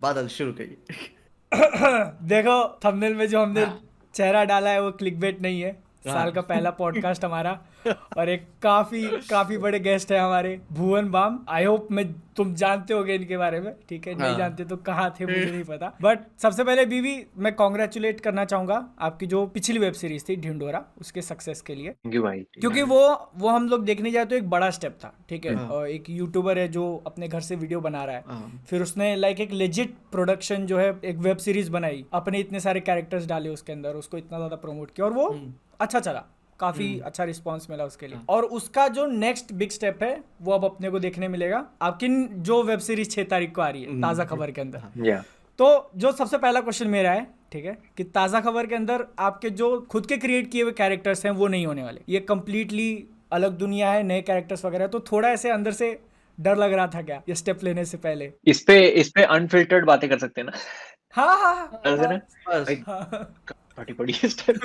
बादल शुरू करिए। देखो थंबनेल में जो हमने हाँ चेहरा डाला है वो क्लिकबेट नहीं है। साल का हाँ पहला पॉडकास्ट हमारा, और एक काफी काफी बड़े गेस्ट है हमारे, भुवन बाम। आई होप मैं तुम जानते होगे इनके बारे में, ठीक है? नहीं हाँ। जानते तो कहाँ थे मुझे नहीं पता। बट सबसे पहले बीवी, मैं कॉन्ग्रेचुलेट करना चाहूंगा आपकी जो पिछली वेब सीरीज थी ढिंडोरा, उसके सक्सेस के लिए। थैंक यू भाई। क्योंकि वो हम लोग देखने जाए तो एक बड़ा स्टेप था, ठीक है? हाँ और एक यूट्यूबर है जो अपने घर से वीडियो बना रहा है, हाँ फिर उसने लाइक एक लेजिट प्रोडक्शन जो है, एक वेब सीरीज बनाई, अपने इतने सारे कैरेक्टर्स डाले उसके अंदर, उसको इतना ज़्यादा प्रमोट किया और वो अच्छा चला, काफ़ी अच्छा रिस्पांस मिला उसके लिए। और उसका जो नेक्स्ट बिग स्टेप है वो अब अपने को देखने मिलेगा आपकी जो वेब सीरीज 6 तारीख को आ रही है, ताज़ा खबर के अंदर। या तो जो सबसे पहला क्वेश्चन मेरा है, ठीक है, कि ताज़ा खबर के अंदर आपके जो खुद के क्रिएट किए हुए कैरेक्टर्स हैं वो नहीं होने वाले, ये कंप्लीटली अलग दुनिया है, नए कैरेक्टर्स वगैरह। तो थोड़ा ऐसे अंदर से डर लग रहा था क्या ये स्टेप लेने से पहले? इस पे अनफिल्टर्ड बातें कर सकते हैं ना? हाँ हाँ हाँ कर हाँ, देना बस। भाई। हाँ। फटी पड़ी है step.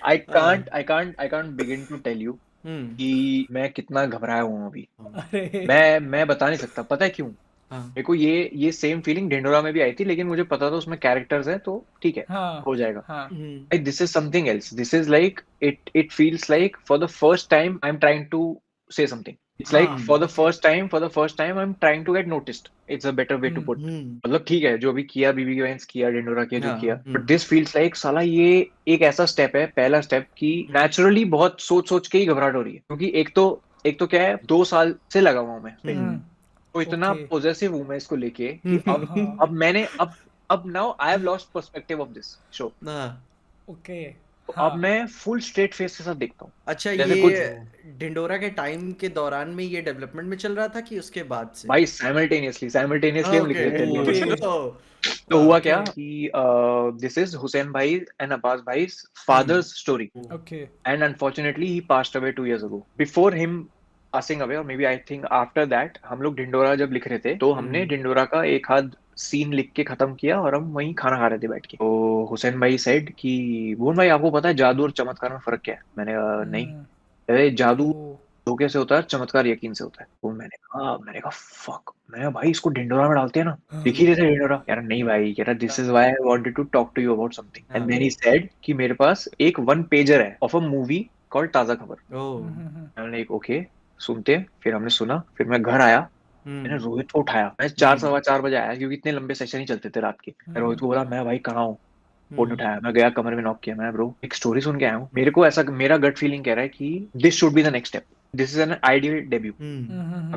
I can't begin to tell you कि मैं कितना घबराया हूँ अभी। अरे मैं बता नहीं सकता, पता है क्यों? हाँ मेरे को ये सेम फीलिंग ढिंडोरा में भी आई थी, लेकिन मुझे पता था उसमें कैरेक्टर्स हैं तो ठीक है, हाँ हो जाएगा। हाँ Like, this is something else. This is like it feels like for the first time I'm trying to say something. It's like हाँ, for the okay. first time I'm trying to get noticed. It's a better way to put. मतलब ठीक है, जो भी किया, बीबी games किया, डिंडोरा किया, जो किया, बट दिस फील्स लाइक साला ये एक ऐसा स्टेप है, पहला स्टेप, कि नेचुरली बहुत सोच सोच के ही घबराहट हो रही है। क्योंकि एक तो क्या है, 2 साल से लगा हुआ हूं मैं इस पे। तो इतना ओके। पॉजेसिव हूं मैं इसको लेके कि हाँ, अब मैंने अब now I have lost perspective of this show. हाँ। ओके। तो अब हाँ, मैं फुल स्ट्रेट फेस के साथ देखता हूँ। अच्छा, जैसे कुछ ये ढिंडोरा के टाइम के दौरान में ये डेवलपमेंट में चल रहा था कि उसके बाद से? भाई साइमल्टेनियसली हम लिख ओके रहे थे ओके अभी। तो वाह। हुआ ओके क्या कि दिस इज हुसैन भाई एंड अब्बास भाई hmm father's story, okay. And unfortunately he passed away 2 years ago. Before him passing away, और maybe I think after that, हम लोग ढिंडोरा जब लिख रहे थे तो हमने ढिंडोरा का एक आध सीन लिख के खत्म किया और हम वहीं खाना खा रहे थे बैठ के। तो हुसैन भाई सेड कि भुवन भाई, आपको पता है जादू और चमत्कार में फर्क क्या है? मैंने कहा नहीं। अरे जादू ओ धोखे से होता है, चमत्कार यकीन से होता है। तो मैंने कहा फक, मैंने कहा भाई इसको ढिंडोरा में डालते हैं ना, लिख ही रहे थे ढिंडोरा। कह रहा नहीं भाई, कह रहा this is why I wanted to talk to you about something, and then he said कि मेरे पास एक 1 pager है ऑफ अ मूवी कॉल्ड ताजा खबर। मैंने एक ओके, सुनते हैं। फिर हमने सुना, फिर मैं घर आया, मैंने रोहित को उठाया। मैं 4 सवा 4 बजे आया क्योंकि इतने लंबे सेशन ही चलते थे रात के। मैं रोहित को बोला, मैं भाई कहाँ हूँ? फोन उठाया, मैं गया कमरे में, नॉक किया। मैं ब्रो एक स्टोरी सुन के आया हूँ, मेरे को ऐसा, मेरा गट फीलिंग कह रहा है कि this should be the next step, this is an ideal debut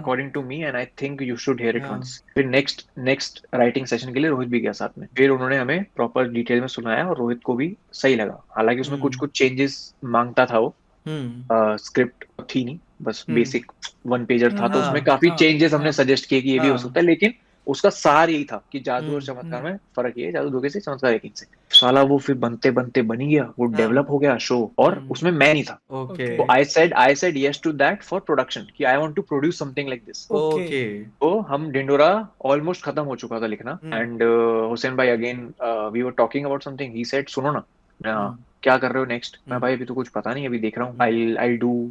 according to me, and I think you should hear it once. फिर नेक्स्ट राइटिंग सेशन के लिए रोहित भी गया साथ में। फिर उन्होंने हमें प्रॉपर डिटेल में सुनाया और रोहित को भी सही लगा। हालांकि उसमें कुछ कुछ चेंजेस मांगता था वो, स्क्रिप्ट थी नहीं, बस बेसिक 1 pager था, तो उसमें काफी हाँ चेंजेस हमने हाँ सजेस्ट किए कि ये भी हो सकता है, लेकिन उसका सार यही था कि जादू और चमत्कार में फर्क ये है, जादू धोखे से, चमत्कार यकीन से। साला वो फिर बनते बनते बन ही गया, वो डेवलप हो गया शो, और उसमें मैं नहीं था। ओके तो I said yes to that for production, कि I want to produce something like this. Okay. Okay. तो हम डिंडोरा ऑलमोस्ट खत्म हो चुका था लिखना, एंड हुसैन भाई again we were talking about something, he said सुनो ना। मैं, हाँ, क्या कर रहे हो नेक्स्ट? मैं, भाई अभी तो कुछ पता नहीं, अभी देख रहा हूँ, I do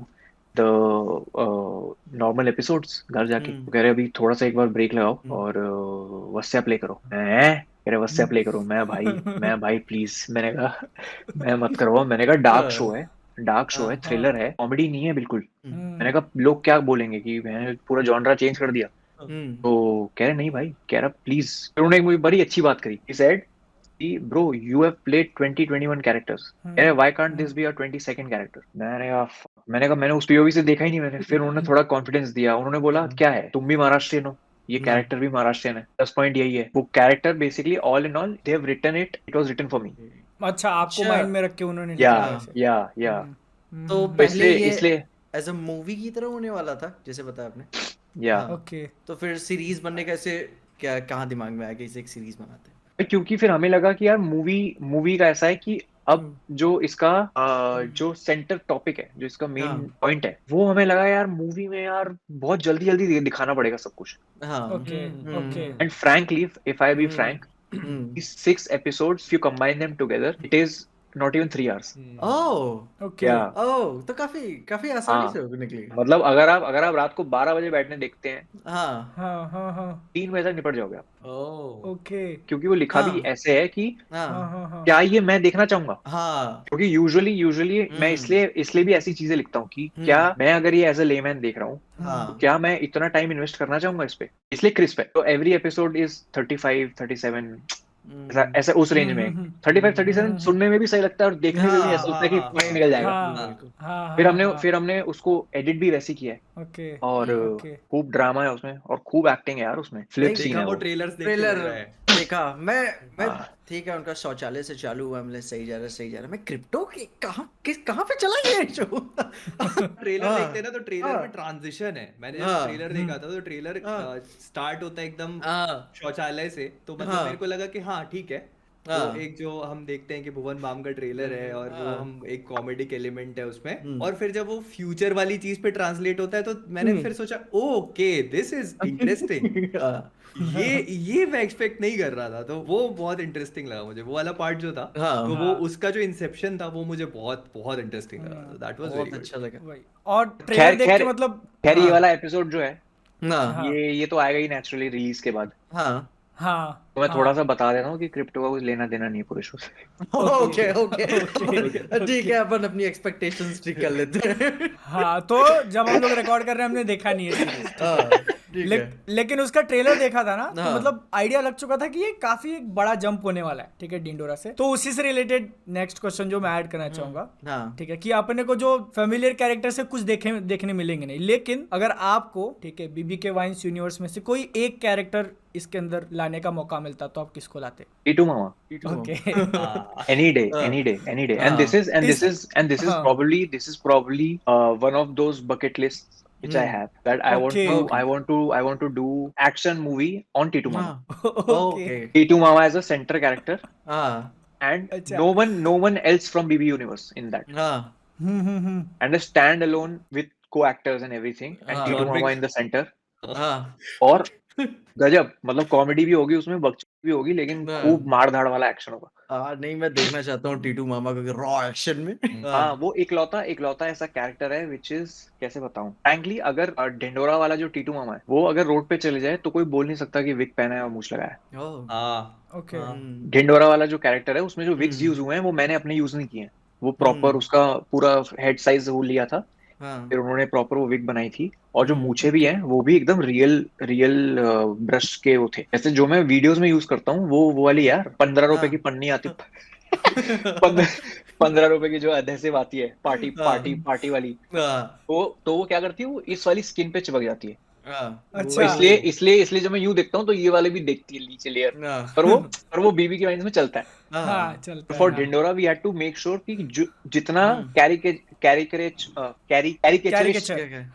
the normal episodes घर जाके। तो कह रहे अभी थोड़ा सा एक बार ब्रेक लगाओ और वस्या प्ले करो। कह रहे वस्या प्ले करो। मैं भाई प्लीज, मैंने कहा मैं मत करवाओ। मैंने कहा डार्क शो है, थ्रिलर है, कॉमेडी नहीं है बिल्कुल। मैंने कहा लोग क्या बोलेंगे कि मैंने पूरा जॉनरा चेंज कर दिया। तो कह रहे नहीं भाई, कह रहा प्लीज। फिर उन्होंने एक मुझे बड़ी अच्छी बात करी, he said bro you have played 20-21 characters, why can't this be your 22nd character? मैंने कहा मैंने उस पीओवी से देखा ही नहीं मैंने। फिर उन्होंने थोड़ा कॉन्फिडेंस दिया, उन्होंने बोला क्या है, तुम भी महाराष्ट्रियन हो, ये कैरेक्टर भी महाराष्ट्रियन है, प्लस पॉइंट यही है। वो character basically all in all they have written it was written for me. अच्छा, आपको अच्छा। माइंड में रख के उन्होंने या लिखा है वैसे। या तो तो पहले इसलिए ये इसलिए एज अ मूवी की तरह होने वाला था जैसे बताया आपने? या हाँ। ओके। तो फिर सीरीज बनने का ऐसे क्या, कहाँ दिमाग में आया कि इसे एक सीरीज बनाते क्योंकि फिर हमें लगा कि यार मूवी मूवी का ऐसा है कि अब हैं? जो इसका जो सेंटर टॉपिक है, जो इसका मेन हाँ पॉइंट है, वो हमें लगा यार मूवी में यार बहुत जल्दी जल्दी दिखाना पड़ेगा सब कुछ। हाँ। Okay. Okay. And frankly, if I be hmm frank, hmm these 6 episodes, if you combine them together, it is not even 3 hours. Oh okay Yeah. ओह तो काफी आसानी हाँ, से निकली। मतलब अगर आप रात को 12 बजे बैठने देखते हैं, हाँ हाँ 3 बजे तक निपट जाओगे आप, ओह ओके क्योंकि वो लिखा भी हाँ ऐसे है कि हाँ क्या ये मैं देखना चाहूंगा। हाँ क्योंकि यूजुअली मैं इसलिए भी ऐसी चीजें लिखता हूँ कि क्या मैं अगर ये एज अ लेमैन देख रहा हूँ तो हाँ क्या मैं इतना टाइम इन्वेस्ट करना चाहूंगा इस पे, इसलिए क्रिस्प है। तो एवरी एपिसोड इज 35 37 ऐसा उस रेंज में। 35 37 सुनने में भी सही लगता है और देखने में भी ऐसा लगता है कि पॉइंट निकल जाएगा। फिर हमने उसको एडिट भी वैसे किया है ओके और ओके खूब ड्रामा है उसमें और खूब एक्टिंग है यार उसमें, फ्लिप सीन देखा है वो वो। ट्रेलर्स देख के ट्रेलर लग रहा है। देखा मैं हाँ। ठीक है उनका शौचालय से चालू हुआ हमने सही जा रहा है मैं क्रिप्टो की कहाँ पे चला ये शो ट्रेलर हाँ, देखते हैं ना तो ट्रेलर हाँ, में ट्रांजिशन है। मैंने हाँ, जब ट्रेलर देखा था तो ट्रेलर हाँ, स्टार्ट होता है एकदम हाँ, शौचालय से, तो मतलब हाँ, मेरे को लगा कि हाँ ठीक है, वो हाँ, एक जो हम देखते हैं कि भुवन बाम का ट्रेलर है और वो हाँ, हम एक कॉमेडिक एलिमेंट है उसमें, हम्म, और फिर जब वो फ्यूचर वाली चीज पे ट्रांसलेट होता है तो मैंने फिर सोचा ओके दिस इज इंटरेस्टिंग। हाँ, ये मैं एक्सपेक्ट नहीं कर रहा था, तो वो बहुत इंटरेस्टिंग लगा मुझे, वो वाला पार्ट जो था। हाँ, तो वो हाँ। उसका जो इंसेप्शन था वो मुझे बहुत बहुत इंटरेस्टिंग लगा, दैट वाज वेरी बहुत गुड। अच्छा लगा वही और ट्रेलर खैर देख के खैर मतलब खैर ये हाँ वाला एपिसोड जो है हाँ हाँ ये तो आएगा ही नेचुरली रिलीज के बाद। हाँ हाँ तो मैं थोड़ा हाँ सा बता दे रहा हूँ कि क्रिप्टो का कुछ लेना देना नहीं है पूरे शो से। ओके ओके ओके ओके ठीक है अपन अपनी एक्सपेक्टेशंस ठीक कर लेते हैं हाँ तो जब हम लोग रिकॉर्ड कर रहे हैं हमने देखा नहीं है सीरीज ठीक है हाँ ठीक है लेकिन उसका ट्रेलर देखा था ना तो हाँ। मतलब आइडिया लग चुका था कि ये काफी एक बड़ा जंप होने वाला है, ठीक है, डिंडोरा से। तो उसी से रिलेटेड नेक्स्ट क्वेश्चन जो मैं ऐड करना चाहूंगा, हाँ ठीक है, कि अपने को जो फेमिलियर कैरेक्टर से कुछ देखने मिलेंगे नहीं, लेकिन अगर आपको, ठीक है, बीबी के वाइन्स यूनिवर्स में से कोई एक कैरेक्टर इसके अंदर लाने का मौका मिलता तो आप किसको लाते? टीटू मामा, ओके any day, हाँ, any day, any day. हाँ, And this is हाँ probably one of those bucket lists which I have, that Okay. I want to do action movie on Titu Mama. हाँ okay okay Titu Mama as a center character हाँ and अच्छा no one else from BB universe in that, हाँ and a standalone with co-actors and everything, and हाँ Titu John Mama Wick। in the center. हाँ और गजब, मतलब comedy भी होगी उसमें, बकचोदी भी होगी, लेकिन खूब मार धाड़ वाला एक्शन होगा। नहीं मैं देखना चाहता हूँ टीटू मामा को रॉ एक्शन में हाँ, वो इकलौता ऐसा कैरेक्टर है विच इज, कैसे बताऊं, फ्रैंकली अगर ढिंडोरा वाला जो टीटू मामा है वो अगर रोड पे चले जाए तो कोई बोल नहीं सकता कि विग पहना है और मूछ लगाया है। हाँ ओके ढिंडोरा वाला जो कैरेक्टर है उसमें जो विग्स यूज हुए हैं वो मैंने अपने यूज नहीं किए हैं, वो प्रॉपर उसका पूरा हेड साइज वो लिया था, फिर उन्होंने प्रॉपर वो विग बनाई थी, और जो मूछे भी हैं वो भी एकदम रियल ब्रश के वो थे, जैसे जो मैं वीडियोस में यूज करता हूँ वो वाली यार 15 रुपए की पन्नी आती 15 रुपए की जो एडहेसिव आती है पार्टी वाली, तो वो क्या करती है, वो इस वाली स्किन पे चिपक जाती है। तो अच्छा इसलिए जब मैं यूं देखता हूँ तो ये वाले भी देखती है नीचे लेयर, पर वो बीबी की वाइन्स में चलता है। हाँ चलता फॉर है Dhindora we had to make sure कि जितना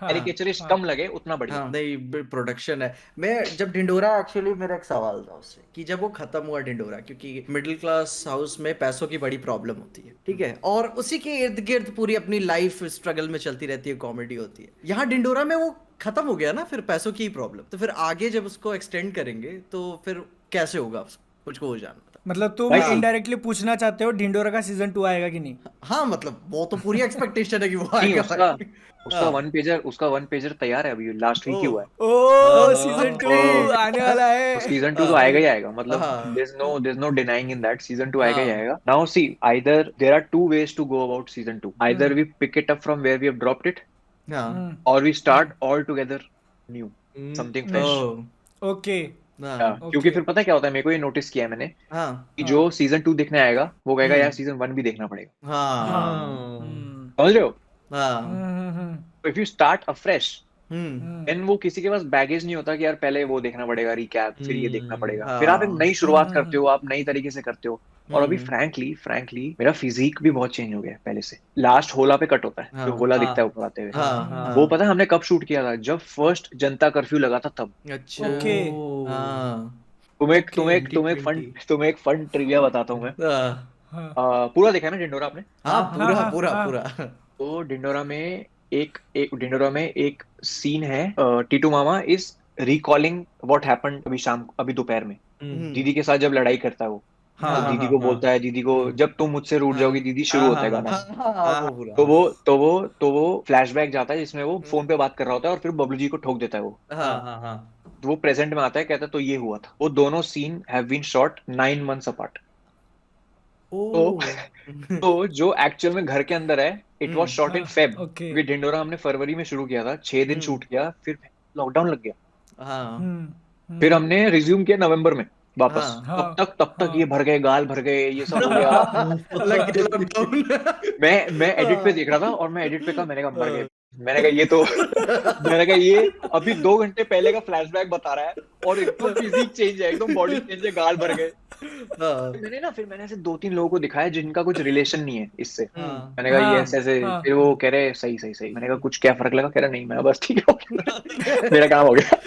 कैरिकेचरिस्ट कम लगे उतना बढ़िया। हाँ नहीं प्रोडक्शन है। मैं जब ढिंडोरा एक्चुअली मेरा एक सवाल था उससे कि जब वो खत्म हुआ ढिंडोरा, क्योंकि मिडिल क्लास हाउस में पैसों की बड़ी प्रॉब्लम होती है, ठीक है, और उसी के इर्द गिर्द पूरी अपनी लाइफ स्ट्रगल में चलती रहती है, कॉमेडी होती है। यहाँ ढिंडोरा में वो खत्म हो गया ना फिर पैसों की प्रॉब्लम, तो फिर आगे जब उसको एक्सटेंड करेंगे तो फिर कैसे होगा, मुझको वो जानना था। मतलब तुम भाई, इनडायरेक्टली पूछना चाहते हो ढिंडोरा का सीजन 2 आएगा कि नहीं? हाँ मतलब वो तो पूरी एक्सपेक्टेशन है कि वो नहीं, आएगा। उसका वन पेजर तैयार है, अभी लास्ट वीक ही हुआ है। ओ सीजन 2 आने वाला है। सीजन 2 तो आएगा ही आएगा, मतलब हाँ। there's no denying in that, season 2 आएगा ही आएगा। Now see, either there are two ways to go about season 2, either we pick it up from where we have dropped it, or we start all together new, something fresh। Okay क्योंकि फिर पता है क्या होता है, मेरे को ये नोटिस किया है मैंने कि हाँ। जो सीजन 2 देखने आएगा वो कहेगा यार सीजन 1 भी देखना पड़ेगा, समझ रहे हो? If you start afresh then वो किसी के पास बैगेज नहीं होता कि यार पहले वो देखना पड़ेगा रिकैप, फिर ये देखना पड़ेगा, फिर आप एक नई शुरुआत करते हो, आप नई तरीके से करते हो। और अभी फ्रैंकली मेरा फिजिक भी बहुत चेंज हो गया है पहले से। लास्ट होला पे कट होता है, जो होला दिखता है ऊपर आते हुए, वो पता है हमने कब शूट किया था? जब फर्स्ट जनता कर्फ्यू लगा था तब। अच्छा ओके तुम्हें एक फन ट्रिविया बताता हूँ मैं। पूरा देखा है ना ढिंडोरा आपने? हाँ पूरा तो ढिंडोरा में एक सीन है, टीटू मामा इज रिकॉलिंग व्हाट हैपेंड अभी दोपहर में दीदी के साथ जब लड़ाई करता है वो, हाँ हाँ दीदी हाँ को हाँ बोलता है, दीदी को जब तुम मुझसे रूठ हाँ जाओगी दीदी, शुरू हाँ होता हाँ है हाँ गाना। हाँ हाँ, हाँ वो पूरा तो हाँ वो फ्लैशबैक जाता है जिसमें वो हम्म, फोन पे बात कर रहा होता है और फिर बबलू जी को ठोक देता है वो। हाँ हाँ हाँ हाँ। तो वो प्रेजेंट में आता है, कहता है तो ये हुआ था। वो दोनों scene have been shot 9 months apart. तो ओ तो जो एक्चुअल में घर के अंदर है, इट वाज शॉट इन हाँ, फेब, ओके। क्योंकि ढिंडोरा हमने फरवरी में शुरू किया था, 6 दिन हम्म शूट किया, फिर लॉकडाउन लग गया। हाँ हम्म फिर हम्म हमने रिज्यूम किया नवंबर में वापस। हाँ तब तक ये हाँ भर गए, गाल भर गए, ये सब हो गया। लग गया लॉकडाउन मैं एडिट पे देख रहा था और मैं एडिट पे कहा, मैंने कहा मर गए। मैंने कहा ये तो मैंने कहा ये अभी 2 घंटे पहले का फ्लैशबैक बता रहा है और एकदम फिजिक चेंज है, एकदम बॉडी चेंज है, गाल भर गए। हाँ फिर मैंने ऐसे 2-3 लोगों को दिखाया जिनका कुछ रिलेशन नहीं है इससे। हाँ मैंने कहा ये हाँ ऐसे ऐसे, हाँ फिर वो कह रहे सही सही सही। मैंने कहा कुछ क्या फर्क लगा? कह रहा नहीं। मैं बस ठीक है, हो गया। मेरा काम हो गया।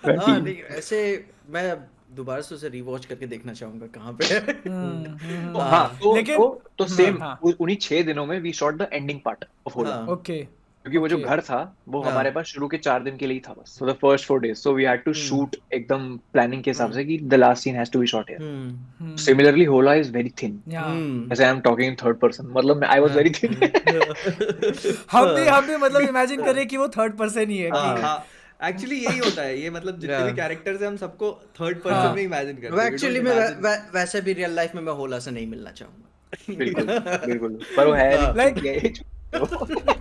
मैं हाँ ठीक। नहीं ऐसे मैं दोबारा से उसे रिवॉच करके देखना चाहूंगा कहाँ पे है तो हाँ, हाँ लेकिन तो सेम हाँ उन्हीं 6 दिनों में we shot the ending part of होला। हाँ ओके क्योंकि वो जो ओके घर था वो हमारे हाँ पास शुरू के 4 दिन के लिए ही था बस, so the first 4 days, so we had to hmm shoot एकदम प्लानिंग के हिसाब हम्म से कि the last scene has to be shot here. Hmm similarly होला इज वेरी थिन, या ऐसे I am talking in third person, मतलब आई वाज हाँ वेरी थिन। हम भी मतलब इमेजिन कर रहे हैं कि वो थर्ड पर्सन ही है कि हाँ हाँ। एक्चुअली यही होता है, ये मतलब जितने भी हाँ कैरेक्टर्स हैं हम सबको थर्ड पर्सन में हाँ इमेजिन वो करते हैं, वी डोंट एक्चुअली में इमेजिन। वैसे भी रियल लाइफ में मैं होला से नहीं मिलना बिल्कुल चाहूंगा बिल्कुल, पर वो है भी लाइक चूतिया, ये चूतिया।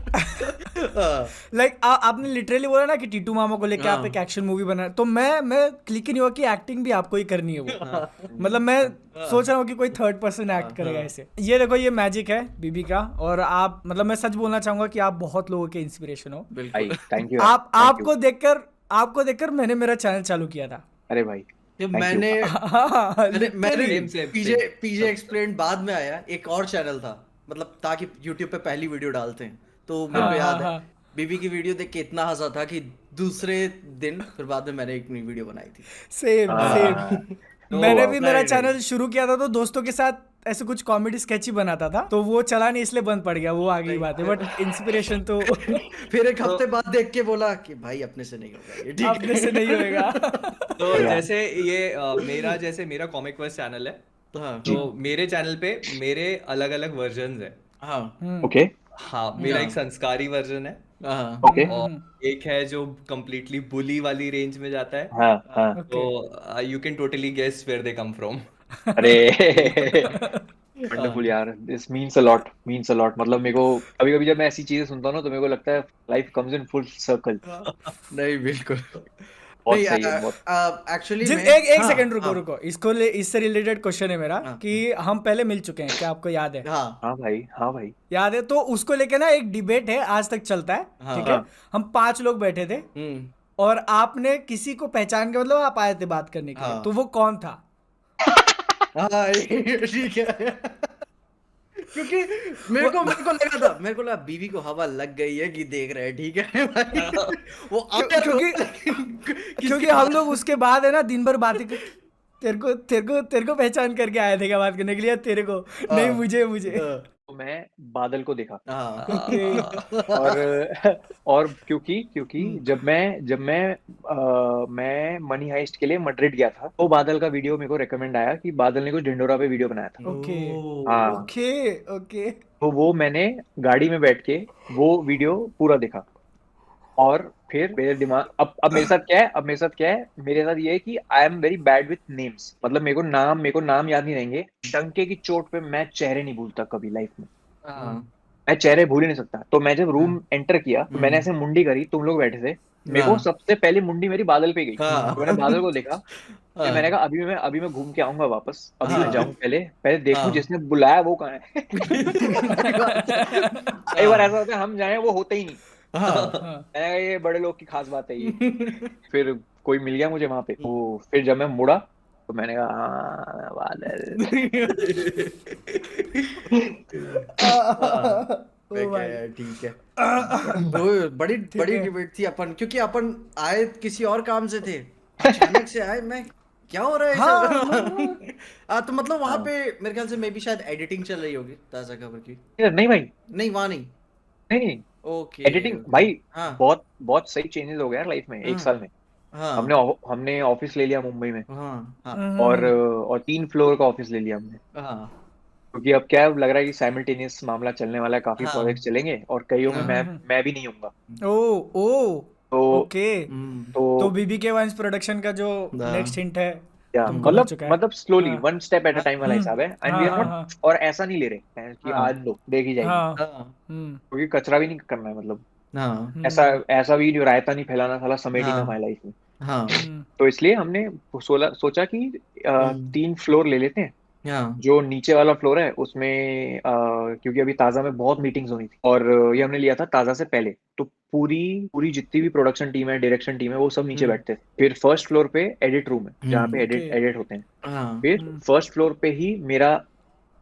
हाँ लाइक आपने लिटरली बोला ना कि टीटू मामा को लेके आप एक हाँ एक्शन मूवी बना, तो मैं क्लिक ही नहीं हुआ कि एक्टिंग भी आपको ही करनी है वो। हाँ मतलब मैं सोच रहा हूँ कि कोई थर्ड पर्सन एक्ट करेगा ऐसे। ये देखो ये मैजिक है बीबी का, और आप मतलब मैं सच बोलना चाहूंगा कि आप बहुत लोगों के इंस्पिरेशन हो। भाई बिल्कुल थैंक यू, आप थैंक यू। आपको देखकर मैंने मेरा चैनल चालू किया था। अरे भाई जब थैंक यू। मैंने लिटरली सेम सेम पीजे सेम। पीजे एक्सप्लेन बाद में आया, एक और चैनल था मतलब ताकि यूट्यूब पे पहली वीडियो डालते हैं, तो मेरे को हाँ हाँ याद है हाँ बीबी की वीडियो देख के इतना हंसा था कि दूसरे दिन फिर बाद में मैंने एक नई वीडियो बनाई थी सेम सेम। तो मैंने भी मेरा राइट चैनल राइट शुरू किया था तो दोस्तों के साथ ऐसे कुछ कॉमेडी स्केच ही बनाता था, तो वो चला नहीं इसलिए बंद पड़ गया, वो आगे की बात है, बट इंस्पिरेशन तो फिर एक तो हफ्ते बाद देख के बोला कि भाई अपने से नहीं होगा ये, ठीक अपने से है नहीं होएगा। तो या जैसे ये मेरा कॉमिक वर्स चैनल है, हाँ जी, तो मेरे चैनल पे मेरे अलग अलग वर्जन्स हैं। हाँ ओके हाँ, मेरा एक हाँ संस्कारी वर्जन है, हाँ ओके, और एक है जो कम्प्लीटली बुली वाली रेंज में जाता है। हाँ हाँ। ओके तो you can totally guess where they come from. अरे वंडरफुल यार, दिस मीन्स अ लॉट। मतलब मेरे को कभी कभी जब मैं ऐसी चीजें सुनता हूँ ना, तो मेरे को लगता है life comes in full circle. नहीं बिल्कुल बहुत नहीं सही है, बहुत। एक्चुअली जिन में एक एक हाँ सेकंड रुको हाँ रुको, इससे रिलेटेड क्वेश्चन है मेरा हाँ कि हम पहले मिल चुके हैं क्या, आपको याद है? हाँ हाँ भाई, हाँ भाई। याद है तो उसको लेके ना एक डिबेट है, आज तक चलता है, हाँ ठीक है? हाँ हम 5 लोग बैठे थे हम्म और आपने किसी को पहचान के मतलब आप आए थे बात करने के लिए, हाँ तो वो कौन था? हाँ ये ठीक है क्योंकि मेरे को लगा बीवी को हवा लग गई है कि देख रहे हैं, ठीक है भाई वो आया तो क्योंकि लेकिन किसके क्योंकि हम पास लोग उसके बाद है ना दिन भर बातें तेरे को पहचान करके आए थे क्या बात करने के लिए, तेरे को नहीं, हाँ मुझे हाँ तो मैं बादल को देखा। हाँ ओके और और क्योंकि क्योंकि हम्म, मैं मनी हाइस्ट के लिए मड्रिड गया था, तो बादल का वीडियो मेरे को रेकमेंड आया कि बादल ने कुछ ढिंडोरा पे वीडियो बनाया था। ओके हाँ, ओके ओके तो वो मैंने गाड़ी में बैठ के वो वीडियो पूरा देखा। और फिर मेरे दिमाग, अब मेरे साथ क्या है मेरे साथ ये है कि I am very bad with names. मतलब मेरे को नाम याद नहीं रहेंगे। डंके की चोट पे मैं चेहरे नहीं भूलता कभी लाइफ में। हाँ मैं चेहरे भूल ही नहीं सकता। तो मैं जब रूम एंटर किया तो मैंने हम्म ऐसे मुंडी करी, तुम लोग बैठे थे, मेरे को हाँ सबसे पहले मुंडी मेरी बादल पे गई। हाँ तो मैंने बादल को देखा, फिर मैंने हाँ कहा अभी मैं घूम के आऊंगा वापस, अभी मैं हाँ जाऊं, पहले पहले देखूं हाँ जिसने बुलाया वो कहाँ है। सही बात है कई बार ऐसा हाँ होता है हम जाए वो होते ही नहीं। हाँ हाँ मैंने कहा ये बड़े लोग की खास बात है ये। फिर कोई मिल गया मुझे वहां पे, वो फिर जब मैं मुड़ा तो मैंने कहा हाँ बादल। मैं ओ क्या भाई यार ठीक है वो बड़ी ठीक बड़ी है। डिबेट थी अपन, क्योंकि अपन आए किसी और काम से थे, अचानक से आए मैं क्या हो रहा है हाँ सब तो मतलब वहां हाँ, पे मेरे ख्याल से मे भी शायद एडिटिंग चल रही होगी ताजा खबर की। नहीं भाई, नहीं वहां नहीं। नहीं नहीं, ओके एडिटिंग ओके भाई हाँ बहुत बहुत सही चेंजेस हो गया लाइफ में एक हाँ साल में। हाँ हमने ऑफिस ले लिया मुंबई में, हाँ हाँ और 3 फ्लोर का ऑफिस ले लिया हमने, हाँ क्योंकि अब क्या है, अब लग रहा है कि साइमल्टेनियस मामला चलने वाला है, काफी प्रोजेक्ट्स हाँ चलेंगे और कईयों में हाँ मैं भी नहीं हूँगा। ओ ओ तो ओके। हम्म तो तो बीबी के वंश प्रोडक्शन का जो नेक्स्ट हाँ हिंट है क्या तुमको मिल मतलब, चुका है। स्लोली हाँ वन स्टेप एट अ हाँ टाइम वाला हिसाब है, एंड वी हाँ आर हाँ नॉट, हाँ और ऐसा नहीं ले रहे हैं कि आज हाँ लो देखी जाएगी, हाँ हाँ क्योंकि कचरा भी नहीं करना है, मतलब हाँ ऐसा हम्म ऐसा भी नहीं, रायता नहीं फैलाना, साला समेट ही ना हाँ पाए लाइफ में। हाँ तो इसलिए हमने सोचा कि हम्म 3 फ्लोर ले लेते हैं। हाँ जो नीचे वाला फ्लोर है उसमें क्योंकि अभी ताजा में बहुत मीटिंग्स होनी थी, और ये हमने लिया था ताजा से पहले, तो पूरी पूरी जितनी भी प्रोडक्शन टीम है, डायरेक्शन टीम है, वो सब नीचे हम्म बैठते थे। फिर फर्स्ट फ्लोर पे एडिट रूम है जहाँ पे ओके। एडिट होते हैं। हाँ फिर फर्स्ट फ्लोर पे ही मेरा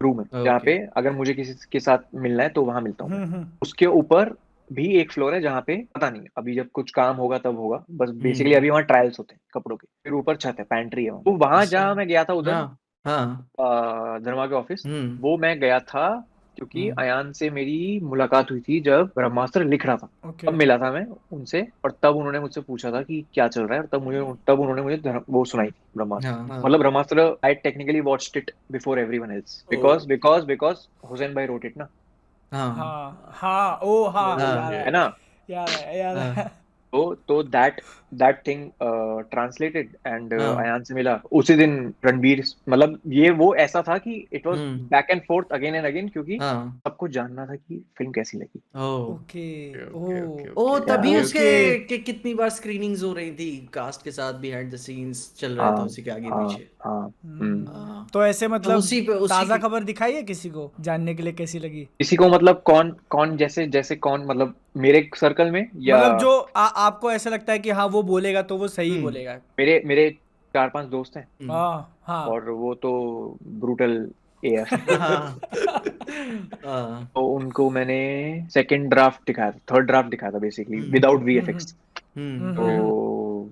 रूम है, जहाँ ओके पे अगर मुझे किसी के साथ मिलना है तो वहां मिलता हूँ मैं। हम्म उसके ऊपर भी एक फ्लोर है जहाँ पे पता नहीं, अभी जब कुछ काम होगा तब होगा, बस बेसिकली हम्म अभी वहाँ ट्रायल्स होते हैं कपड़ों के। फिर ऊपर छत है, पैंट्री है वहाँ। तो वहां अच्छा जहाँ मैं गया था उधर, हाँ हाँ धर्मा के ऑफिस, हम्म वो मैं गया था क्योंकि हम्म अयान से मेरी मुलाकात हुई थी जब ब्रह्मास्त्र लिख रहा था। तब ओके मिला था मैं उनसे, और तब उन्होंने मुझसे पूछा था कि क्या चल रहा है, और तब उन्होंने मुझे वो सुनाई थी ब्रह्मास्त्र। हाँ हाँ मतलब Brahmastra I technically watched it before everyone else, because okay because because Hussain भाई रोट इट ना। हाँ हाँ हाँ ओ हाँ तो याद हाँ है है ना, याद हाँ है। तो दैट थिंग ट्रांसलेटेड, एंड हाँ अयान से मिला उसी दिन। रणवीर, मतलब ये वो ऐसा था कि it was hmm back and fourth again and again, क्योंकि हाँ सबको जानना था कि फिल्म कैसी लगी। ओ ओके ओ ओके ओके ओ ओके या तभी उसके ओके के कितनी बार स्क्रीनिंग्स हो रही थी कास्ट के साथ, बिहाइंड द सीन्स चल रहे थे हाँ उसी के आगे हाँ पीछे। हाँ। हाँ तो ऐसे तो मतलब उसी पे उसी ताजा के खबर दिखाई है किसी को जानने के लिए कैसी लगी? किसी को मतलब कौन कौन, जैसे जैसे कौन, मतलब मेरे सर्कल में या मतलब जो आपको ऐसा लगता है कि हाँ वो बोलेगा तो वो सही हम्म बोलेगा। मेरे मेरे 4-5 दोस्त हैं, हम्म हाँ हाँ और वो तो ब्रूटल एयर। हाँ हाँ तो उनको मैंने सेकंड ड्राफ्ट दिखाया था, थर्ड ड्राफ्ट दिखाया था बेसिकली, हम्म विदाउट हम्म वीएफएक्स। तो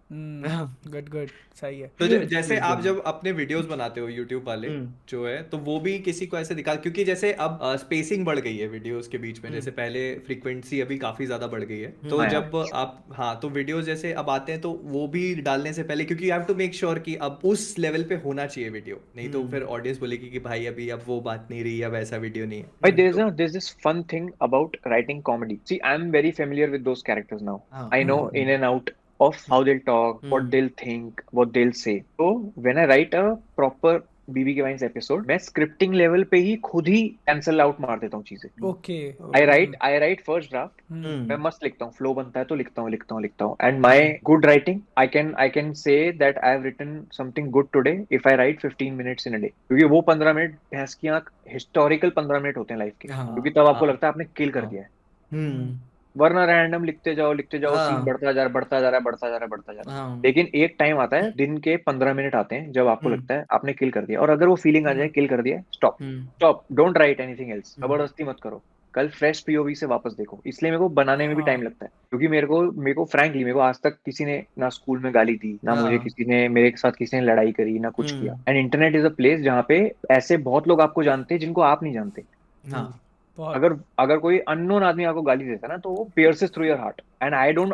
हम्म गुड गुड सही है। तो जैसे आप बिल्कुल जब अपने वीडियोस बनाते हो यूट्यूब वाले हम्म जो है, तो वो भी किसी को ऐसे दिखा, क्योंकि जैसे अब स्पेसिंग बढ़ गई है वीडियोस के बीच में, जैसे हम्म पहले फ्रीक्वेंसी अभी काफी ज्यादा बढ़ गई है, तो हाँ हम्म यार, जब आप, हाँ, तो वीडियोस जैसे अब आते हैं तो वो भी डालने से पहले, क्योंकि you have to make sure कि अब उस लेवल पे होना चाहिए वीडियो, नहीं तो फिर हम्म ऑडियंस बोलेगी कि भाई अभी अब वो बात नहीं रही, अब ऐसा वीडियो नहीं भाई, है तो। there's this fun thing about writing comedy. See, I'm very familiar with those characters now. हाँ I know in and out of how they'll talk, what hmm they'll think, what they'll say. So when I write a proper बीबी के wines episode, मैं scripting level पे ही खुद ही cancel out मार देता हूँ चीजें। Okay I right first draft, मैं हम्म मस्त लिखता हूँ, फ्लो बनता है तो लिखता हूँ, and my good writing, I can say that I have written something good today if I write 15 minutes in a day, क्योंकि वो 15 मिनट भैंस की आंख हिस्टोरिकल 15 मिनट होते हैं लाइफ के, क्योंकि हाँ तब आपको हाँ लगता है आपने किल कर हाँ दिया है। हम्म वरना रैंडम लिखते जाओ, सीन हाँ बढ़ता जा रहा है, बढ़ता जा रहा है, बढ़ता जा रहा है, बढ़ता जा रहा है। हाँ लेकिन एक टाइम आता है, दिन के 15 मिनट आते हैं जब आपको हम्म लगता है आपने किल कर दिया, और अगर वो फीलिंग आ जाए किल कर दिया, stop, hmm stop, don't write anything else, hmm जबरदस्ती मत करो, कल फ्रेश पीओवी से वापस देखो। इसलिए मेरे को बनाने में भी टाइम हाँ लगता है, क्योंकि मेरे को फ्रैंकली, मेरे को आज तक किसी ने ना स्कूल में गाली दी, ना मुझे हाँ किसी ने, मेरे साथ किसी ने लड़ाई करी, ना कुछ किया। Hmm and internet is a place जहाँ पे ऐसे बहुत लोग आपको जानते हैं जिनको आप नहीं जानते। हाँ बहुत अगर अगर कोई अननोन आदमी आपको गाली देता है ना, तो वो pierces through your heart, and I don't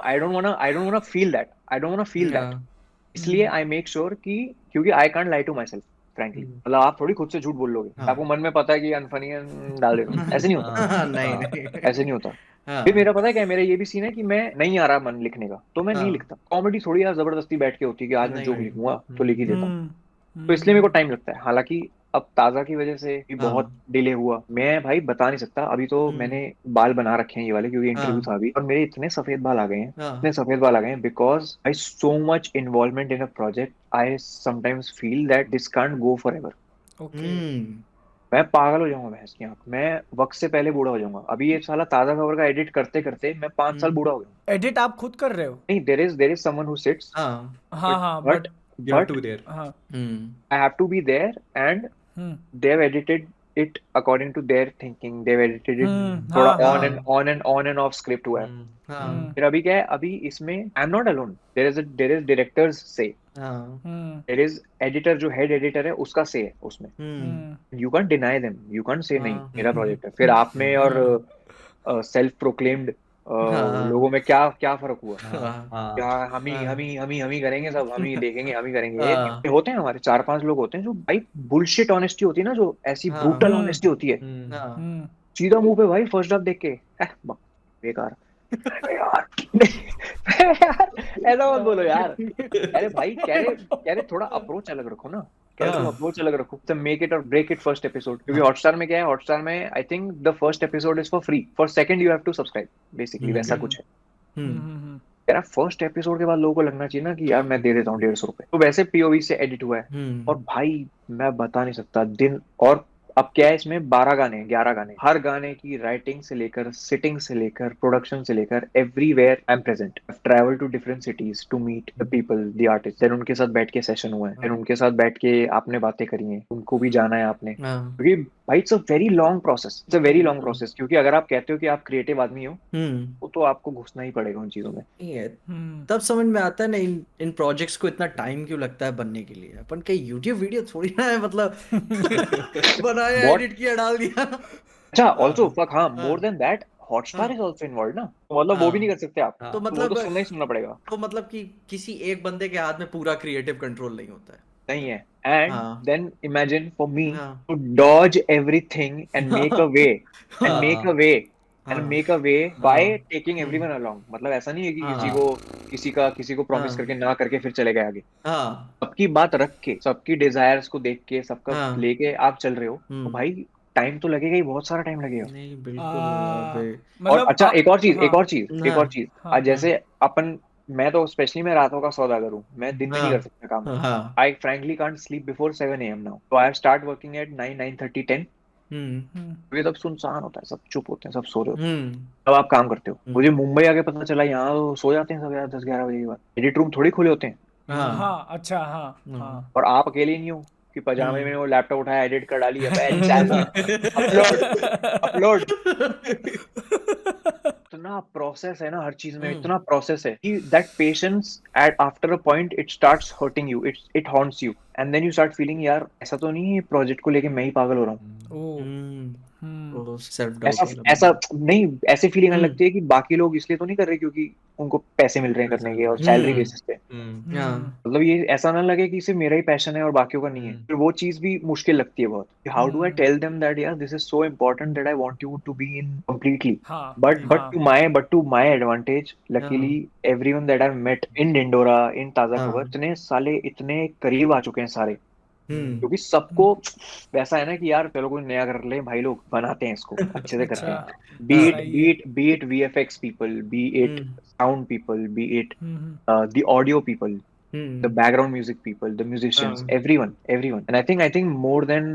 want feel that, हाँ इसलिए आई मेक श्योर कि, क्योंकि I can't lie to myself frankly, hmm, मतलब आप थोड़ी खुद से झूठ बोल लोगे, हाँ आपको मन में पता है कि अनफनी डाल देता हूँ, ऐसे नहीं होता, नहीं हाँ नहीं ऐसे नहीं होता। फिर हाँ मेरा पता है क्या है? मेरा ये भी सीन है कि मैं नहीं आ रहा मन लिखने का, तो मैं नहीं हाँ लिखता। कॉमेडी थोड़ी यार जबरदस्ती बैठ के होती है कि आज मैं नहीं जोक नहीं लिखूंगा तो लिख ही देता हूँ। हम्म तो इसलिए मेरे को टाइम हम्म लगता है, हालांकि अब ताजा की वजह से भी बहुत हाँ डिले हुआ। मैं भाई बता नहीं सकता, अभी तो हम्म मैंने बाल बना रखे हैं ये वाले, क्योंकि इंटरव्यू हाँ था अभी, और मेरे इतने सफेद बाल आ गए हैं, इतने हाँ सफेद बाल आ गए हैं, because I so much involvement in a project, I sometimes feel that this can't go forever. Okay hmm मैं पागल हो जाऊंगा भैंस की आंख, मैं वक्त से पहले बूढ़ा हो जाऊंगा। अभी ये साला ताजा खबर का एडिट करते करते मैं 5 साल हम्म बूढ़ा हो गया। एडिट आप खुद कर रहे हो? नहीं, there is someone who sits, हाँ हाँ बट हाँ but you have to but be there. हाँ I have to be there, and hmm they've edited it according to their thinking, they've edited it थोड़ा हाँ हाँ हाँ on and off script हुआ है। हाँ हम्म फिर अभी क्या है, अभी इसमें आई am not alone, there is directors say, हाँ हम्म there is editor, जो हेड एडिटर है उसका से है उसमें, हम्म you can't deny them, you can't say नहीं हाँ मेरा प्रोजेक्ट है। फिर आप में और सेल्फ प्रोक्लेम्ड हाँ लोगों में क्या क्या फर्क हुआ, हाँ क्या हम ही हाँ हम ही हम ही हम ही करेंगे, सब हम ही देखेंगे, हम ही करेंगे। हाँ ये होते हैं हमारे 4-5 लोग होते हैं जो भाई बुलशिट ऑनेस्टी होती है ना, जो ऐसी हाँ ब्रूटल हम्म ऑनेस्टी होती है, हम्म हाँ हम्म सीधा मुंह पे भाई फर्स्ट ड्राफ्ट देख के बेकार। अरे यार यार ऐसा मत बोलो यार। अरे भाई कह रहे थोड़ा अप्रोच अलग रखो ना, कह रहे तुम हाँ अप्रोच अलग रखो, तो मेक इट और ब्रेक इट फर्स्ट एपिसोड। क्योंकि हॉटस्टार में क्या है, हॉटस्टार में I think the first episode is for free, for second you have to subscribe, basically वैसा हम्म कुछ है। हम्म हम्म यार फर्स्ट एपिसोड के बाद लोगों को लगना चाहिए ना कि यार मैं दे देता हूँ 150 रुपए, तो वैसे पीओवी से एडिट हुआ है। और हम्म भाई मैं बता नहीं सकता दिन, और अब क्या है इसमें 12 गाने 11 गाने, हर गाने की राइटिंग से लेकर सिटिंग से लेकर प्रोडक्शन से लेकर everywhere I am present. Travel to different cities to meet the people the artist, then उनके साथ बैठ के सेशन हुआ है, फिर उनके साथ बैठ के आपने बातें करी हैं, उनको भी जाना है आपने, हाँ क्योंकि भाई it's a very long process, it's a very long बिल्कुल प्रोसेस। क्योंकि अगर आप कहते हो कि आप क्रिएटिव आदमी हो, हम्म वो तो आपको घुसना ही पड़ेगा उन चीजों में। नहीं है। हम्म तब समझ में आता है ना इन प्रोजेक्ट्स को इतना टाइम क्यों लगता है बनने के लिए। अपन कहीं यूट्यूब वीडियो थोड़ी ना है मतलब बनाया बहुत एडिट किया डाल दिया। अच्छा, ऑल्सो हाँ फक, हाँ, मोर हाँ देन दैट हॉटस्टार हाँ इज ऑल्सो इन्वॉल्व ना, तो मतलब वो भी नहीं हाँ कर सकते आप, तो हाँ तो वो तो मतलब सुनना ही सुनना पड़ेगा। कि किसी एक बंदे के हाथ में पूरा क्रिएटिव कंट्रोल नहीं होता है। नहीं है, एंड हाँ देन इमेजिन फॉर मी हाँ to dodge everything and make a way, and make a हाँ वे एंड हाँ मेक अ वे बाय हाँ टेकिंग एवरीवन अलोंग। मतलब ऐसा नहीं है कि हाँ किसी को प्रॉमिस करके हाँ ना करके फिर चले गए आगे। हाँ सबकी बात रख के, सबकी डिजायर्स को देख के, सबका हाँ लेके आप चल रहे हो, तो हम्म भाई टाइम तो लगेगा ही, बहुत सारा टाइम लगेगा। नहीं आ, बिल्कुल अबे और मतलब अच्छा, एक और चीज, हाँ एक और चीज, हाँ आज जैसे अपन, मैं तो स्पेशली मैं रातों का सौदागर हूँ, मैं दिन में नहीं कर हाँ सकता काम। हाँ आई frankly can't sleep before 7 AM now, तो आई स्टार्ट वर्किंग एट 9, 9:30, 10। हम्म हम्म ये तब सुनसान होता है, सब चुप होते हैं, सब सो रहे होते हैं, हम्म तब आप काम करते हो। मुझे हम्म मुंबई आके पता चला यहाँ तो सो जाते हैं सब यार, 10-11 बजे के बाद एडिट रूम थोड़ी खुले होते हैं। हाँ हाँ अच्छा हाँ हाँ हाँ और आप अकेले ही नहीं हो कि पजामे में हम्म वो लैपटॉप उठाया, एडिट कर डाली, अपलोड अपलोड। इतना प्रोसेस है ना हर चीज में, हम्म इतना प्रोसेस है कि that patience at after a point it starts hurting you, it haunts you, and then you start feeling यार ऐसा तो नहीं है प्रोजेक्ट को लेके मैं ही पागल हो रहा हूँ। ओ हम्म वो सेल्फ ऐसा डाउट वाला ऐसा बंदा नहीं, ऐसे फीलिंग आने हम्म लगती है कि बाकी लोग इसलिए तो नहीं कर रहे क्योंकि उनको पैसे मिल रहे हैं करने चल के, रहा और है। सैलरी हम्म बेसिस पे। हम्म हाँ मतलब ये ऐसा ना लगे कि सिर्फ मेरा ही पैशन है और बाकियों का नहीं है, हम्म फिर वो चीज भी मुश्किल लगती है बहुत। How do I hmm tell them that यार this is so important that I want you to be in completely. हाँ बट हम्म, बट हाँ टू माय एडवांटेज, लकीली हाँ everyone that I met in Dhindora, in Taaza Khabar, हाँ इतने साले इतने करीब आ चुके हैं सारे, हम्म क्योंकि सबको वैसा है ना कि यार चलो कोई नया कर ले भाई, लोग बनाते हैं इसको अच्छे से करते अच्छा हैं। हाँ सही है B it VFX people, B it hmm sound people, B it hmm the audio people, the hmm background music people, the musicians, हाँ everyone. And I think more than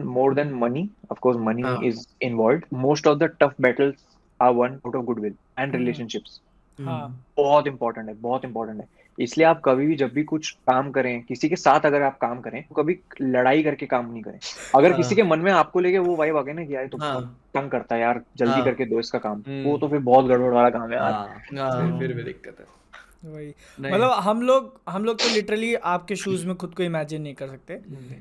money, of course money हाँ is involved, most of the tough battles are won out of goodwill and hmm relationships। हाँ हम्म बहुत important है, बहुत important है। इसलिए आप कभी भी जब भी कुछ काम करें, किसी के साथ अगर आप काम करें, तो कभी लड़ाई करके काम नहीं करें। अगर किसी के हाँ मन में आपको लेके वो वाइब आ गई ना कि यार ये तो बहुत हाँ तंग करता है यार, जल्दी हाँ करके दो इसका काम, वो हम्म तो फिर बहुत गड़बड़ वाला काम है यार। हाँ फिर भी हम्म दिक्कत है। वही नहीं मतलब हम लोग तो लिटरली आपके शूज़ में खुद को इमेजिन नहीं कर सकते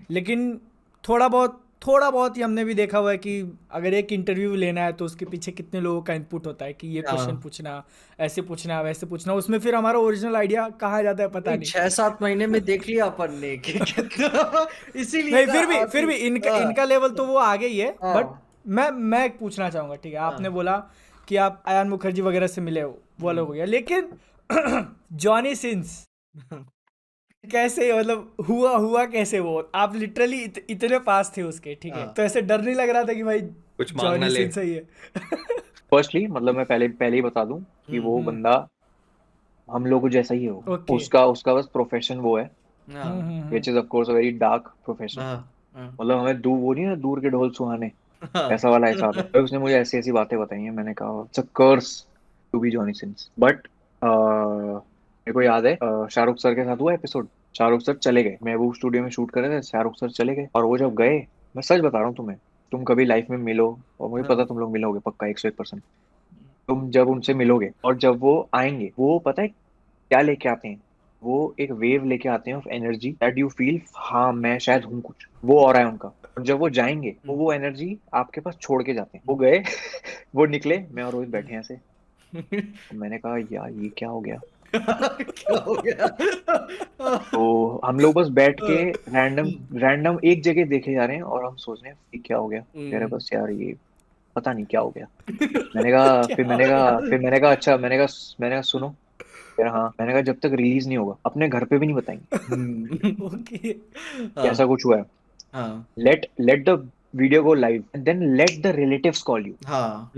लेकिन थोड़ा बहुत ही हमने भी देखा हुआ है कि अगर एक इंटरव्यू लेना है तो उसके पीछे कितने लोगों का इनपुट होता है कि ये क्वेश्चन हाँ पूछना ऐसे पूछना वैसे पूछना उसमें फिर हमारा ओरिजिनल आइडिया कहाँ जाता है पता नहीं नहीं 6-7 महीने में देख लिया अपन ने कि कितना इसीलिए नहीं ना फिर भी इनका हाँ इनका लेवल तो वो आगे ही है बट हाँ मैं एक पूछना चाहूँगा ठीक है आपने हाँ बोला कि आप अयान मुखर्जी वगैरह से मिले हो वो अलग हो गया लेकिन जॉनी सिंस कैसे मतलब हुआ कैसे वो आप लिटरली इतने पास थे उसके ठीक है हाँ तो ऐसे डर नहीं लग रहा था कि भाई कुछ मांग ना जॉनी ले। सिंस सही है फर्स्टली मतलब मैं पहले पहले ही बता दूं कि वो हम्म बंदा हम लोग जैसा ही हो, ओके उसका उसका बस प्रोफेशन वो है, हाँ which is of course a very dark profession. हाँ हाँ मतलब हमें वो नहीं है ना, दूर के ढोल सुहाने, हाँ ऐसा वाला हिसाब है। तो उसने मुझे ऐसी ऐसी बातें बताई हैं, मैंने कहा it's a curse to be Johnny Sins. But मेरे को याद है शाहरुख सर के साथ हुआ एपिसोड, शाहरुख सर चले गए, महबूब स्टूडियो में शूट कर रहे थे, शाहरुख सर चले गए, और वो जब गए, मैं सच बता रहा हूँ तुम्हें, तुम कभी लाइफ में मिलो, और मुझे पता हाँ तुम लोग मिलोगे पक्का 101%। तुम जब उनसे मिलोगे और जब वो आएंगे, वो पता है क्या लेके आते हैं, वो एक वेव लेके आते हैं of energy that you feel, हाँ मैं शायद हूँ कुछ, वो और है उनका। और जब वो जाएंगे वो एनर्जी आपके पास छोड़ के जाते हैं। वो गए वो निकले, मैं और रोहित बैठे हैं ऐसे, तो मैंने कहा यार ये क्या हो गया। क्या हो गया? तो हम लोग बस बैठ के रैंडम हम्म, रैंडम एक जगह देखे जा रहे हैं और हम सोच रहे हैं ये क्या हो गया। कह रहे हम्म। बस यार ये पता नहीं क्या हो गया। मैंने कहा क्या फिर हो मैंने गया? कहा फिर मैंने कहा अच्छा मैंने कहा सुनो। कह रहा हाँ। मैंने कहा जब तक रिलीज नहीं होगा अपने घर पे भी नहीं बताएंगे ओके। कि ऐसा हाँ, कुछ हुआ है। हाँ, let the video go live and then let the relatives call you. हाँ,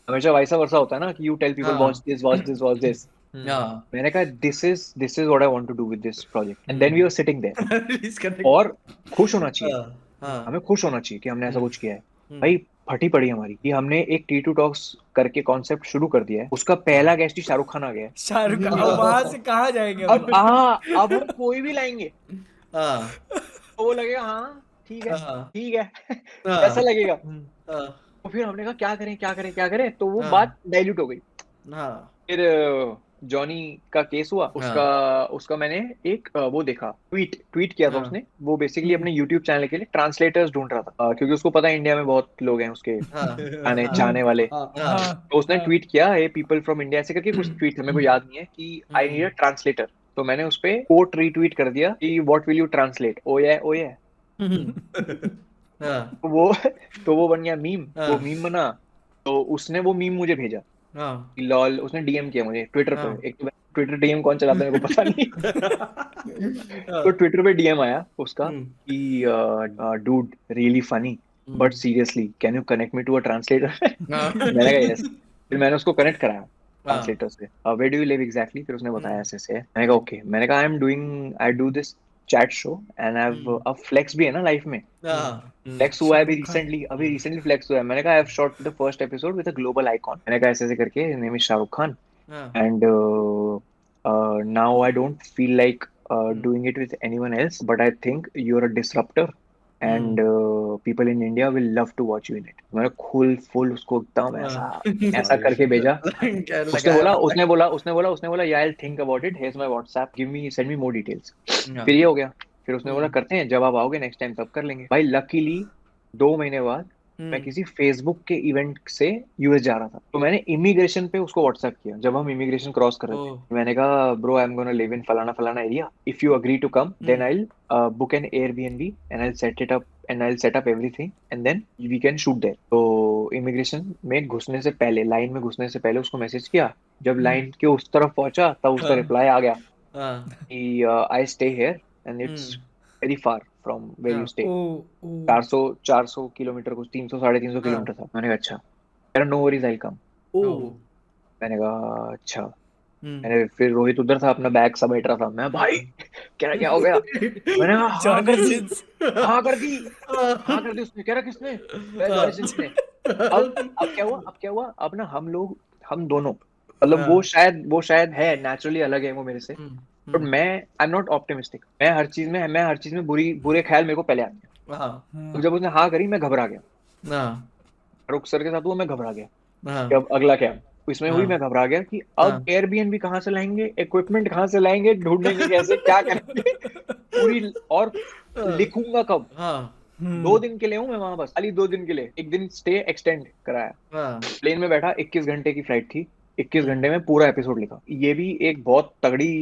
हमेशा वैसा वर्सा होता है ना कि यू टेल पीपल हाँ, वॉच दिस। हाँ। मैंने कहा this is what I want to do with this project and then we were sitting there. Release करने के और बाद। खुश होना चाहिए। हाँ, हाँ। हमें खुश होना चाहिए कि हमने ऐसा हम्म, कुछ किया है। हम्म, भाई फटी पड़ी हमारी कि हमने एक T2 टॉक्स करके कॉन्सेप्ट शुरू कर दिया है। उसका पहला गेस्ट ही शाहरुख खान आ गया है। शाहरुख खान, अब वहां से कहाँ जाएंगे हम अब लोग? अब हम कोई भी लाएंगे हाँ, तो वो लगेगा हाँ ठीक है हाँ, ठीक है ऐसा हाँ, लगेगा। हाँ, तो फिर हमने कहा क्या करें क्या करें क्या करें तो वो हाँ, बात डाइल्यूट हो गई। हाँ, फिर जॉनी का केस हुआ। उसका हाँ, उसका मैंने एक वो देखा ट्वीट ट्वीट किया था हाँ, उसने। वो बेसिकली हम्म, अपने यूट्यूब चैनल के लिए ट्रांसलेटर्स ढूंढ रहा था क्योंकि उसको पता है इंडिया में बहुत लोग हैं उसके हाँ, चाहने हाँ, चाहने वाले। हाँ, हाँ, तो उसने हाँ, ट्वीट किया ए पीपल फ्रॉम इंडिया ऐसे करके कुछ ट्वीट मेरे को याद नहीं है कि आई नीड अ ट्रांसलेटर। तो मैंने उस पे कोट रीट्वीट कर दिया कि व्हाट विल यू ट्रांसलेट ओ ये। हाँ, तो वो तो वो बन गया मीम। वो हाँ, मीम बना। तो उसने वो मीम मुझे भेजा हाँ, कि लॉल। उसने डीएम किया मुझे ट्विटर पे। हाँ, एक तो ट्विटर डीएम कौन चलाता है मेरे को पता नहीं। तो हाँ, ट्विटर पे डीएम आया उसका हम्म, कि dude really funny but hmm, seriously can you connect me to a translator. हाँ, मैंने कहा यस। फिर मैंने उसको कनेक्ट कराया हाँ, ट्रांसलेटर से। Where do you live exactly. फिर उसने बताया हम्म, ऐसे ऐसे है। मैंने कहा ओके। मैंने कहा I do this chat show and I hmm, अब फ्लेक्स भी है ना लाइफ में। हाँ, फ्लेक्स हुआ है अभी शाहरुख खान। रिसेंटली। फ्लेक्स हुआ है। मैंने कहा I have shot the first episode with a global icon. मैंने कहा ऐसे ऐसे करके नेम इज शाहरुख खान हाँ, and now I don't feel like hmm, doing it with anyone else, but I think you're a disruptor, and hmm, people in India will love to watch you in it. मैंने full full उसको एकदम ऐसा हाँ। ऐसा करके भेजा। Line क्या उसने लगाया बोला मतलब? उसने बोला उसने बोला उसने बोला yeah I'll think about it. Here's my WhatsApp. Give me send me more details. हाँ, फिर ये हो गया। फिर उसने बोला हम्म, करते हैं जब आप आओगे नेक्स्ट टाइम तब कर लेंगे। भाई लकीली 2 महीने बाद मैं हम्म, किसी फेसबुक के इवेंट से यूएस जा रहा था। तो मैंने इमिग्रेशन पे उसको व्हाट्सएप किया जब हम इमिग्रेशन क्रॉस कर रहे ओ, थे। मैंने कहा bro I am gonna live in फलाना फलाना area if you agree to come then hmm, I book an Airbnb and I set it up and I set up everything and then we can shoot there. तो immigration में घुसने से पहले line में घुसने से पहले उसको मैसेज किया। जब लाइन के उस तरफ पहुंचा तब उसका हाँ, रिप्लाई आ गया हाँ, कि I stay here and it's hmm, very far from where you हाँ, स्टे। ओ, ओ, 400 किलोमीटर कुछ 300 350 हाँ, किलोमीटर था। मैंने कहा अच्छा। कह रहा नो वरीज आई कम। ओ, मैंने कहा अच्छा। हम्म, मैंने फिर रोहित उधर था अपना बैग समेट रहा था। मैं भाई कह रहा क्या हो गया। मैंने कहा हाँ जॉनी कर दी। सिंस। हाँ कर दी। हाँ कर दी उसने। कह रहा किसने। मैं जॉनी सिंस ने। अब क्या हुआ अब ना हम लोग हम दोनों मतलब वो शायद है नेचुरली अलग है वो मेरे से। हम्म, बट मैं आई एम नॉट ऑप्टिमिस्टिक। मैं हर चीज में बुरे ख्याल मेरे को पहले आते हैं। हाँ, तो जब उसने हाँ करी मैं घबरा गया। हाँ, रुख सर के साथ हुआ मैं घबरा गया कि हाँ, अब अगला क्या। इसमें हुई हाँ, मैं घबरा गया कि अब हाँ, एयरबीएनबी कहाँ से लाएंगे इक्विपमेंट कहाँ से लाएंगे ढूंढेंगे कैसे क्या करेंगे पूरी। और लिखूंगा कब। हाँ, 2 दिन के लिए हूँ मैं वहां बस खाली 2 दिन के लिए। एक दिन स्टे एक्सटेंड कराया। हाँ, प्लेन में बैठा 21 घंटे की फ्लाइट थी। 21 घंटे हम्म, में पूरा एपिसोड लिखा। ये भी एक बहुत तगड़ी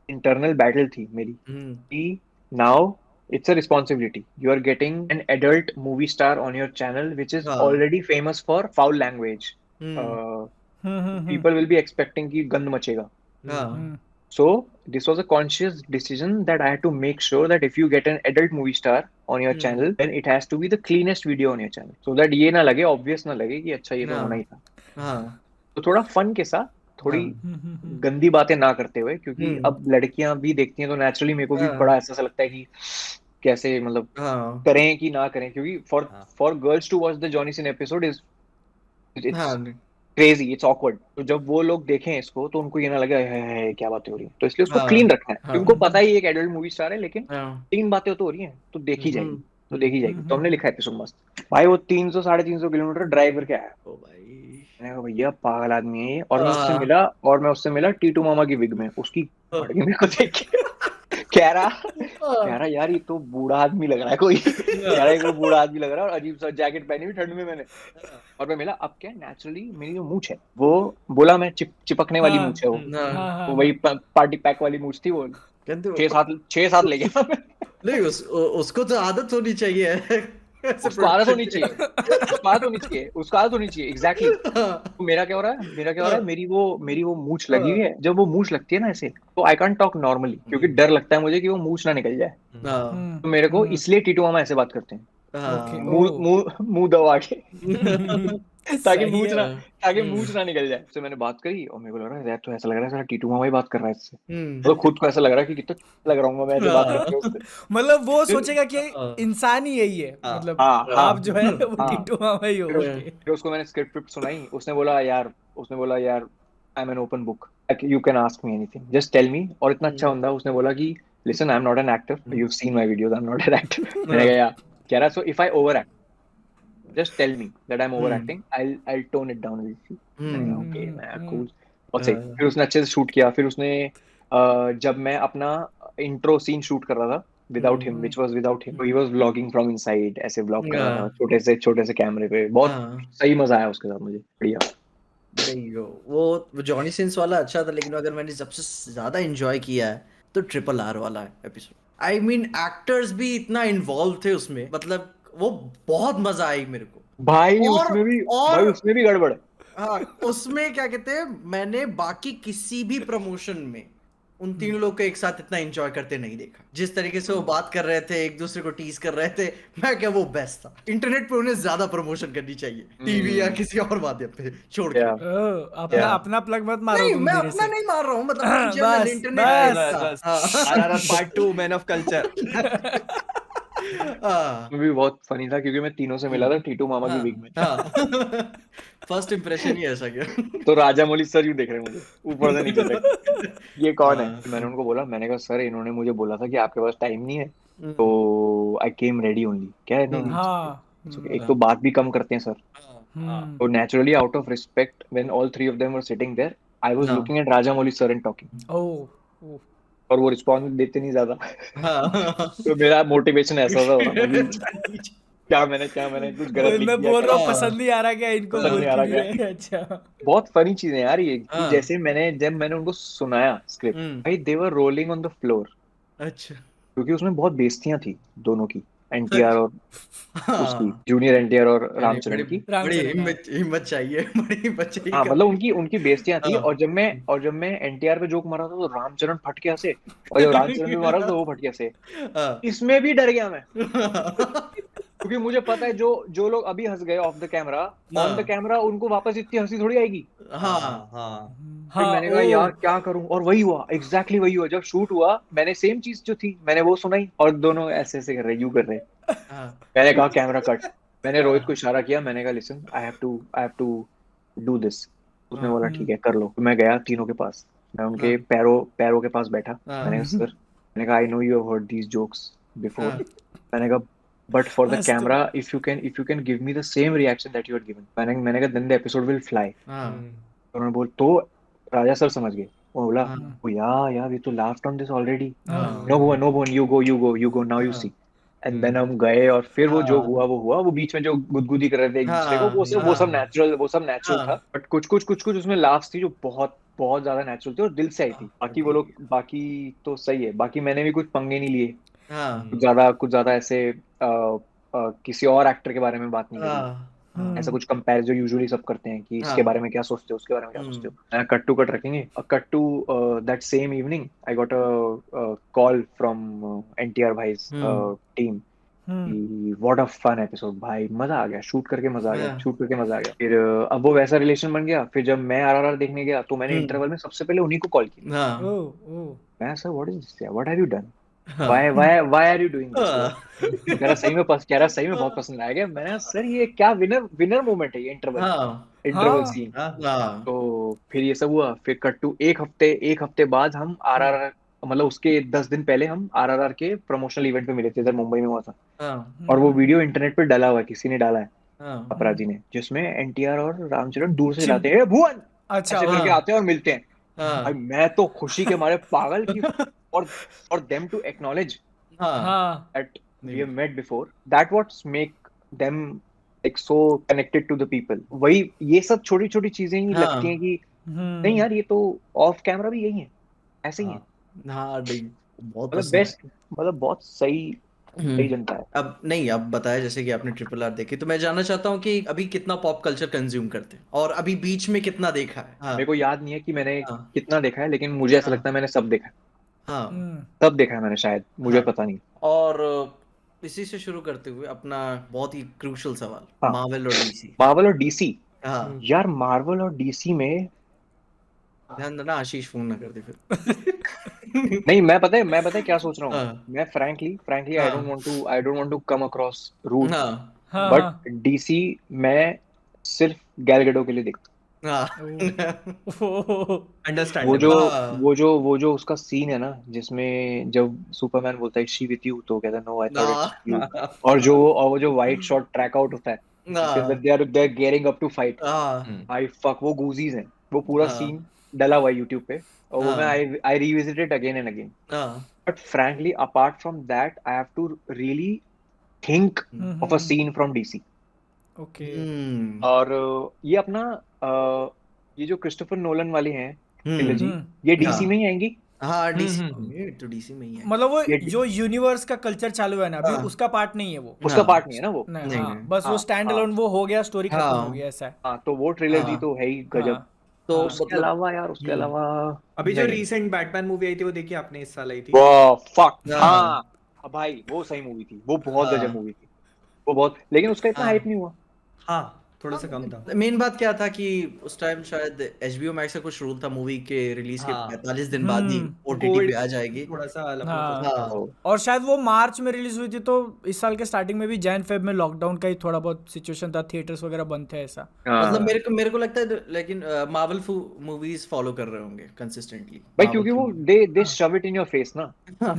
इंटरनल बैटल थी मेरी हम्म, कि now it's a responsibility. You are getting an adult movie star on your channel, which is हाँ, already famous for foul language. Hmm, Uh, people will be expecting कि गंद मचेगा. हाँ, So this was a conscious decision that I had to make sure that if you get an adult movie star on your hmm, channel, then it has to be the cleanest video on your channel, so that ये ना लगे obvious ना लगे कि अच्छा ये तो होना ही हाँ, था. हाँ, तो थोड़ा फन के साथ थोड़ी हाँ, गंदी बातें ना करते हुए क्योंकि हम्म, अब लड़कियां भी देखती हैं तो नेचुरली मेरे को भी हाँ, बड़ा ऐसा लगता है कि कैसे मतलब हाँ, करें कि ना करें क्योंकि for girls to watch the Johnny Sin episode is it's हाँ, क्रेजी इट्स ऑकवर्ड। तो जब वो लोग देखें इसको तो उनको ये ना लगे है क्या बातें हो रही हैं। तो इसलिए उसको क्लीन हाँ, रखना है हाँ, उनको पता ही एक एडल्ट मूवी स्टार है लेकिन हाँ, 3 बातें तो हो रही हैं तो देखी जाएगी। हम्म, तो देखी जाएगी तो हमने लिखा एपिसोड मस्त। भाई वो 300 साढ़े 300 किलोमीटर ड्राइव करके आया। ओ भाई, मैंने कहा भैया पागल आदमी है ये। हाँ, और मैं उससे मिला टीटू मामा की विग में उसकी। पड़ गई मेरे को देख के कह रहा कह रहा यार ये तो बूढ़ा आदमी लग रहा है कोई, कह रहा है कोई बूढ़ा आदमी लग रहा है और अजीब सा जैकेट पहनी हुई ठंड में मैंने। और मैं मिला, अब क्या नेचुरली मेरी जो मूंछ है वो, बोला मैं चिपकने वाली हाँ मूंछ है वो, हाँ तो वही पार्टी पैक वाली मूंछ थी वो। कहते 6-7 ले गया मैं। नहीं उसको तो आदत होनी चाहिए ऐसे उसको आदत होनी प्रोडक्शन चाहिए, उसको आदत होनी चाहिए, उसको आदत होनी चाहिए, एग्जैक्टली। तो मेरा क्या हो रहा है, मेरा क्या हो रहा है, मेरी वो मूंछ लगी हुई है। जब वो मूंछ लगती है ना ऐसे, तो आई कांट टॉक नॉर्मली, क्योंकि डर लगता है मुझे कि वो मूंछ ना निकल जाए। हाँ तो मेरे को इसलिए टीटू मामा ऐसे बात करते हैं, ओके हाँ मुंह मुंह मुंह दबा के, ताकि सही मूंछ है। ना ताकि मूंछ ना निकल जाए। तो मैंने बात करी और मेरे को लग रहा है यार, तो ऐसा लग रहा है साला टीटू मामा ही बात कर रहा है इससे। तो खुद को ऐसा लग रहा है कि कितना लग रहा हूँ मैं ऐसे बात करके उससे। मतलब वो सोचेगा कि हाँ। इंसान ही यही है, मतलब हाँ हाँ आप जो है वो हाँ। टीटू मामा ही हो। ओके फिर उसको मैंने स्क्रिप्ट सुनाई, उसने बोला यार I am an open book, you can ask me anything, just tell me. और इतना अच्छा बंदा, उसने बोला कि listen I am not an actor, you have seen my videos, I am not an actor. मैंने कहा यार, कह रहा so if I over act just tell me that I am over acting, I tone it down with you. मैंने कहा okay मैं cool. और सही, फिर उसने अच्छे से शूट किया। फिर उसने जब मैं अपना इंट्रो सीन शूट कर रहा था without him, which was without him, he was vlogging from inside, ऐसे व्लॉग कर रहा था छोटे से कैमरे पे। बहुत सही मजा आया उसके साथ मुझे, बढ़िया। वो जॉनी सिंस वाला अच्छा था, लेकिन अगर मैंने सबसे ज्यादा एंजॉय किया है तो ट्रिपल आर वाला एपिसोड। आई मीन एक्टर्स भी इतना इन्वॉल्व थे उसमें, मतलब वो बहुत मजा आई मेरे को। भाई और उसमें भी गड़बड़ है। हाँ, उसमें क्या कहते हैं, मैंने बाकी किसी भी प्रमोशन में उन तीनों लोग को एक साथ इतना एंजॉय करते नहीं देखा। जिस तरीके से वो बात कर रहे थे, एक दूसरे को टीज कर रहे थे, मैं क्या वो बेस्ट था। इंटरनेट पे उन्हें ज्यादा प्रमोशन करनी चाहिए, टीवी या किसी और माध्यम पे छोड़ के। अपना अपना प्लग मत मारो नहीं, तुम मैं धीरे अपना से। नहीं मार रहा हूँ, मतलब इन जनरल बस इंटरनेट बस पे RRR part 2 man of culture. हाँ भी बहुत फनी था क्योंकि मैं तीनों से मिला था टीटू मामा की विग में। हाँ फर्स्ट इंप्रेशन ही ऐसा गया। तो राजा मौली सर यूं देख रहे हैं मुझे ऊपर से नीचे तक, ये कौन है। हाँ। मैंने उनको बोला, मैंने कहा सर इन्होंने मुझे बोला था कि आपके पास टाइम नहीं है, तो आई केम रेडी ओनली। क्या है ना, हाँ एक तो बात भी कम करते हैं सर। तो naturally out of respect when all three of them were sitting there, I was looking at Rajamouli sir and talking. Oh और वो रिस्पॉन्स देते नहीं ज्यादा। हाँ तो मेरा मोटिवेशन ऐसा सा हो रहा था कि क्या मैंने कुछ गलत लिख मैं दिया बोल क्या? रहा हूँ पसंद नहीं आ रहा क्या इनको, पसंद बोल नहीं आ क्यों रहा नहीं रहे? अच्छा बहुत फनी चीजें यार ये, कि हाँ। जैसे जब मैंने उनको सुनाया स्क्रिप्ट, भाई दे वर रोलिंग ऑन द फ्लोर, अच्छा क्योंकि उसमें बहुत बेइज्जतियां थी दोनों की, एनटीआर और उसकी, हाँ, जूनियर एनटीआर और नहीं, रामचरण की। बड़ी रामचरण, हिम्मत हिम्मत चाहिए, बड़ी हिम्मत चाहिए हाँ मतलब करने उनकी बेइज्जतियां थी। हाँ। और जब मैं एनटीआर पे जोक मारा था तो रामचरण फट के हंसे, और जब रामचरण पे मारा था तो वो फट के हंसे। हाँ। इसमें भी डर गया मैं, क्योंकि मुझे पता है जो जो लोग अभी हंस गए of the camera, on the camera उनको वापस इतनी हंसी थोड़ी आएगी। हाँ हाँ फिर हाँ मैंने कहा यार क्या करूं, और वही हुआ, एग्जैक्टली वही हुआ। जब शूट हुआ मैंने सेम चीज जो थी मैंने वो सुनाई, और दोनों ऐसे ऐसे कर रहे, यू कर रहे। हाँ मैंने कहा कैमरा कट। मैंने रोहित को इशारा किया, मैंने कहा listen I have to do this. उसने बोला ठीक है कर लो। तो मैं गया तीनों के पास, मैं उनके पैरों के पास बैठा। मैंने कहा सर, मैंने कहा I know you have heard these jokes before, मैंने कहा बट फॉर द बस तो camera if you can give me the same reaction that you had given, मैंने कहा then the episode will fly. तो उन्होंने बोल, तो राजा सर समझ गए, वो बोला ओ यार वी तो laughed on this already, no Bhuvan you go now you see. And then हम गए, और फिर वो जो हुआ वो हुआ। वो बीच में जो गुदगुदी कर रहे थे एक दूसरे को, वो सब नेचुरल था। बट कुछ उसमें लाफ्स थी जो बहुत बहुत ज्यादा नेचुरल थी और दिल से आई थी। बाकी वो लोग, बाकी तो सही है। बाकी मैंने भी कुछ पंगे नहीं लिए, कुछ ज्यादा ऐसे किसी और एक्टर के बारे में बात नहीं करी, ऐसा कुछ कंपेयर जो यूजुअली सब करते हैं कि इसके बारे में क्या सोचते हो, उसके बारे में क्या सोचते हो। कट टू कट रखेंगे। Cut to that same evening I got a call from NTR भाईज team, what a fun episode भाई, मजा आ गया, शूट करके मजा आ गया। फिर अब वो वैसा रिलेशन बन गया। फिर जब मैं आरआरआर देखने गया तो मैंने इंटरवल में सबसे पहले उन्हीं को कॉल किया। मैं sir what is this, what have you done, why are you doing this? कह रहा सही में बहुत पसंद आया। मैंने कहा सर ये क्या विनर मोमेंट है ये, इंटरवल सीन। तो फिर ये सब हुआ। फिर कट टू एक हफ्ते बाद हम आरआरआर, मतलब उसके 10 दिन पहले हम आरआरआर के प्रमोशनल इवेंट पे मिले थे, इधर मुंबई में हुआ था। और वो वीडियो इंटरनेट पे डला हुआ है, किसी ने डाला है, अपराधी ने, जिसमें एनटीआर और रामचरण दूर से जाते हैं, भुवन अच्छा ऐसे करके आते हैं और मिलते हैं। भाई मैं तो खुशी के मारे पागल की, और देम टू एक्नॉलेज हाँ हाँ that we have met before, that what make them like so connected to the people. वही ये सब छोटी छोटी चीजें ही लगती हैं हाँ कि नहीं यार ये तो ऑफ कैमरा भी यही है, ऐसे ही है, हाँ नहीं बहुत मतलब पसंद है। बेस्ट, मतलब बहुत सही सही जनता है। अब नहीं, अब बताया जैसे कि आपने RRR देखी, तो मैं जानना चाहता हूँ कि अभी कितना पॉप कल्चर कंज्यूम करते हैं और अभी बीच में कितना देखा है। हाँ मेरे को याद नहीं है कि मैंने हाँ कितना देखा है, लेकिन मुझे ऐसा हाँ लगता है मैंने सब देखा है, हाँ सब देखा है मैंने, शायद मुझे हाँ। पता नहीं। और इसी से शुरू करते हुए अपना बहुत ही क्रूशल सवाल, हाँ, मार्वल और डीसी। मार्वल और डीसी। हाँ यार मार्वल और डीसी में ध्यान देना आशीष फोन ना कर दे फिर। नहीं, मैं पता है क्या सोच रहा हूँ। हाँ मैं फ्रैंकली हाँ I don't want to come across rude, हाँ हाँ बट हाँ डीसी मैं सिर्फ गैल गैडो के लिए देखता हाँ ओ हूँ। वो जो अंडरस्टैंडेबल। हाँ वो जो उसका सीन है ना, जिसमें जब सुपरमैन बोलता है शी विथ यू, तो कहता है नो आई थॉट इट्स हाँ यू, और वो जो वाइट शॉट ट्रैक आउट होता है जिसके अंदर हाँ they are gearing up to fight, हाँ आई फक, वो गूजीज हैं, वो पूरा हाँ सीन डला हुआ है यूट्यूब पे, और वो मैं हाँ I revisit it again and again. हाँ but frankly apart from that I have to really think of a scene from DC. Okay hmm और ये अपना ये जो क्रिस्टोफर नोलन वाली हैं ट्रिलॉजी, हम्म ये हाँ डीसी में ही आएंगी। हाँ डीसी हम्म। में तो डीसी में ही है। मतलब वो ये जो यूनिवर्स का कल्चर चालू है ना अभी हाँ उसका पार्ट नहीं है वो। उसका हाँ पार्ट नहीं है ना वो। नहीं नहीं हाँ नहीं बस वो हाँ स्टैंड हाँ अलोन वो हो गया स्टोरी खत्म हो हाँ गया ऐसा है। हाँ, तो वो ट्रिलॉजी हाँ तो है ही हाँ गजब। तो हाँ उसके मतलब अलावा यार, उसके अलावा अभी जो नहीं रीसेंट बैटमैन मूवी आई थी वो देखी आपने, इस साल आई थी? वो फक, हाँ हाँ भाई वो सही मूवी थी, वो बहुत गजब हाँ मूवी थी, वो बहुत, लेकिन उसका इतना हाइप हाँ नहीं हुआ। हाँ, थोड़ा सा कम था। मेन बात क्या था कि उस टाइम शायद HBO मैक्स का कुछ रूल था, मूवी के रिलीज के हाँ, 45 दिन बाद ही हम्म OTT कोविड पे आ जाएगी। थोड़ा सा लफड़ा हाँ फंसा था। हाँ और शायद वो मार्च में रिलीज हुई थी तो इस साल के स्टार्टिंग में भी जैन फेब में लॉकडाउन का ही थोड़ा बहुत सिचुएशन था, थिएटर्स वगैरह बंद थे ऐसा। मतलब हाँ मेरे को लगता है लेकिन मार्वल मूवीज फॉलो कर रहे होंगे कंसिस्टेंटली, भाई, मार्वल क्योंकि की वो movie। दे शव इट इन योर फेस ना, वो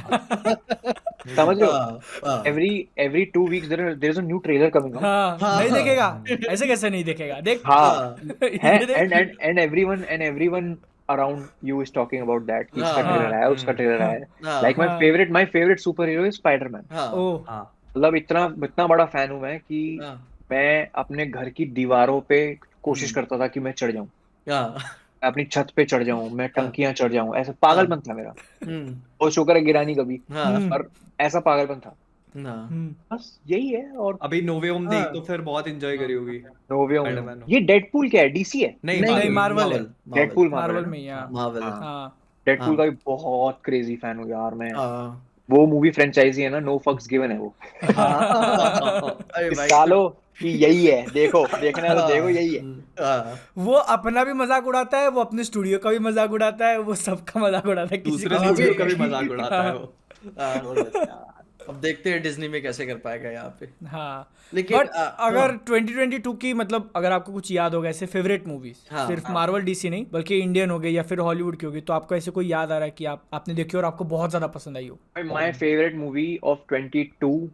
तो समझ रहे है। हो। हाँ हाँ every 2 weeks there is a new trailer coming out. हाँ नहीं हाँ देखेगा, ऐसे कैसे नहीं देखेगा देख। हाँ हाँ है, ये देख। And everyone around you is talking about that, कि इसका हाँ ट्रेलर हाँ आया, उसका ट्रेलर हाँ आया। लाइक हाँ my favourite superhero is Spiderman. Oh हाँ हाँ मतलब इतना बड़ा फैन हूं मैं कि हाँ मैं अपने घर की दीवारों पे कोशिश हम्म करता था कि मैं चढ़ जाऊं, हाँ मैं अपनी छत पे चढ़ जाऊं, मैं हाँ टंकियां चढ़ जाऊं, ऐसा हाँ पागलपन था मेरा। हम्म और शुक्र है गिरा नहीं कभी, हाँ हम्म पर ऐसा पागलपन था। हाँ हम्म बस यही है। और अभी नो वे होम देख हाँ तो फिर बहुत एंजॉय करी होगी नो वे होम, स्पाइडरमैन। ये डेडपूल क्या है, डीसी है? नहीं, नहीं नहीं मार्वल। मार्वल है, मार्वल मार्वल डेडपूल मार्वल है मार्वल ना। में ही हाँ मार्वल हाँ, हाँ डेडपूल हाँ का भी बहुत क्रेजी फैन हूँ यार मैं। हाँ वो मूवी फ्रेंचाइजी है ना, नो फक्स गिवन है वो। हाँ अरे कि भाई सालो कि यही है, देखो देखना है तो देखो, हाँ यही है। हाँ वो अपना भी मजाक उड़ाता है, वो अपने स्टूडियो का भी मजाक उड़ाता है, वो सबका मजाक उड़ाता है, किसी दूसरे को हाँ स्टूडियो भी। का भी अभी मजाक उड़ाता है हाँ वो। हाँ जबरदस्त यार। अब देखते हैं डिज्नी में कैसे कर पाएगा यहाँ पे। हाँ लेकिन बट अगर 2022 की मतलब अगर आपको कुछ याद होगा ऐसे फेवरेट मूवीज, हाँ सिर्फ हाँ मार्वल डीसी नहीं बल्कि इंडियन हो गई या फिर हॉलीवुड की होगी, तो आपको ऐसे कोई याद आ रहा है कि आपने देखी और आपको बहुत ज्यादा पसंद आई हो? My favourite movie of 22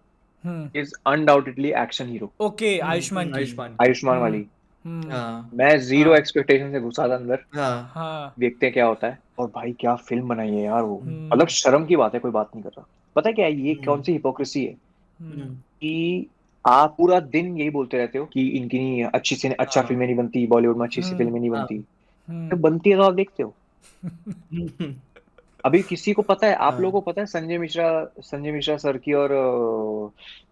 hmm is undoubtedly action hero, okay Ayushman की। आयुष्मान की। आयुष्मान वाली। हम्म हाँ मैं जीरो हाँ एक्सपेक्टेशन से घुसा था अंदर, हाँ हाँ देखते हैं क्या होता है। और भाई क्या फिल्म बनाई है यार वो, हम्म मतलब शर्म की बात है, कोई बात नहीं कर रहा। पता है क्या है, ये हम्म कौन सी हिपोक्रेसी है हम्म हम्म कि आप पूरा दिन यही बोलते रहते हो कि इनकी नहीं अच्छी से अच्छा हाँ फिल्में नहीं बनती, बॉलीवुड में अच्छी सी हम्म फिल्में नहीं हाँ बनती, तो हम्म बनती है तो आप देखते हो। हम्म, अभी किसी को पता है, आप हाँ लोगों को पता है संजय मिश्रा सर की और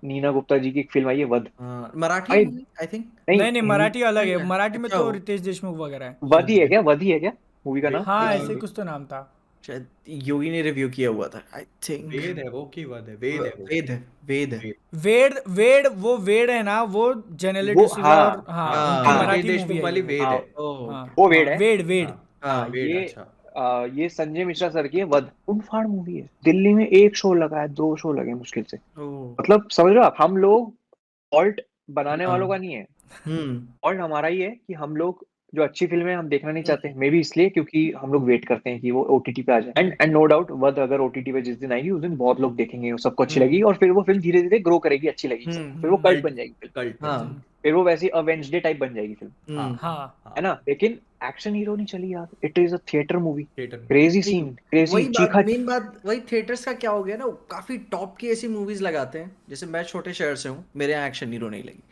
नीना गुप्ता जी की एक फिल्म आई है वध। हाँ मराठी भाई मूवी आई थिंक। नहीं, नहीं नहीं मराठी अलग नहीं है, है मराठी में अच्छा तो वो रितेश देशमुख वगैरह है। वध ही है क्या, वध ही है क्या मूवी का नाम? हाँ एक ऐसे ही सेकंड। कुछ तो नाम था। शायद योगी ने रिव्यू किया हुआ था आई थिंक। वेद है वो की वध है, वेद है वो। वेद है वेद है। वेद। वेड वेड वो वेड है ना, वो जेनेलिया वो डिसूजा और हाँ हाँ हाँ, उनकी हाँ रितेश मराठी मूवी देशमुख है ये वाली वो। वेद हाँ, है। ओ हाँ वो हाँ वेड है। वेड वेड। हाँ हाँ, हाँ वेद, अच्छा। ये संजय मिश्रा सर की है वध, उनफाड़ मूवी है। दिल्ली में एक शो लगा है, 2 शो लगे मुश्किल से। ओ मतलब समझ रहे हो आप, हम लोग फॉल्ट बनाने वालों का हाँ नहीं है, हम्म फॉल्ट हमारा ही है कि हम लोग जो अच्छी फिल्में हम देखना नहीं चाहते, हम्म मे बी इसलिए क्योंकि हम लोग वेट करते हैं कि वो ओटीटी पे आ जाए। एंड नो डाउट वध अगर ओटीटी पे जिस दिन आएगी उस दिन बहुत लोग देखेंगे, वो सबको अच्छी लगेगी, हम्म और फिर वो फिल्म धीरे धीरे ग्रो करेगी, अच्छी लगेगी सबको, फिर वो हम्म कल्ट कल्ट, बन जाएगी फिल्म, कल्ट बन हाँ जाएगी। फिर वो वैसी अवेंजडे टाइप बन जाएगी फिल्म, हम्म हाँ है ना। लेकिन एक्शन हीरो नहीं चली यार, it is a theatre movie, theatre में क्रेजी नहीं, सीन, क्रेजी वही बात, चीखा। मेन बात वही थिएटर्स का क्या हो गया ना, वो काफी टॉप की ऐसी मूवीज लगाते हैं, जैसे मैं छोटे शहर से हूँ, मेरे यहाँ एक्शन हीरो नहीं लगी,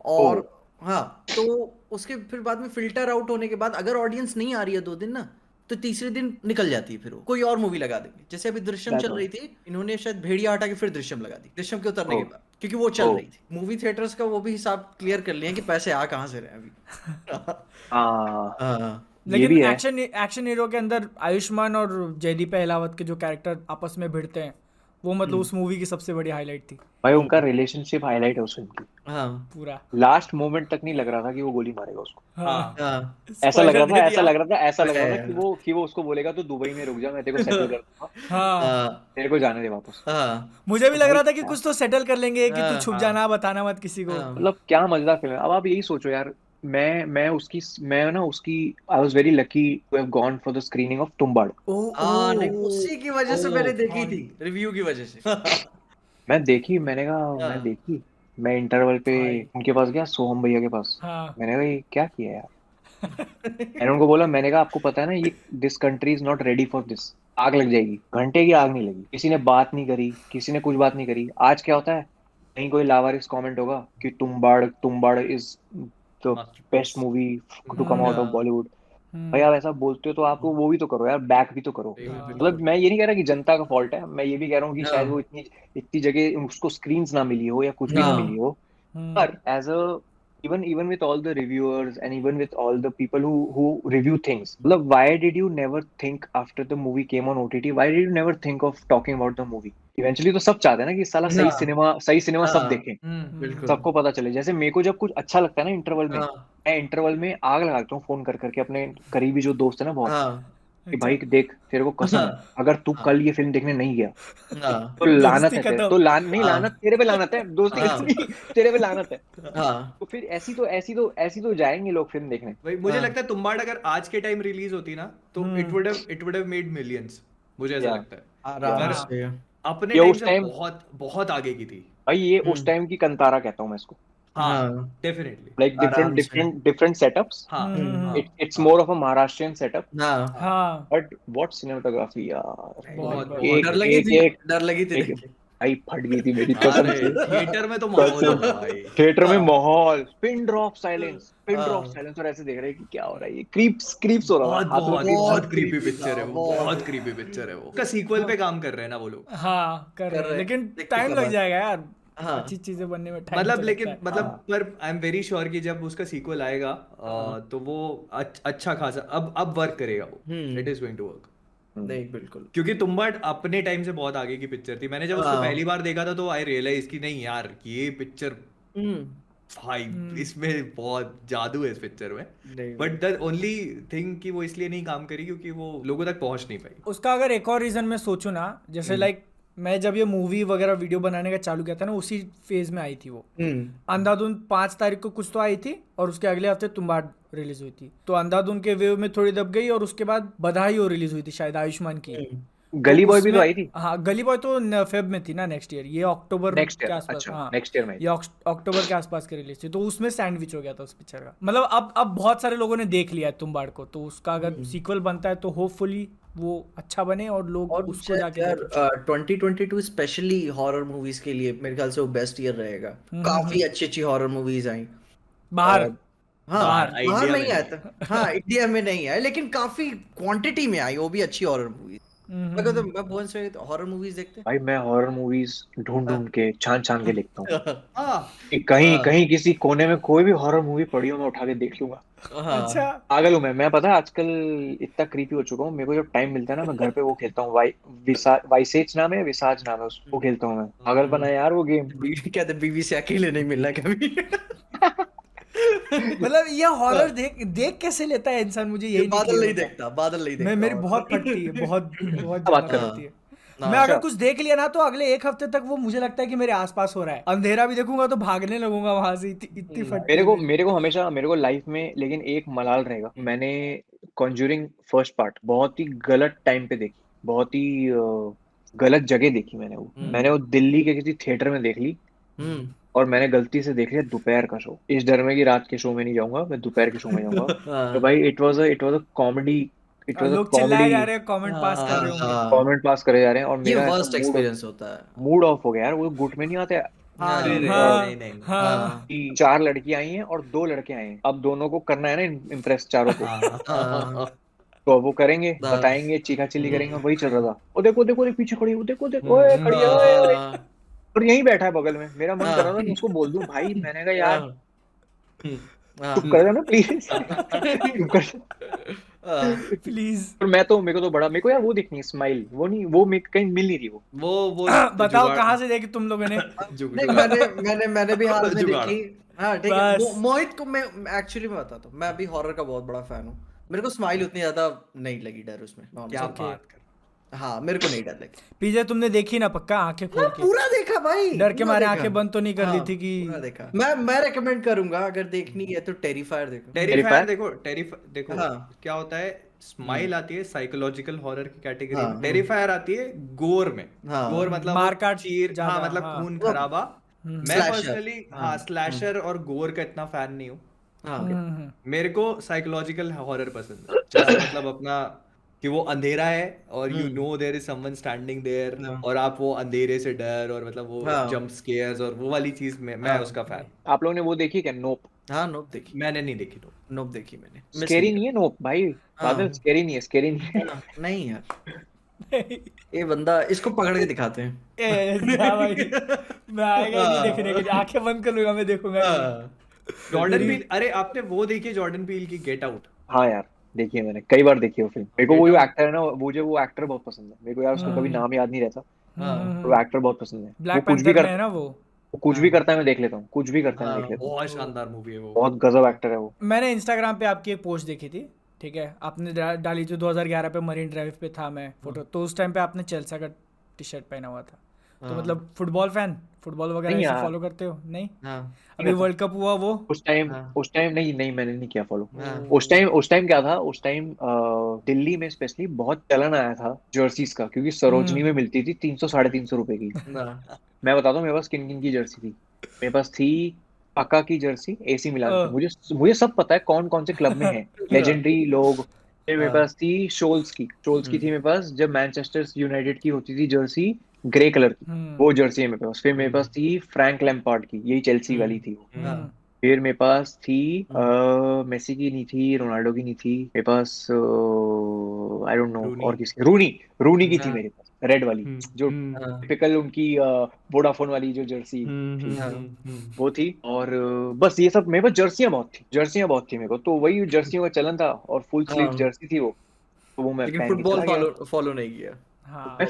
ओ और हाँ, तो उसके फिर बाद में फिल्टर आउट होने के बाद अगर ऑडियंस नहीं आ रही है 2 दिन ना, तो तीसरे दिन निकल जाती है, फिर वो कोई और मूवी लगा देंगे, जैसे अभी दृश्यम दैट चल रही थी, इन्होंने शायद भेड़िया हटा के फिर दृश्यम लगा दी दृश्यम के उतरने ओ के बाद, क्योंकि वो चल ओ रही थी। मूवी थिएटर्स का वो भी हिसाब क्लियर कर लिया कि पैसे आ कहाँ से रहे हैं अभी। हाँ, हाँ ये लेकिन भी है एक्शन हीरो के अंदर आयुष्मान और जयदीप अहलावत के जो कैरेक्टर आपस में भिड़ते हैं, वो मतलब उस मूवी की सबसे बड़ी हाईलाइट थी भाई, उनका रिलेशनशिप हाईलाइट है उस फिल्म की। हाँ पूरा। लास्ट मोमेंट तक नहीं लग रहा था कि वो गोली मारेगा उसको, हाँ, हाँ हाँ ऐसा लग स्पॉइलर रहा था, दे ऐसा दिया। लग रहा था, ऐसा लग रहा था है, कि वो उसको बोलेगा तो दुबई में रुक जा, मैं तेरे को सेटल कर दूंगा, हाँ, हाँ तेरे को जाने दे वापस। हाँ मुझे भी तो लग भाई रहा था कि क्या, कुछ तो सेटल कर लेंगे, कि तू हाँ छुप हाँ जाना, बताना मत किसी को। हाँ मतलब क्या मजेदार फिल्म है। अब आप यही सोचो यार, मैं ना उसकी, I was very lucky to have gone for the screening of Tumbbad. Oh oh हाँ, नहीं उसी की वजह से ओ मैंने देखी भाई थी, रिव्यू की वजह से। मैंने कहा, मैं हाँ देखी, मैं इंटरवल पे भाई। उनके पास गया, सोहम भैया के पास। हाँ। मैंने कहा ये क्या किया यार, मैंने उनको बोला, मैंने कहा आपको पता है ना, ये this country is not ready for this, आग लग जाएगी, घंटे की आग नहीं लगी, किसी ने बात नहीं करी, किसी ने कुछ बात नहीं करी। आज क्या होता है, कहीं कोई लावारिस कमेंट होगा कि Tumbbad is the masterpiece. Best movie to come out of hmm. Bollywood. भाई हम्म। आप ऐसा बोलते हो तो आपको वो भी तो करो यार, बैक भी तो करो। हाँ। मतलब मैं ये नहीं कह रहा कि जनता का फॉल्ट है, मैं ये भी कह रहा हूँ कि शायद वो हाँ इतनी इतनी जगह उसको स्क्रीन्स ना मिली हो या कुछ भी ना मिली हाँ हो, हम्म। but as a even with all the reviewers and even with all the people who review things, मतलब why did you never think after the movie came on OTT, why did you never think of talking about the movie? Eventually तो सब चाहते हैं ना कि साला हाँ सही सिनेमा सब हाँ देखें, हम्म। बिल्कुल। सबको पता चले। जैसे मेरे को जब कुछ अच्छा लगता है ना इंटरवल में, हाँ मैं इंटरवल में आग लगाता हूँ फोन कर करके अपने करीबी जो दोस्त है ना बहुत, हाँ कि अच्छा। भाई देख तेरे को कसम है, हाँ अगर तू हाँ कल ये फिल्म देखने नहीं गया हाँ तो लानत दोस्ती है तेरे, खत्म। तो नहीं, लानत हाँ तेरे पे, लानत है, दोस्ती खत्म हाँ नहीं, तेरे पे लानत है। हाँ तो फिर ऐसी तो जाएंगे लोग फिल्म देखने। भाई मुझे हाँ लगता है तुम्बाड़ अगर आज के टाइम रिलीज होती ना तो hmm. It would have made millions, मुझे ऐसा या लगता है। या आराम पर हाँ। से। अपने ये टाइम उस से टाइम, बहुत बहुत आगे की थी। भाई ये उस हम्म टाइम की कंतारा कहता हूँ मैं इसको, हाँ हाँ डेफिनेटली। लाइक डिफरेंट आराम से। डिफरेंट डिफरेंट सेटअप्स, हाँ हम्म हाँ इट्स हाँ more of a Maharashtrian setup, हाँ हाँ हाँ। बट व्हाट सिनेमेटोग्राफी यार, नहीं बहुत बहुत बहुत। बिल्कुल, बहुत एक डर बढ़िया। लगी एक थी, एक डर लगी थी एक देख के। भाई फट गई थी मेरी कसम अरे से, थिएटर में तो माहौल कसम, होगा भाई। थिएटर में हाँ माहौल, पिन ड्रॉप हाँ साइलेंस, और ऐसे देख रहे हैं कि क्या हो रहा है, ये क्रीप्स हो रहा था, बहुत हाथों में बहुत क्रीप्स बहुत बहुत लग क्रीपी क्रीपी पिक्चर था है वो, बहुत। बहुत क्रीपी पिक्चर है वो। उसका सीक्वल पे काम कर रहे हैं ना वो लोग। हाँ कर कर रहे हैं, रहे, लेकिन देख के टाइम कर लग रहा जाएगा यार। है। हाँ अच्छी चीजें बनने में टाइम तो मतलब लगता लेकिन है। मतलब हाँ पर आई एम वेरी श्योर कि जब उसका सीक्वल आएगा हाँ तो वो अच्छा खासा अब वर्क करेगा वो। It hmm is going to work. Hmm, नहीं बिल्कुल। क्योंकि तुम्बाड़ अपने टाइम से बहुत आगे की पिक्चर थी। मैंने जब उसको पहली हाँ बार देखा था तो आई रियलाइज कि नहीं यार ये पिक्चर हम्म भाई हम्म। इसमें बहुत जादू है इस पिक्चर में। नहीं बट बिल्कुल। द ओनली थिंग कि वो इसलिए नहीं काम करी क्योंकि वो लोगों तक पहुंच नहीं पाई। उसका अगर एक और रीजन मैं सोचूं ना, जैसे हम्म लाइक मैं जब ये मूवी वगैरह वीडियो बनाने का चालू किया था ना, उसी फेज में आई थी वो। हम्म अंधाधुन 5 तारीख को कुछ तो आई थी, और उसके अगले हफ्ते तुम्बाड़ रिलीज हुई थी, तो अंधाधुन के वेव में थोड़ी दब गई, और उसके बाद बधाई हो रिलीज हुई थी शायद आयुष्मान की। हम्म तो गली बॉय भी तो उसमें आई थी हाँ, गली बॉय तो फेब में थी ना, नेक्स्ट ईयर, ये अक्टूबर नेक्स्ट के ईयर, आसपास। अच्छा हाँ, नेक्स्ट ईयर में आई ये थी। अक्टूबर के आसपास की रिलीज थी, तो उसमें सैंडविच हो गया था उस पिक्चर का। मतलब अब बहुत सारे लोगों ने देख लिया है तुम्बाड़ को, तो उसका अगर सीक्वल बनता है तो होपफुली वो अच्छा बने और लोग और उसको शायद जाके यार देखें। 2022 स्पेशली हॉरर मूवीज के लिए मेरे ख्याल से वो बेस्ट ईयर रहेगा। काफी अच्छी अच्छी हॉरर मूवीज आई। बाहर। अ, हाँ बाहर। बाहर बाहर इंडिया में नहीं आया नहीं था। हाँ इंडिया में नहीं आया, लेकिन काफी क्वांटिटी में आई वो भी अच्छी हॉरर मूवीज। मैं तो मैं भुवन से हॉरर मूवीज देखते भाई मैं हॉरर मूवीज ढूंढ हैं। ढूंढ के छान छान के देखता हूँ, हाँ हाँ कि कहीं हाँ कहीं किसी कोने में कोई भी हॉरर मूवी पड़ी हो मैं उठा के देख लूंगा। अच्छा। हाँ पागल हूँ मैं पता है आजकल इतना क्रीपी हो चुका हूँ, मेरे को जब टाइम मिलता है ना मैं घर पे वो खेलता हूँ, वाइसेज नाम है, विसाज नाम है, वो खेलता हूँ मैं, पागलपन है यार वो गेम। कहते बीवी से अकेले नहीं मिलना कभी। मतलब ये हॉरर देख देख कैसे लेता है इंसान, मुझे ये यही नहीं बादल क्लियर नहीं होता। देखता, बादल नहीं मैं देखता मेरी और बहुत फटती है, बहुत बहुत क्या ज्यादा बात कर रहे हो? फटती है। मैं हाँ अगर अच्छा, कुछ देख लिया ना तो अगले एक हफ्ते तक वो मुझे लगता है कि मेरे आसपास हो रहा है, अंधेरा भी देखूंगा तो भागने लगूंगा वहां से, इतनी फटती मेरे है को मेरी। मेरे को हमेशा मेरे को लाइफ में लेकिन एक मलाल रहेगा, मैंने कॉन्ज्यूरिंग फर्स्ट पार्ट बहुत ही गलत टाइम पे देखी, बहुत ही गलत जगह देखी मैंने वो हम्म मैंने वो दिल्ली के किसी थिएटर में देख ली, हम्म और मैंने गलती से देख लिया दोपहर का शो, इस डर में कि रात के शो में नहीं जाऊंगा, मैं दोपहर के शो में जाऊंगा। तो भाई it was a comedy, it was a लोग चिल्लाए कॉमेडी, जा रहे हैं, कमेंट पास कर रहे होंगे। कमेंट पास करे जा रहे हैं, और ये मेरा ऐसा वर्स्ट एक्सपीरियंस होता है। मूड ऑफ हो गया यार। वो गुट में नहीं आते हाँ नहीं, नहीं हाँ नहीं नहीं नहीं हाँ कि 4 लड़की आई हैं और 2 लड़के आए हैं, अब दोनों को करना है ना इम्प्रेस चारों को। हाँ तो अब वो करेंगे, हाँ। बताएंगे, चीखा चिल्ली करेंगे, और वही चल रहा था। ओ देखो देखो, देखो पीछे खड़ी, वो देखो देखो, ओए खड़ी है, ओए ओए। और यहीं बैठा है बगल में, मेरा मन कर रहा था मैं उसको बोल दूं भाई, मैंने कहा यार चुप कर जाना प्लीज, चुप कर। प्लीज। और मेरे को तो बड़ा, मेरे को यार वो दिखनी है स्माइल, वो नहीं, वो कहीं मिल नहीं रही वो। वो बताओ जुगाड़ कहाँ से देखी तुम लोगों ने? नहीं, मैंने भी हाल में जुगाड़। देखी। हाँ ठीक है, बस। मोहित को मैं एक्चुअली मैं बताता हूँ, मैं अभी हॉरर का बहुत बड़ा फैन हूँ। मेरे को स्माइल उतनी ज्यादा नहीं लगी डर उसमें, मैं honest क्या बताऊं। बात कर हाँ मेरे को नहीं डर लगी। पीजे तुमने देखी ना पक्का आंखें खोल हाँ, के? पूरा देखा भाई, डर के पूरा मारे देखा। आंखें बंद तो नहीं कर ली हाँ, थी कि? पूरा देखा। मैं रेकमेंड करूंगा, अगर देखनी है तो टेरिफायर देखो। टेरिफायर देखो, देखो हाँ। क्या होता है, स्माइल आती है साइकोलॉजिकल हॉरर की कैटेगरी हाँ, में, टेरिफायर आती है गोर में। हाँ। गोर मतलब मार वो काट चीर, ज्यादा, हाँ मतलब हाँ। खून वो खराबा। मैं स्लैशर। पर्सनली हाँ स्लैशर और गोर का इतना फैन नहीं हूँ। हाँ मेरे को साइकोलॉजिकल हॉरर पसंद है, जैसे मतलब अपना कि वो अंधेरा है और you know there is someone standing there, हाँ और आप वो अंधेरे से डर और मतलब वो हाँ जंप स्केयर्स और वो वाली चीज में मैं हाँ। उसका फैन। आप लोगों ने वो देखी क्या, नोप? हाँ नोप देखी, मैंने नहीं देखी तो। नोप देखी मैंने, मिस स्केरी नहीं नहीं कर। है नोप भाई, बादल हाँ स्केरी नहीं है, स्केरी नहीं है। हाँ, नहीं यार, ये बंदा इसको पकड़ के दिखाते हैं। जा भाई, मैं आएगा ही नहीं देखने के लिए, आंखें बंद कर लूंगा, मैं देखूंगा ही नहीं। हाँ, जॉर्डन मेरी पील, अरे आपने वो देखी है जॉर्डन पील की गेट आउट? हाँ यार, देखिए मैंने कई बार देखी है वो फिल्म। मेरे को वो गेट जो आउट एक्टर है ना, मुझे वो एक्टर बहुत पसंद है। मेरे को यार उसका कभी नाम याद नहीं रहता, हाँ वो एक्टर बहुत पसंद है। वो ब्लैक कुछ भी पैंथर में कर, है ना वो? वो कुछ भी करता है मैं देख लेता हूँ, कुछ भी करता है मैं देख हाँ लेता हूँ। बहुत शानदार मूवी है वो। बहुत गजब एक्टर है वो। मैंने इंस्टाग्राम पे आपकी एक पोस्ट देखी थी, ठीक है, आपने डाली थी 2011 पे, मरीन ड्राइव पे था मैं फोटो, तो उस टाइम पे आपने चेल्सा का टी शर्ट पहना हुआ था। तो मतलब फुटबॉल वगैरह नहीं ऐसे यार, फॉलो करते हो? नहीं? हाँ अभी वर्ल्ड कप हुआ वो? हाँ उस टाइम नहीं नहीं, मैंने नहीं किया फॉलो। हाँ उस टाइम क्या था, उस टाइम दिल्ली में स्पेशली बहुत चलन आया था जर्सीज का, क्योंकि सरोजनी में मिलती थी 300 350 रुपए की। हाँ मैं बताता हूँ मेरे पास किन किन की जर्सी थी। मेरे पास थी पाका की जर्सी, एसी मिलान की, मुझे मुझे सब पता है कौन कौन से क्लब में है लेजेंडरी लोग। फिर मेरे पास थी शोल्स की थी मेरे पास, जब मैनचेस्टर यूनाइटेड की होती थी जर्सी, ग्रे कलर की, वो जर्सी है मेरे पास। फिर मेरे पास थी फ्रैंक लैम्पार्ड की, यही चेल्सी वाली थी वो। हाँ फिर मेरे पास थी मेसी की नहीं थी, रोनाल्डो की नहीं थी मेरे पास, आई डोंट नो रूनी। और किसकी, रूनी की थी हाँ मेरे पास, रेड वाली, जो हाँ टिपिकल उनकी वोडाफोन वाली जो जर्सी थी, हाँ वो थी। और बस ये सब मेरे पास, जर्सियां बहुत थी मेरे को, तो वही जर्सियों का चलन था, और फुल स्लीव हाँ। जर्सी थी वो, तो वो मैं लेकिन पहन के फुटबॉल चला गया। फॉलो फॉलो नहीं किया। हाँ मैं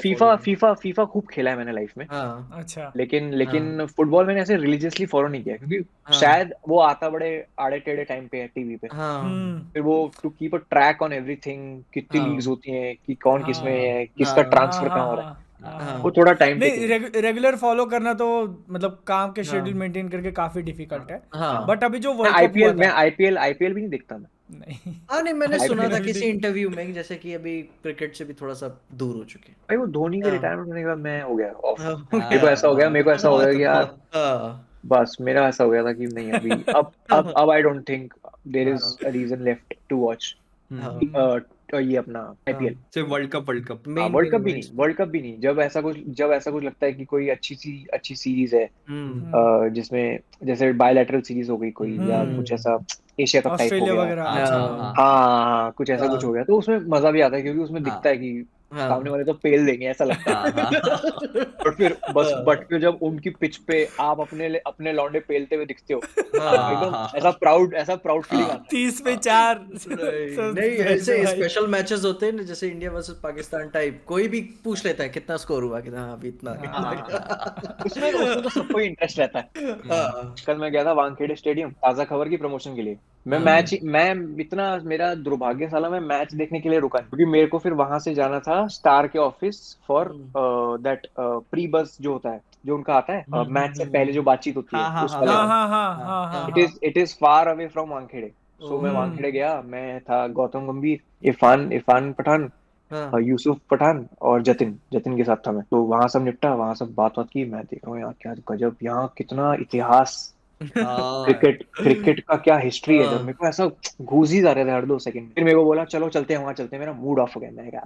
फीफा खूब खेला है मैंने लाइफ में, हाँ अच्छा। लेकिन हाँ फुटबॉल मैंने ऐसे रिलीजियसली फॉलो नहीं किया, क्योंकि हाँ शायद वो आता बड़े आड़े टेढ़े टाइम पे है टीवी पे। हाँ फिर वो to keep a track on everything, कितनी लीग्स हाँ होती हैं, कि कौन किस में हाँ है, किसका हाँ हाँ ट्रांसफर हाँ कहाँ हो रहा हाँ है, हाँ वो हाँ। थोड़ा टाइम नहीं, टेकिंग। रेगुलर फॉलो करना तो मतलब काम के शेड्यूल हाँ मेंटेन करके काफी डिफिकल्ट है। हाँ बट अभी जो मैं वर्ल्ड कप हुआ आईपीएल मैं था, आईपीएल भी नहीं देखता मैं। नहीं हाँ नहीं, मैंने सुना आईपीएल था मैंने भी किसी देख, इंटरव्यू में जैसे कि अभी क्रिकेट से भी थोड़ा सा दूर हो चुके हैं। भाई वो धोनी के हाँ रिटायरमेंट होने के बाद मैं हो गया ऑफ। हाँ मेरे को ऐसा हो गया बहुत कि यार, बहुत हाँ बस मेरा ऐसा हो गया था कि नहीं, अभी अब I don't think there is हाँ a reason left to watch हाँ ये अपना आईपीएल। सिर्फ world cup. Men world men cup भी नहीं, मैच। जब ऐसा कुछ लगता है कि कोई अच्छी सीरीज है, हम्म जिसमें जैसे बायलैटरल सीरीज हो गई कोई, या कुछ हम्म, ऐसा एशिया कप टाइप हो ऑस्ट्रेलिया गया। वगैरह, हाँ अच्छा हाँ हाँ। हाँ हाँ कुछ ऐसा कुछ हाँ हो गया, तो उसमें मजा भी आता है, क्योंकि उसमें दिखता हाँ है कि सामने हाँ वाले तो पेल देंगे ऐसा लगता हाँ है। हाँ बट फिर जब उनकी पिच पे आप अपने लौंडे पेलते हुए दिखते हो, तो हाँ एकदम हाँ ऐसा प्राउड फीलिंग हाँ आता 30 पे हाँ 4 नहीं नहीं, ऐसे ऐसे भाई। स्पेशल मैचेस होते हैं ना, जैसे इंडिया वर्सेस पाकिस्तान टाइप, कोई भी पूछ लेता है कितना स्कोर हुआ, कितना, हाँ अभी इतना इतना उसमें तो सबको इंटरेस्ट रहता है। हाँ कल मैं गया था वानखेड़े स्टेडियम ताजा खबर की प्रमोशन के लिए। हाँ मैं इतना मेरा दुर्भाग्य साला, मैं मैच देखने के लिए रुका नहीं, क्योंकि मेरे को फिर वहां से जाना था स्टार के ऑफिस फॉर दैट प्री बस जो होता है, जो उनका आता है मैच से पहले जो बातचीत होती है हाँ हाँ उस हाँ वाले हाँ का। हाँ हाँ हाँ हाँ हाँ इट हाँ। Is it is far away from Wankhede. So मैं वानखेड़े गया, मैं था गौतम गंभीर, इरफान इरफान पठान, हाँ यूसुफ पठान और जतिन जतिन के साथ था मैं, तो वहां सब निपटा, वहां सब बात बात की, मैं देख रहा हूँ यार क्या गजब, यहाँ कितना इतिहास, हाँ क्रिकेट क्रिकेट का क्या हिस्ट्री है। जब हाँ मेरे को ऐसा घूस ही जा रहे थे हर 2 सेकंड, फिर मेरे को बोला चलो चलते हैं वहां, चलते हैं, मेरा मूड ऑफ हो गया, मैंने कहा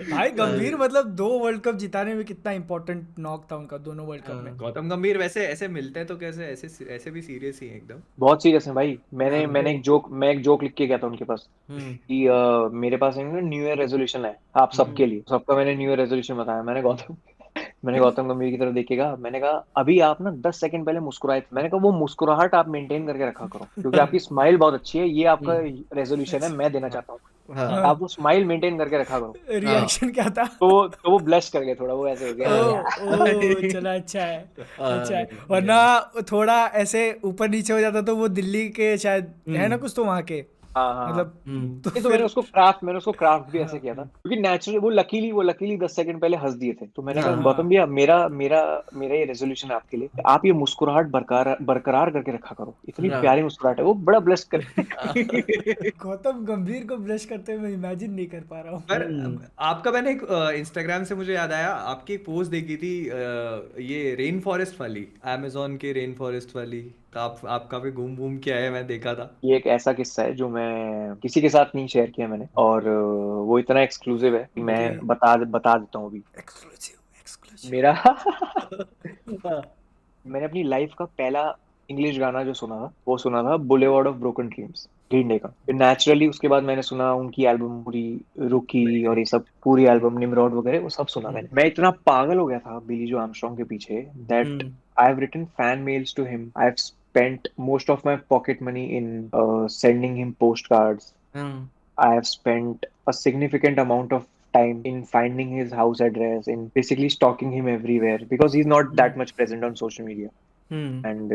भाई गंभीर हाँ मतलब 2 वर्ल्ड कप जिताने में कितना इंपॉर्टेंट नॉक था उनका, दोनों वर्ल्ड कप में। हाँ गौतम गंभीर वैसे ऐसे मिलते हैं तो कैसे, ऐसे ऐसे भी सीरियस ही हैं एकदम। बहुत सीरियस है भाई। मैंने हाँ मैंने एक जोक लिख के गया था उनके पास हम्म कि मेरे पास एक ना न्यू ईयर रेजोल्यूशन है आप सबके हम्म लिए, सबका मैंने न्यू ईयर रेजोल्यूशन बताया। मैंने गौतम गंभीर की तरफ देख के कहा, मैंने कहा अभी आप ना 10 सेकंड पहले मुस्कुराए थे, मैंने कहा वो मुस्कुराहट आप मेंटेन करके रखा करो, क्योंकि आपकी स्माइल बहुत अच्छी है, ये आपका हम्म, रेजोल्यूशन है, मैं देना हाँ चाहता हूँ, हाँ आप वो स्माइल मेंटेन करके रखा करो। हाँ रिएक्शन क्या था? तो वो ब्लश कर गया थोड़ा, वो ऐसे हो गया ओ यार। ओ चला, अच्छा है, अच्छा है। नहीं वरना नहीं थोड़ा ऐसे ऊपर नीचे हो जाता तो वो दिल्ली के शायद है ना हम्म कुछ तो वहाँ के, हाँ हाँ हाँ। मतलब हम्म तो नहीं तो फिर मैंने उसको क्राफ्ट भी ऐसे किया था, क्योंकि नेचुरली वो लकीली 10 सेकंड पहले हंस दिए थे, तो मैंने कहा हाँ गौतम भैया मेरा मेरा मेरा ये रेजोल्यूशन है आपके लिए, आप ये मुस्कुराहट बरकरार बरकरार करके रखा करो, इतनी हाँ प्यारी मुस्कुराहट है, वो बड़ा ब्लेस कर। गौतम गंभीर को ब्लश करते हुए मैं इमेजिन नहीं कर पा रहा हूँ। पर हम्म आपका मैंने एक इंस्टाग्राम से मुझे याद आया, आपकी एक पोस्ट देखी थी ये रेन फॉरेस्ट वाली, अमेजोन के रेन फॉरेस्ट वाली, तो आप काफी घूम घूम के आए, मैं देखा था। ये एक ऐसा किस्सा है जो मैं किसी के साथ नहीं शेयर किया मैंने, और वो इतना एक्सक्लूसिव है कि मैं बताइए। बता देता हूँ अभी। Exclusive exclusive. मेरा हाँ मैंने अपनी लाइफ का पहला इंग्लिश गाना जो सुना था, वो सुना था boulevard of broken dreams, green day का। नेचुरली उसके बाद मैंने सुना उनकी एल्बम पूरी, रुकी और ये सब पूरी एल्बम, निमरॉड वगैरह, वो सब सुना मैंने। मैं इतना पागल हो गया था बिली जो आर्मस्ट्रॉन्ग के पीछे, that hmm I have written fan mails to him, I have spent most of my pocket money in sending him postcards. हाँ I have spent a significant amount of time in finding his house address, in basically stalking him everywhere because he's not hmm that much present on social media. Hmm, And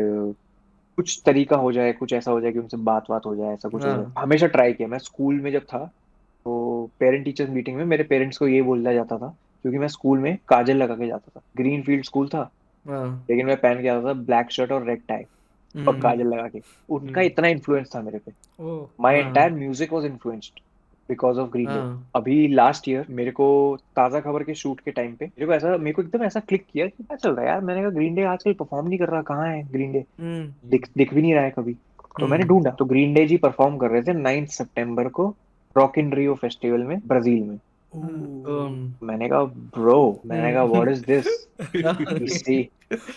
कुछ तरीका हो जाए, कुछ ऐसा हो जाए कि उनसे बात बात हो जाए, ऐसा कुछ हो जाए, हाँ हमेशा ट्राई किया। मैं स्कूल में जब था तो पेरेंट टीचर्स मीटिंग में मेरे पेरेंट्स को ये बोला जाता था, क्योंकि मैं स्कूल में काजल लगा के जाता था, ग्रीन फील्ड स्कूल था, हाँ लेकिन मैं पहन के आता था ब्लैक शर्ट और रेड टाई और हम्म काजल लगा के। उनका हम्म, इतना इन्फ्लुएंस था मेरे पे, ओ माई हाँ entire music was influenced because of green day. हाँ अभी लास्ट ईयर मेरे को ताजा खबर के शूट के टाइम पे मेरे को एकदम ऐसा क्लिक किया कि क्या चल रहा है यार, मैंने कहा ग्रीन डे आजकल परफॉर्म नहीं कर रहा, कहाँ है ग्रीन डे, हम्म दिख भी नहीं रहा है कभी। तो मैंने हम्म ढूंढा तो ग्रीन डे जी परफॉर्म कर रहे थे 9 सितंबर को रॉक इन रियो फेस्टिवल में, ब्राजील में। um, मैंने कहा ब्रो, मैंने कहा व्हाट इज दिस, इसी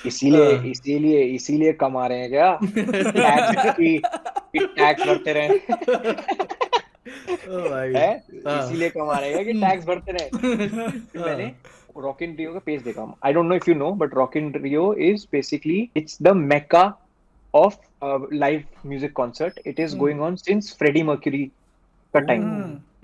इसीलिए इसीलिए इसीलिए कमा रहे हैं क्या, टैक्स की टैक्स भरते रहे ओ भाई है, हाँ इसीलिए कमा रहे हैं कि टैक्स भरते रहे। फिर मैंने हाँ रॉक इन रियो का पेज देखा, I don't know if you know, but Rock in Rio is basically it's the Mecca of live music concert, it is going on since Freddie Mercury का टाइम।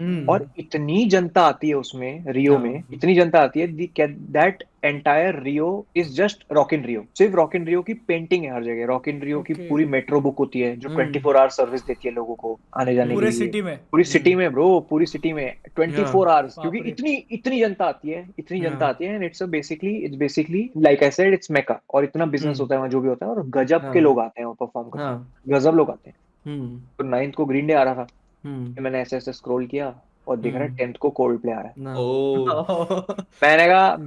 हम्म और इतनी जनता आती है उसमें, रियो में हाँ इतनी जनता आती है, that entire Rio is just Rock in Rio, सिर्फ रॉक इन रियो की पेंटिंग है हर जगह, रॉक इन रियो की ओके, पूरी मेट्रो बुक होती है जो हम्म 24 आवर सर्विस देती है लोगों को आने जाने के पूरे लिए, सिटी में? पूरी सिटी हम्म में ब्रो, पूरी सिटी में 24 हाँ आवर्स, क्योंकि बाप रे। इतनी इतनी जनता आती है, इतनी जनता हाँ आती है, and it's basically like I said it's Mecca, और इतना बिजनेस हम्म होता है वहाँ जो भी होता है, और गजब के हाँ लोग आते हैं वो परफॉर्म करने, हाँ गजब लोग आते हैं। हम्म तो 9th को ग्रीन डे आ रहा था, हम्म फिर मैंने ऐसे ऐसे स्क्रॉल किया और देखा ना हम्म 10th को कोल्ड प्ले आ रहा है। ना ओ मैंने कहा हाँ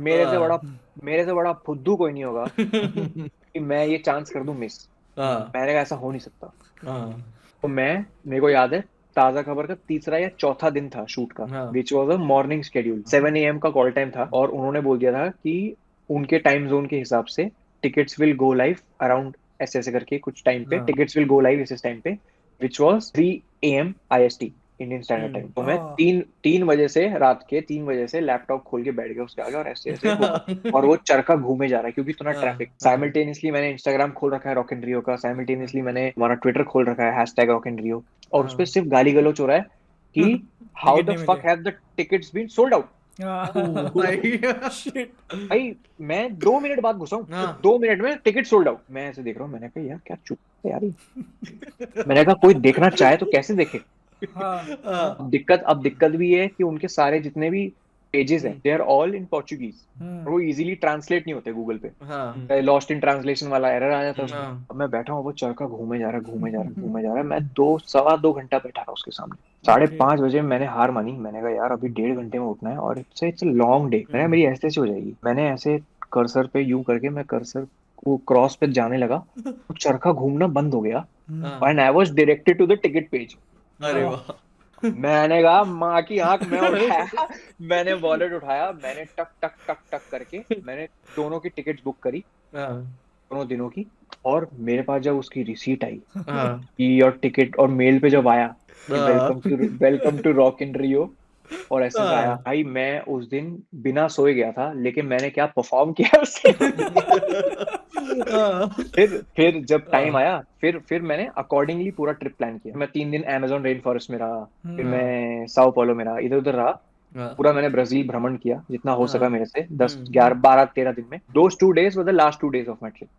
मेरे से बड़ा फुद्दू कोई नहीं होगा कि मैं ये चांस कर दूं मिस। हाँ मैंने कहा ऐसा हो नहीं सकता। हाँ तो मेरे को याद है ताजा खबर का तीसरा या चौथा दिन था शूट का, हाँ which was a morning schedule, 7 AM का कॉल टाइम था, और उन्होंने बोल दिया था कि उनके टाइम जोन के हिसाब से tickets will go live around ऐसे ऐसे करके कुछ टाइम पे, हाँ टिकट्स विल गो लाइव इस टाइम पे, which was 3 AM IST, Indian standard time. तो मैं आ 3 बजे से, रात के 3 बजे से लैपटॉप खोल के बैठ गया उसके आगे, और ऐसे ऐसे और वो चरखा घूमे जा रहा है क्योंकि इतना हाँ ट्रैफिक। हाँ साइमल्टेनियसली मैंने इंस्टाग्राम खोल रखा है रॉक इन रियो का, साइमल्टेनियसली मैंने हमारा ट्विटर खोल रखा है हैशटैग रॉक इन रियो, और उस पर हाँ सिर्फ गाली गलौच हो रहा है कि हाउ टिकट द नहीं मिले। Fuck have the tickets been sold out. Oh भाई शिट। भाई मैं 2 मिनट बाद घुसा हूँ, हाँ 2 मिनट में टिकट सोल्ड आउट। मैं ऐसे देख रहा हूँ, मैंने कहा यार क्या चुप है यार मैंने कहा कोई देखना चाहे तो कैसे देखे। हाँ हाँ अब दिक्कत भी ये है कि उनके सारे जितने भी पेजेस हैं, they are all in Portuguese, और वो इजीली ट्रांसलेट नहीं होते गूगल पे, हाँ लॉस्ट इन ट्रांसलेशन वाला एरर आ जाता है उसमें। हाँ अब मैं बैठा हूँ, वो चरखा घूमे जा रहा है, घूमे जा रहा है, घूमे जा रहा है, मैं 2 सवा 2 घंटा बैठा रहा उसके सामने। 5:30 बजे मैंने हार मानी, मैंने कहा यार अभी 1.5 घंटे में उठना है, और इट्स लॉन्ग डे, मैंने मेरी ऐसे ऐसे हो जाएगी। मैंने ऐसे कर्सर पे यूं करके मैं कर्सर को क्रॉस पे जाने लगा, तो चरखा घूमना बंद हो गया, हाँ and I was directed to the ticket page. अरे वाह। मैंने कहा माँ की आंख, मैं उठाया, मैंने वॉलेट उठाया, मैंने टक टक टक टक करके मैंने दोनों की टिकट्स बुक करी, हाँ दोनों दिनों की। और मेरे पास जब उसकी रिसीट आई हाँ कि योर टिकट, और मेल पे जब आया कि हाँ वेलकम टू रॉक इन रियो, और ऐसे से आया, हाँ भाई मैं उस दिन बिना सोए गया था, लेकिन मैंने क्या परफॉर्म किया उससे। फिर जब टाइम आया, फिर मैंने अकॉर्डिंगली पूरा ट्रिप प्लान किया। मैं 3 दिन अमेजोन रेन फॉरेस्ट में रहा, फिर मैं साओ paulo में रहा, इधर उधर रहा, पूरा मैंने ब्राजील भ्रमण किया जितना हो सका मेरे से, 10 11 12 13 दिन में। Those 2 days were the last 2 days of my trip.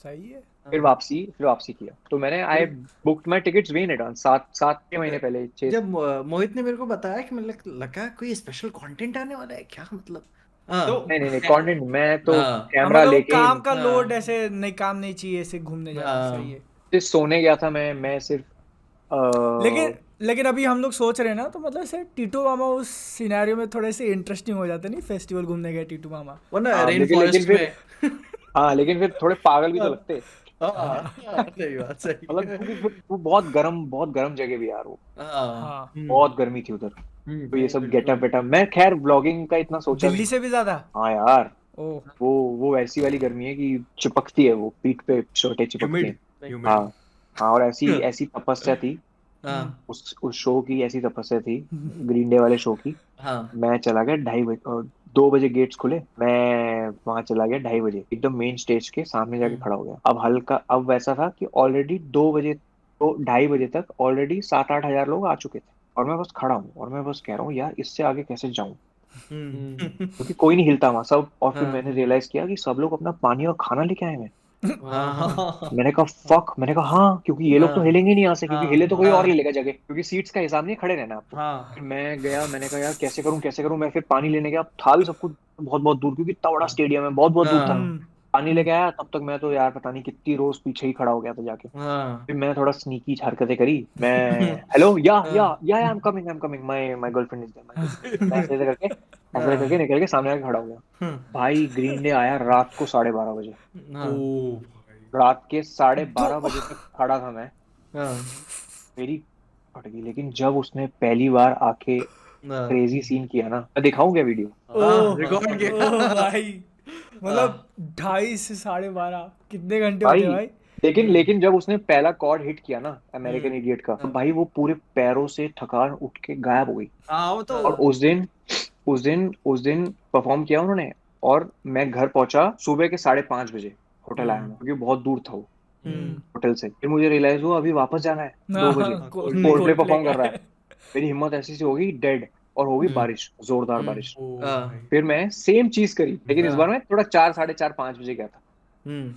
सही है। फिर वापसी किया, तो मैंने I booked my tickets way in advance, 7 6 महीने पहले, 6। जब मोहित ने मेरे को बताया कि मतलब लगा कोई स्पेशल कंटेंट आने वाला है क्या, मतलब हाँ तो नहीं कंटेंट, मैं तो हाँ कैमरा मतलब वो लेके काम का हाँ लोड ऐसे नहीं, काम नहीं चाहिए, ऐसे घूमने जाना सही है। सिर्फ सोने गया था। मैं सिर्फ लेकिन लेकिन अभी हम लोग सोच रहे हैं ना, तो मतलब ऐसे टीटू मामा उस सिनेरियो में थोड़े से इंटरेस्टिंग हो जाते नहीं, फेस्टिवल घूमने गए टीटू मामा। वो ना हाँ, रेन लेकिन फॉरेस्ट फिर में हाँ, लेकिन फिर थोड़े पागल भी तो लगते, सही बात सही मतलब क्योंकि फिर वो बहुत गर्म जगह भी यार, वो हाँ हाँ, बहुत गर्मी थी उधर, तो ये सब गेटअप बिल्कुल। वेटअप, मैं खैर ब्लॉगिंग का इतना सोचा भी दिल्ली नहीं। से भी ज्यादा। हाँ यार, ओह। वो ऐसी वाली गर्मी है कि चिपकती है, वो पीठ पे शर्टें चिपकती ह्यूमिड हैं। ह्यूमिड। हाँ हाँ, और ऐसी ऐसी तपस्या थी हाँ उस शो की, ऐसी तपस्या थी ग्रीन डे वाले शो की। हाँ मैं चला गया 2:30 बजे, और 2 बजे गेट्स खुले, मैं वहां चला गया 2:30 बजे, एकदम मेन स्टेज के सामने जाके खड़ा हो गया। अब वैसा था कि ऑलरेडी 2 बजे, तो 2:30 बजे तक ऑलरेडी 7 8 हजार लोग आ चुके थे, और मैं बस खड़ा हूँ, और मैं बस कह रहा हूँ यार इससे आगे कैसे जाऊं, क्योंकि कोई नहीं हिलता वहां सब। और फिर हाँ मैंने रियलाइज किया कि सब लोग अपना पानी और खाना लेके आए हैं। हाँ हाँ मैंने कहा फक, मैंने कहा हाँ, क्योंकि ये लोग तो हिलेंगे नहीं यहाँ से, क्योंकि हिले तो कोई और ले हाँ लेगा जगह, क्योंकि सीट्स का हिसाब नहीं, खड़े रहना आपको। हाँ फिर मैं गया, मैंने कहा यार कैसे करूं, मैं फिर पानी लेने गया, था भी सब कुछ बहुत बहुत दूर, क्योंकि इतना बड़ा स्टेडियम है, बहुत बहुत दूर था। हाँ पानी लेके आया, तब तक मैं तो यार पता नहीं कितनी रोज पीछे ही खड़ा हो गया था जाके। हाँ फिर मैंने थोड़ा स्नीकी हरकतें करी, मैं हेलो हाँ I am coming, my girlfriend is there, मैं ऐसे करके निकल के सामने आके खड़ा हो गया। भाई ग्रीन डे आया रात को 12:30 बजे, ओ हाँ भाई। रात के साढ़े तो बारह बजे तक खड़ा था मैं। हाँ मेरी फट गई, लेकिन जब उसने पहली बार आके हाँ क्रेजी सीन किया ना, मैं दिखाऊं क्या वीडियो? ओह रिकॉर्ड ओह किया भाई, मतलब 2:30 से 12:30 कितने घंटे भाई होते हैं भाई? लेकिन जब उसने पहला कॉर्ड हिट किया ना अमेरिकन हम्म इडियट का, तो भाई वो पूरे पैरों से थकान उठ के गायब हो गई। हाँ वो तो और उस दिन परफॉर्म किया उन्होंने, और मैं घर पहुंचा सुबह के 5:30 बजे, होटल आया मैं, क्योंकि बहुत दूर था वो हम्म होटल से। फिर मुझे रियलाइज हुआ अभी वापस जाना है, 2 बजे हाँ, cold play cold play perform का कर रहा है। है। मेरी हिम्मत ऐसी सी हो गई डेड, और हो गई बारिश, जोरदार बारिश। ओ भाई। फिर मैं सेम चीज करी, लेकिन इस बार मैं थोड़ा 4 साढ़े 4 5 बजे गया था।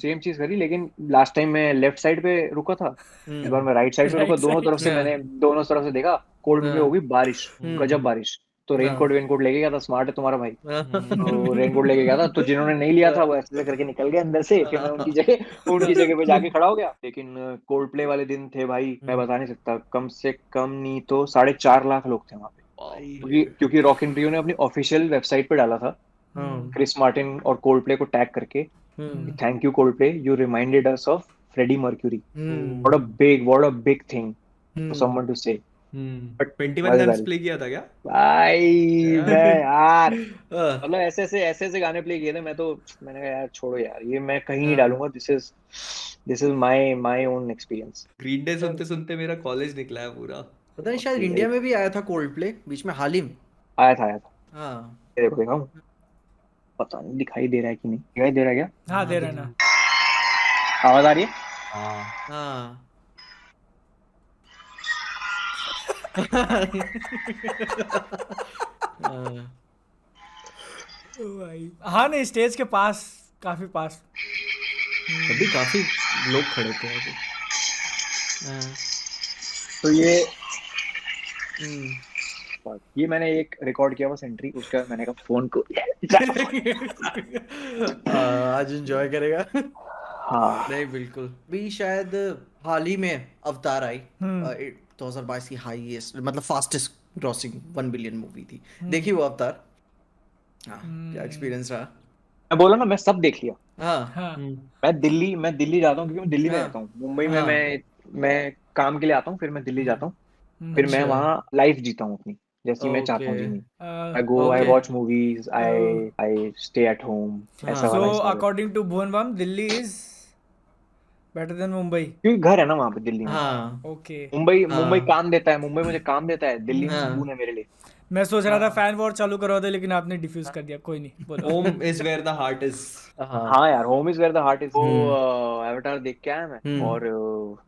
सेम चीज करी, लेकिन लास्ट टाइम मैं लेफ्ट साइड पे रुका था, इस बार मैं राइट साइड पे रुका। Right side. दोनों तरफ से देखा, कोल्ड पे हो गई बारिश, गजब बारिश। तो रेनकोट हाँ वेनकोट लेके गया था, स्मार्ट है तुम्हारा भाई, तो हाँ रेनकोट लेके गया था। तो जिन्होंने नहीं लिया था वो ऐसे करके निकल गए अंदर से, फिर मैं उनकी जगह पे जाके खड़ा हो गया। लेकिन कोल्ड प्ले वाले दिन थे भाई, मैं बता नहीं सकता, कम से कम नहीं तो 4.5 लाख लोग थे वहां पे, क्योंकि रॉक इन रियो ने अपनी ऑफिशियल वेबसाइट पे डाला था, क्रिस मार्टिन और कोल्ड प्ले को टैग करके, thank you Coldplay, you reminded us of Freddie Mercury, what a big thing for someone to say. But 21 Guns मजेदारी प्ले किया था क्या? भाई, मैं यार मतलब ऐसे ऐसे गाने प्ले किए थे, मैंने कहा यार छोड़ो यार, ये मैं कहीं नहीं डालूंगा, this is my own experience. Green day सुनते सुनते मेरा कॉलेज निकला है पूरा। पता नहीं शायद इंडिया में भी आया था कोल्ड प्ले बीच में हाल ही में आया था। हाँ ये देखो दिखाऊं, पता नहीं दिखाई दे रहा है कि नहीं, दिखाई दे रहा है क्या? हाँ, दे रहे ना। आवाज आ रही है? हाँ हाँ हाँ ओ भाई, हाँ नहीं, स्टेज के पास, काफी पास। अभी काफी लोग खड़े थे अभी हाँ तो ये हम्म पार्ट। ये मैंने एक रिकॉर्ड किया बस एंट्री, उसके बाद मैंने कहा फोन को आज एंजॉय करेगा। हाँ नहीं बिल्कुल भी, शायद हाल ही में अवतार आई 2022 की हाईएस्ट मतलब फास्टेस्ट ग्रॉसिंग 1 बिलियन मूवी थी। देखी वो अवतार? हाँ, क्या एक्सपीरियंस रहा? मैं बोला ना, मैं सब देख लिया। हाँ हाँ मैं दिल्ली जाता हूँ क्योंकि मैं दिल्ली में हाँ रहता हूँ। मुंबई में हाँ मैं काम के लिए आता हूँ, फिर मैं दिल्ली जाता हूँ, फिर मैं अच्छा वहाँ लाइफ जीता हूँ अपनी, जैसी मैं चाहता ओके हूँ जीनी। I go, I okay watch movies, I stay at home, ऐसा सो वाला हिसाब है। According to Bhuvan Bam Delhi is better than Mumbai. क्योंकि घर है ना वहाँ पे दिल्ली में। हाँ ओके मुंबई हाँ काम देता है, मुंबई मुझे काम देता है, दिल्ली में सुकून हाँ है मेरे लिए। मैं सोच रहा था हाँ फैन वॉर चालू करवा दे लेकिन आपने डिफ्यूज कर दिया, कोई नहीं बोलो। Home is where the heart is. हाँ हाँ यार, home is where the heart is. वो हम्म एवटार देख के आया मैं, हम्म और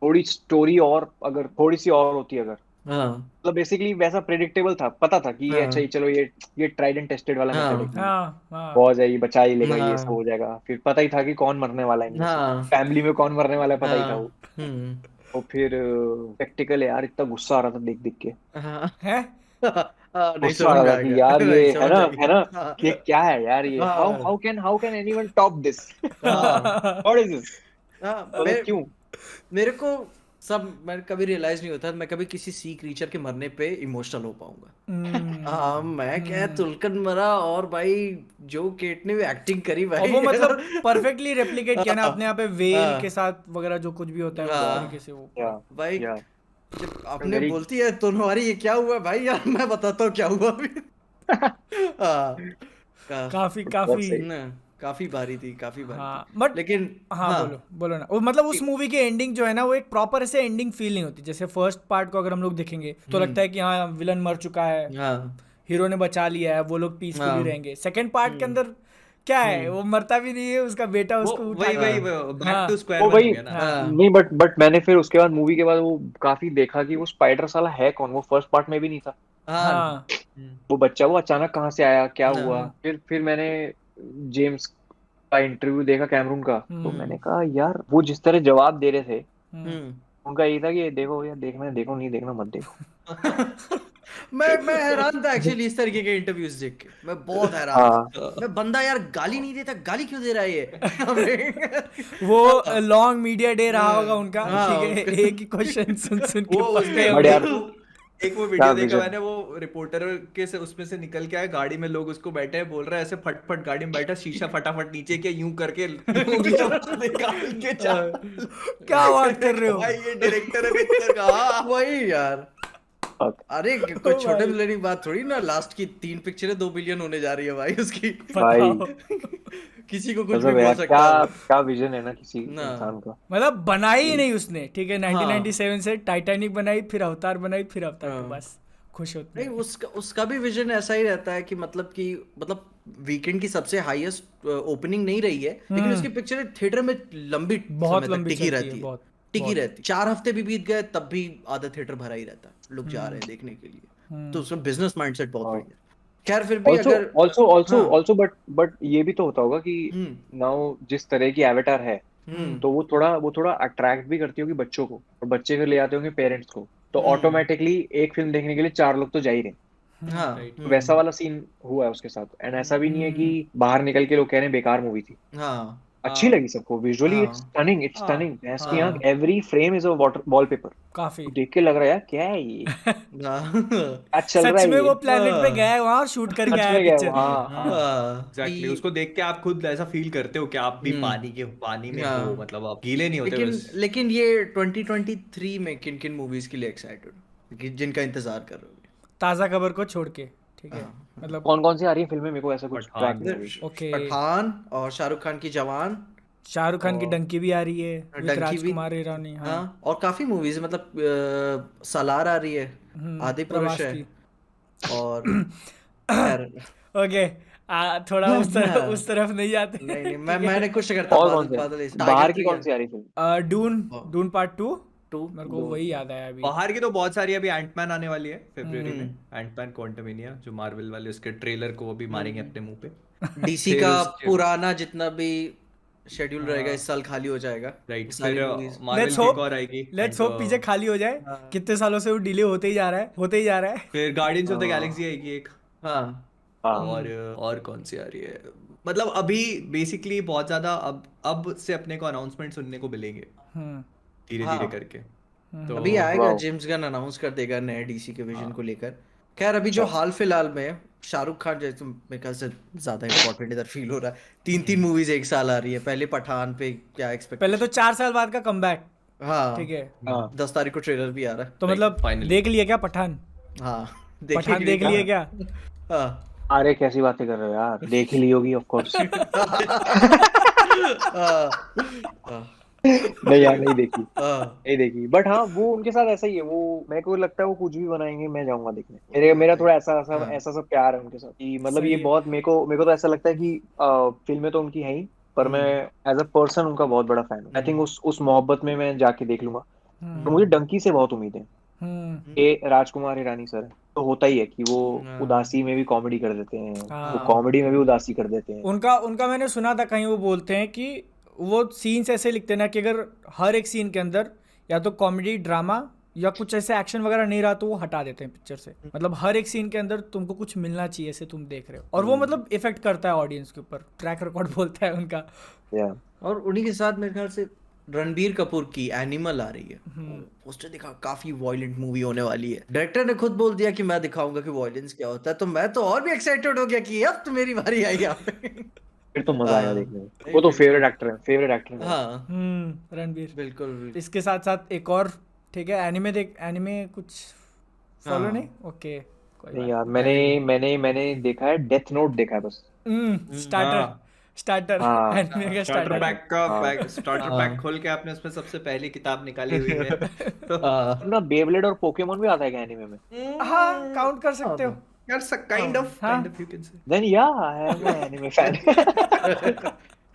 थोड़ी स्टोरी और अगर थोड़ी सी और होती अगर, हाँ मतलब बेसिकली वैसा प्रेडिक्टेबल था, पता था कि ये अच्छा ही, हाँ चलो ये ट्राइड एंड टेस्टेड वाला मेथड है हाँ कि हाँ हाँ बहुत जाएगी, बचा ही लेगा, ये सब हाँ हो जाएगा। फिर पता ही था कि कौन मरने वाला है इनमें से, हाँ फैमिली में कौन मरने वाला है, पता ही था वो। हाँ तो फिर प्रैक्टिकल है यार, इतना गुस्सा आ रहा था देख देख के। हाँ है। हाँ, नहीं गुस्सा आ समझ में रहा आ था कि गया। यार नहीं ये समझ आ है ना, गया। हाँ कि ये क्या है यार, ये हाँ how can anyone top this, हाँ व्हाट इज दिस, हाँ, मतलब क्यों। मेरे को सब मैं कभी रियलाइज नहीं होता मैं कभी किसी सी क्रीचर के मरने पे इमोशनल हो पाऊंगा। हाँ, मैं क्या तुलकन मरा और भाई जो केट ने भी एक्टिंग करी और भाई वो मतलब यार। परफेक्टली रेप्लिकेट किया ना हाँ अपने यहाँ पे वेल के हाँ साथ वगैरह जो कुछ भी होता है उस तरीके हाँ से वो या पूरा। भाई, या जब आपने वेरी बोलती है तो तुम्हारी ये क्या हुआ भाई यार, मैं बताता हूँ क्या हुआ अभी। हाँ का, काफी बहुत काफी। सही। ना काफी भारी थी, काफी भारी थी। हाँ बट लेकिन हाँ हाँ बोलो बोलो ना, वो मतलब उस मूवी की एंडिंग जो है ना वो एक प्रॉपर ऐसे एंडिंग फील नहीं होती। जैसे फर्स्ट पार्ट को अगर हम लोग देखेंगे तो लगता है कि हाँ विलन मर चुका है, हाँ हीरो ने बचा लिया है, वो लोग पीसफुली हाँ रहेंगे। सेकंड पार्ट के अंदर क्या है, हम्म वो मरता भी नहीं है, उसका बेटा वो उसको उठा वही के। वही हाँ बैक टू हाँ स्क्वायर वो वन हो भाई, गया ना। हाँ नहीं बट मैंने फिर उसके बाद, मूवी के बाद वो काफी देखा कि वो स्पाइडर साला है कौन, वो फर्स्ट पार्ट में भी नहीं था। हाँ हाँ हम्म। वो बच्चा वो अचानक कहाँ से आया, क्या हुआ। हाँ फिर मैंने जेम्स का इंटरव्यू देखा, कैमरून का, तो हम्म मैंने कहा यार वो जिस तरह जवाब दे रहे थे, हम्म हम्म उनका यही था कि देखो यार, देखना है देखो, नहीं देखना मत देखो। मैं हैरान था एक्चुअली इस तरीके के इंटरव्यूज देख के, मैं बहुत हैरान था। हाँ मैं बंदा यार गाली नहीं देता, गाली क्यों दे रहा है ये हमें? वो हाँ लॉन्ग मीडिया डे रहा होगा उनका, ठीक हाँ, है, एक ही क्वेश्चन सुन सुन वो के पक उसने गए बट होंगे। यार एक वो क्या वीडियो देखा विजन। मैंने, वो रिपोर्टर के से उसमें से निकल के आए, गाड़ी में लोग उसको बैठे हैं, बोल रहा है ऐसे फट फट गाड़ी में बैठा, शीशा फटाफट नीचे किया, यूं करके उंगलियां बाहर निकाल के चाल। क्या बात मैंने कर रहे कहा, हो। भाई ये डायरेक्टर है पिक्चर का। हाँ। वही यार। fuck, अरे कोई ओ छोटे भाई मिलने की बात थोड़ी ना, लास्ट की 3 पिक्चरें 2 बिलियन होने जा रही है भाई उसकी। भाई बताओ। किसी को कुछ भी मतलब बोल यार, क्या सकता है वो। क्या विजन है ना किसी ना इंसान का। मतलब बनाई ही नहीं उसने, ठीक है, हाँ 1997 से टाइटैनिक बनाई, फिर अवतार बनाई, फिर अवतार टू, हाँ बस खुश होते नहीं, हैं। उसका उसका भी विजन ऐसा ही रहता है कि मतलब वीकेंड की सबसे हाईएस्ट ओपनिंग नहीं रही है, लेकिन उसकी पिक्चरें थिएटर में लंबी बहुत समय तक लंबी टिकी चलती है, रहती है। बहुत टिकी बहुत। रहती, 4 हफ्ते भी बीत गए तब भी आधा थिएटर भरा ही रहता है, लोग जा रहे हैं देखने के लिए। तो उसमें बिजनेस माइंडसेट बहुत बढ़िया है। खैर फिर भी ऑल्सो अगर ऑल्सो ऑल्सो हाँ ऑल्सो बट ये भी तो होता होगा कि हम्म नाउ जिस तरह की एवेटार है, हम्म तो वो थोड़ा अट्रैक्ट भी करती होगी बच्चों को, और बच्चे फिर ले आते होंगे पेरेंट्स को, तो हम्म ऑटोमेटिकली एक फिल्म देखने के लिए 4 लोग तो जा ही रहे हैं। हाँ राइट। तो वैसा वाला सीन हुआ है उसके साथ, एंड ऐसा भी नहीं है कि हम्म बाहर निकल के लोग कह रहे हैं बेकार मूवी थी। हाँ अच्छी हाँ लगी सबको, विजुअली इट्स हाँ स्टनिंग, इट्स हाँ स्टनिंग, भैंस की आंख, हाँ every frame is a water wallpaper. काफी। तो देख के लग रहा है यार क्या है ये, हाँ क्या चल रहा सच है में ये। वो प्लेनेट पे गया है वहां और शूट करके सच आया है में गया है वो, पिक्चर। हाँ हाँ। एग्जैक्टली, कि उसको देख के आप खुद ऐसा फील करते हो कि आप भी हम्म पानी में हो, हाँ मतलब आप गीले नहीं होते लेकिन बस। लेकिन ये 2023 में किन किन मूवीज के लिए एक्साइटेड कि जिनका इंतजार कर रहे ताजा खबर को छोड़ के, ठीक हो? है, हाँ मतलब। कौन कौन सी आ रही है फिल्में, मेरे को ऐसा कुछ ट्रैक पठान। नहीं है अभी। ओके, पठान और शाहरुख खान की जवान शाहरुख खान की और डंकी भी आ रही है विद डंकी भी। राजकुमार ईरानी। हाँ हाँ और काफी मूवीज मतलब सालार आ रही है, आदि पुरुष प्रभास है की। और खैर ओके, थोड़ा हाँ, उस तरफ नहीं जाते नहीं नहीं ठीक है। मैंने कुछ करता और कौन बादल से, बादल टाइगर बाहर की 3 कौन है। सी आ रही फिल्म। डून, डून पार्ट 2, 2 मेरे को वही याद आया अभी। बाहर की तो बहुत सारी, अभी एंटमैन आने वाली है फरवरी में, हम्म एंटमैन क्वांटमिनिया, जो मार्वल वाले, उसके ट्रेलर को वो भी मारेंगे अपने मुंह पे। डीसी फिर का उसके पुराना जितना भी शेड्यूल रहेगा, इस साल खाली हो जाएगा राइट, ये सारी फिर मूवीज। मार्वल लेट्स की एक होप, और आएगी लेट्स and, होप पीछे खाली हो जाए। हाँ। कितने सालों से वो डिले होते ही जा रहा है, होते ही जा रहा है। फिर गार्डियंस ऑफ द हाँ गैलेक्सी आएगी एक, हाँ हाँ और कौन सी आ रही है, मतलब अभी बेसिकली बहुत ज्यादा अब से अपने को अनाउंसमेंट सुनने को मिलेंगे हम्म धीरे धीरे हाँ। करके। तो अभी आएगा, वाओ जेम्स गन अनाउंस कर देगा नए डीसी के विजन हाँ को लेकर। खैर अभी जो अच्छा हाल फिलहाल में शाहरुख खान जैसे मेरे ख्याल से ज्यादा इंपॉर्टेंट इधर फील हो रहा है, तीन तीन मूवीज एक साल आ रही है। पहले पठान पे क्या पहले तो एक्सपेक्टेशन। 4 साल बाद का कमबैक, ठीक हाँ, है। हाँ 10 तारीख को ट्रेलर भी आ रहा तो राइट मतलब फाइनली। देख लिए क्या पठान? है। हाँ देखने के पठान लिए देख लिए कहा। क्या? हाँ। अरे कैसी बातें कर रहे हो यार, देख ही ली होगी ऑफ कोर्स। हाँ, हाँ, नहीं यार नहीं देखी, हाँ, नहीं देखी, बट हाँ वो उनके साथ ऐसा ही है, वो मेरे को लगता है वो कुछ भी बनाएंगे मैं जाऊंगा देखने। मेरे मेरा थोड़ा ऐसा ऐसा हाँ, ऐसा सा प्यार है उनके साथ कि मतलब ये सही है। बहुत मेरे को तो ऐसा लगता है कि फिल्में तो उनकी हैं ही, पर मैं हम्म, एज अ पर्सन उनका बहुत बड़ा फैन हूँ। आई थिंक उस मोहब्बत में मैं जाके देख लूंगा। तो मुझे हम्म डंकी से बहुत उम्मीद है। हम्म ये राजकुमार हिरानी सर है, तो होता ही है कि वो हाँ, उदासी में भी कॉमेडी कर देते हैं, वो हाँ, कॉमेडी में भी उदासी कर देते हैं। उनका उनका मैंने सुना था कहीं, वो बोलते हैं कि वो सीन्स ऐसे लिखते हैं ना कि अगर हर एक सीन के अंदर या तो कॉमेडी ड्रामा या कुछ ऐसे एक्शन वगैरह नहीं रहा तो वो हटा देते हैं पिक्चर से। मतलब हर एक सीन के अंदर तुमको कुछ मिलना चाहिए ऐसे तुम देख रहे हो, और वो मतलब इफेक्ट करता है ऑडियंस के ऊपर। ट्रैक रिकॉर्ड बोलता है उनका। या और उन्हीं के साथ मेरे ख्याल से रणबीर कपूर की एनिमल आ रही है। पोस्टर दिखा, काफी वॉयलेंट मूवी होने वाली है। डायरेक्टर ने खुद बोल दिया कि मैं दिखाऊंगा कि वॉयलेंस क्या होता है, तो मैं तो और भी एक्साइटेड हो गया कि अब तो मेरी बारी आई यहाँ पे। फिर तो मजा आएगा हाँ, देखने में। नहीं वो तो बिल्कुल। फेवरेट एक्टर है मेरा। हाँ रणबीर। बिल्कुल बिल्कुल। इसके साथ साथ एक और, ठीक है, एनिमे देख, एनिमे कुछ फॉलो नहीं? हाँ ओके, कोई नहीं बात यार, एनिमे। मैंने देखा है, डेथ नोट देखा है बस। नहीं। स्टार्टर, हाँ स्टार्टर हाँ एनिमे का स्टार्टर स्टार्टर। पैक का हाँ पैक, स्टार्टर पैक हाँ खोल के आपने उसमें सबसे पहली किताब निकाली हुई है तो हाँ ना, बेबलेट और पोकेमोन भी आता है क्या एनिमे में? हाँ, काउंट कर सकते हो। यार हाँ, kind of you can say, then yeah I am anime fan.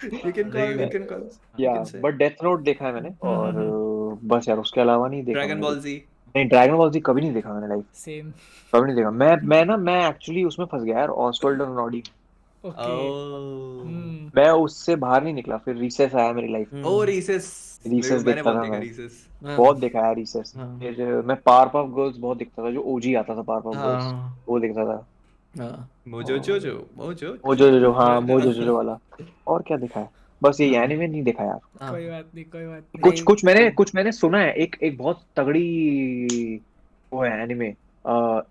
नहीं यू भाई। Can call, you yeah can say but Death Note देखा है मैंने, और बस यार उसके अलावा नहीं देखा ड्रैगन मैंने बॉल कुछ। जी। नहीं, ड्रैगन बॉल जी कभी नहीं देखा मैंने लाइफ, सेम। कभी नहीं देखा। मैं एक्चुअली उसमें फंस गया यार, ऑसवर्ल्ड और नॉडी। ओके। हम्म मैं उससे बाहर नहीं निकला, फिर रिसेस आया मेरी लाइफ में। ओ हम्म, रीसेस, रिसेस मैंने देखता बहुत था देखा मैं, रीसेस। बहुत हाँ देखा है रिसेस। हाँ फिर मैं पावर ऑफ गर्ल्स बहुत देखता था, जो ओजी आता था पावर ऑफ गर्ल्स, हाँ वो देखता था। हाँ। मोजो और जोजो, मोजो जो हाँ जोजो। जो वाला। और क्या देखा है? बस ये हाँ एनिमे नहीं देखा यार। कोई हाँ। बात नहीं, कोई बात नहीं। कुछ नहीं कुछ मैंने सुना है, एक एक बहुत तगड़ी वो है एनिमे,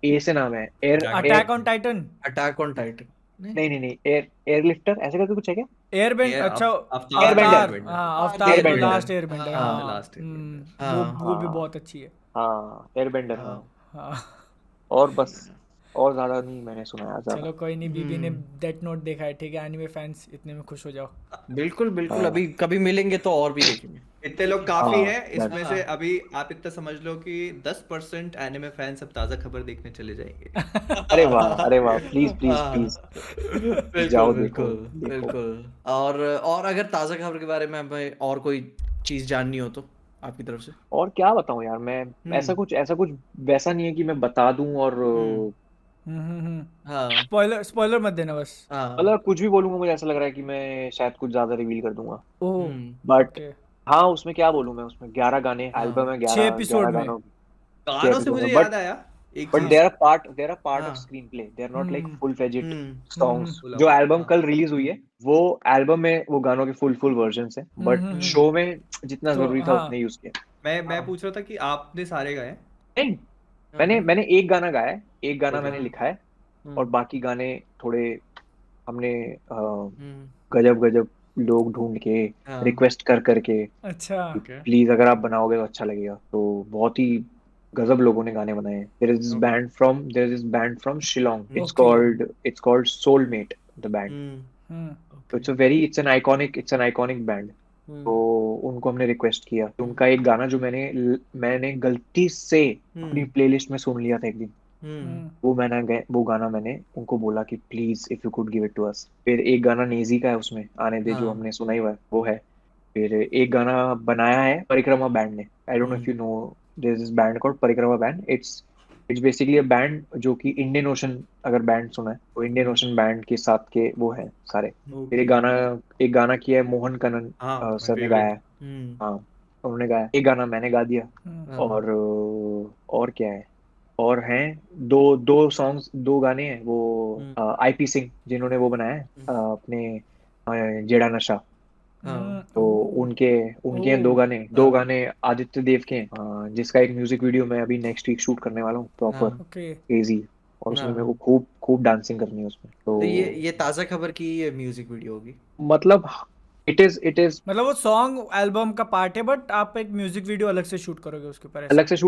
ए से नाम है, air dragon air attack ball. On Titan. Attack on Titan. नहीं नहीं, एयरलिफ्टर ऐसे करके कुछ है क्या? एयरबेंड, एयर अच्छा। अवतार, एयरबेंडर, अवतार, एयरबेंडर, हाँ, हाँ अवतार the Airbender, last Airbender. Airbender, हाँ द हाँ। Last Airbender. वो भी हाँ हाँ बहुत अच्छी है। हाँ एयरबेंडर हाँ। हाँ। हाँ। और बस, और ज्यादा नहीं मैंने सुना यार ज्यादा। चलो कोई नहीं, बीबी ने हम्म, डेथ नोट देखा है, ठीक है। एनिमे फैंस इतने में खुश हो जाओ। बिल्कुल बिल्कुल। हाँ अभी कभी मिलेंगे तो और भी देखेंगे। इतने लोग काफी हाँ हैं, इसमें हाँ से अभी आप इतना समझ लो कि 10% एनिमे फैंस अब ताजा खबर देखने चले जाएंगे। अरे वाह, प्लीज प्लीज प्लीज हाँ बिल्कुल जाओ, देखो बिल्कुल देखो। बिल्कुल। और अगर ताज़ा खबर के बारे में हमें और कोई चीज़ जाननी हो तो आपकी तरफ से। और क्या बताऊं यार मैं, हम्म ऐसा कुछ वैसा नहीं है कि मैं बता दूं, और हम्म। हाँ स्पॉइलर स्पॉइलर मत देना बस। हाँ। मतलब कुछ भी बोलूंगा मुझे ऐसा लग रहा है कि मैं शायद कुछ ज्यादा रिवील कर दूंगा। ओह, हम्म बट ओके। हाँ, उसमें क्या बोलूं मैं, उसमें 11 गाने, एल्बम हाँ है, 6 एपिसोड 11 में। गानों, 6 गानों से एपिसोड मुझे में। याद आया एक बट चीज। देयर आर पार्ट ऑफ हाँ। Screenplay, they are not like hmm full phased hmm songs. बोला जो बोला एल्बम हाँ। कल रिलीज हुई है, वो एल्बम में वो गानों के फुल वर्जन है, बट हम्म शो में जितना तो जरूरी था हाँ। उतने यूज किया। मैं हाँ। पूछ रहा था कि आपने सारे गाए हैं? नहीं, मैंने नहीं। मैंने एक गाना गाया है, एक गाना ओके। मैंने हाँ। लिखा है, और हम्म बाकी गाने थोड़े हमने हम्म। गजब गजब लोग ढूंढ के, हाँ रिक्वेस्ट कर करके, अच्छा। ओके प्लीज अगर आप बनाओगे तो अच्छा लगेगा, तो बहुत ही गजब लोगों ने गाने बनाए हैं। Okay. There is this band from Shillong, okay. It's called Soulmate the band. Hmm तो okay. It's an iconic band. तो हम्म उनको हमने रिक्वेस्ट किया, तो हम्म उनका एक गाना जो मैंने गलती से अपनी हम्म प्लेलिस्ट में सुन लिया था एक दिन, हम्म हम्म वो गाना मैंने उनको बोला कि please if you could give it to us. फिर एक गाना नेजी का है उसमें, आने दे, जो हाँ। हमने सुना ही हुआ है, वो है। फिर एक गाना बनाया है परिक्रमा बैंड ने, I don't know if hmm you know, there is this band called Parikrama band. It's it's basically a band जो कि इंडियन ओशन, अगर बैंड सुना है तो इंडियन ओशन बैंड के साथ के वो है सारे। फिर ओके। एक गाना किया है मोहन कनन हाँ, माय सर ने गाया फेवरेट। है। हाँ, उन्होंने गाया। एक गाना मैंने गा दिया। हाँ। और क्या है, और हैं दो दो सॉन्ग्स, दो गाने हैं वो आईपी सिंह जिन्होंने वो बनाया है अपने जेड़ा नशा। हाँ। तो ओह उनके उनके हैं ओह दो गाने आदित्य देव के हैं, जिसका एक म्यूजिक वीडियो मैं अभी नेक्स्ट वीक शूट करने वाला हूँ, प्रॉपर हाँ। ओके। क्रेजी। और उसमें मेरे को हाँ। खूब खूब डांसिंग करनी है उसमें तो। तो ये ताजा खबर की म्यूजिक वीडियो होगी। मतलब इट इज मतलब वो सॉन्ग एल्बम का पार्ट है बट आप एक म्यूजिक वीडियो अलग से शूट करोगे उसके ऊपर ऐसा? अलग से हाँ।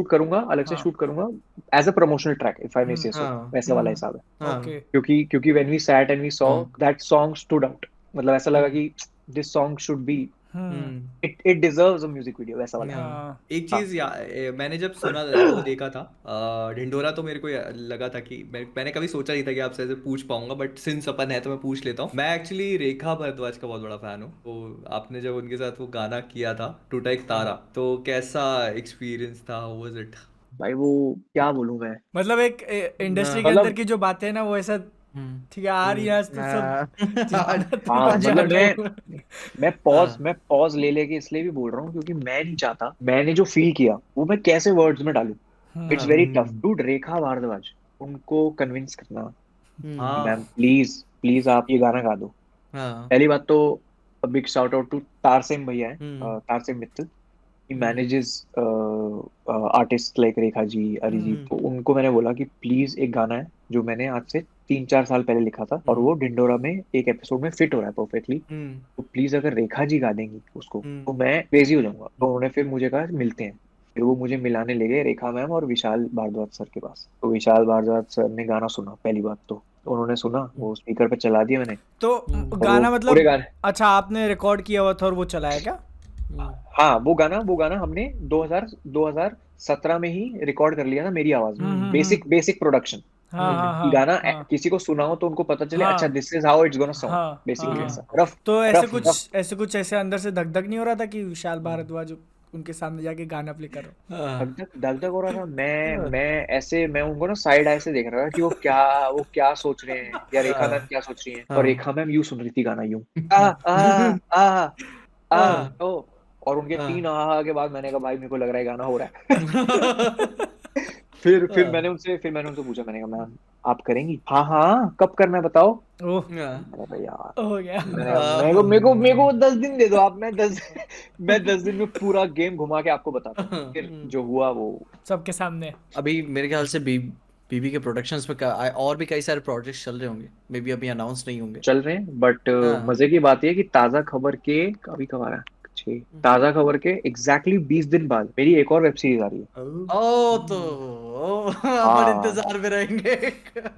शूट करूंगा as a promotional track, if I may say so, हाँ। वैसे वाला हिसाब है। हाँ। ओके। क्योंकि when we sat and we saw हाँ। दैट सॉन्ग स्टूड आउट, मतलब ऐसा लगा हम्म। कि this song should be, hmm. Hmm. It deserves a music video, वैसा वाला है। हाँ। हाँ। एक हाँ। चीज मैंने जब सुना वो देखा था ढिंढोरा, तो मेरे को लगा था कि मैंने कभी सोचा नहीं था कि आपसे ऐसे पूछ पाऊंगा, बट सिंस अपन है तो मैं पूछ लेता हूँ। मैं एक्चुअली रेखा भारद्वाज का बहुत बड़ा फैन हूँ, तो आपने जब उनके साथ वो गाना किया था टूटा एक तारा, तो कैसा एक्सपीरियंस था, हाउ वाज इट? भाई वो क्या बोलूं मैं। मतलब एक इंडस्ट्री के अंदर मतलब की जो बातें हैं ना वो ऐसा, हम्म। ठीक है आ रही है आज तो सब हाँ। जाना तो हाँ, मतलब जाना ही। हाँ। मैं पॉज ले लेके इसलिए भी बोल रहा हूँ क्योंकि मैं नहीं चाहता, मैंने जो फील किया वो मैं कैसे वर्ड्स में डालूं। It's hmm. Very tough hmm. Dude. Rekha Bhardwaj, उनको कन्विंस करना हम्म। कि मैम हाँ। प्लीज प्लीज आप ये गाना गा दो। हाँ। पहली बात तो बिग शाउट आउट टू तारसेम भैया है, हम्म। तारसेम मित्तल। ही हम्म। Manages artist like Rekha ji, Arijit. हम्म। तो उनको मैंने बोला कि प्लीज एक गाना है जो मैंने आज से 3-4 साल पहले लिखा था और हम्म। वो ढिंडोरा में एक एपिसोड में फिट हो रहा है परफेक्टली। हम्म। तो प्लीज अगर रेखा जी गा देंगी उसको तो हम्म। मैं क्रेजी हो जाऊंगा। तो उन्होंने फिर मुझे कहा मिलते हैं। फिर वो मुझे मिलाने ले गए रेखा मैम और विशाल भारद्वाज सर के पास। तो विशाल भारद्वाज सर ने गाना सुना पहली बात तो उन्होंने सुना, वो स्पीकर पे चला दिया मैंने। तो हम्म। और वो गाना पूरे मतलब, गाने, अच्छा आपने रिकॉर्ड किया हुआ था और वो चलाया क्या? हम्म। हाँ वो गाना हमने 2017 में ही रिकॉर्ड कर लिया था मेरी आवाज में। हम्म। बेसिक बेसिक प्रोडक्शन, हाँ ओके। हाँ कि गाना हाँ हाँ किसी को सुनाओ तो उनको पता चले अच्छा हाँ this is how it's gonna sound, हाँ हाँ बेसिकली हम्म। ऐसा हाँ। रफ तो रफ रफ। ऐसे अंदर से धक धक नहीं हो रहा था कि विशाल भारद्वाज उनके सामने जाके गाना प्ले कर रहा हाँ। धक धक हो रहा था। मैं उनको ना साइड आई से देख रहा था कि वो क्या सोच रहे हैं, या रेखा मैम हाँ। क्या सोच रही हैं। और हाँ। रेखा मैम यूं सुन रही थी गाना यूं, आ आ आ आ हाँ। ओ। और उनके हाँ। 3 के बाद मैंने कहा भाई मेरे को लग रहा है गाना हो रहा है। है। फिर मैंने उनसे पूछा, मैंने कहा मैम आप करेंगी? हाँ हाँ कब करना है बताओ। ओह हाँ। मैंने कहा यार, हो गया। मैंने कहा हाँ। मेरे को 10 दिन दे दो आप, मैं 10 दिन में पूरा गेम घुमा के आपको बताता हूँ। फिर हम्म। जो हुआ वो सबके सामने। अभी मेरे ख्याल से बीबी के प्रोडक्शंस में और भी कई सारे प्रोजेक्ट्स चल रहे होंगे, मे बी अभी अनाउंस नहीं होंगे। चल रहे हैं, बट हाँ। मजे की बात यह है कि ताजा खबर के कभी कभार है, ताजा खबर के एग्जैक्टली 20 दिन बाद मेरी एक और वेब सीरीज आ रही है। ओ तो अपन हाँ इंतजार में रहेंगे।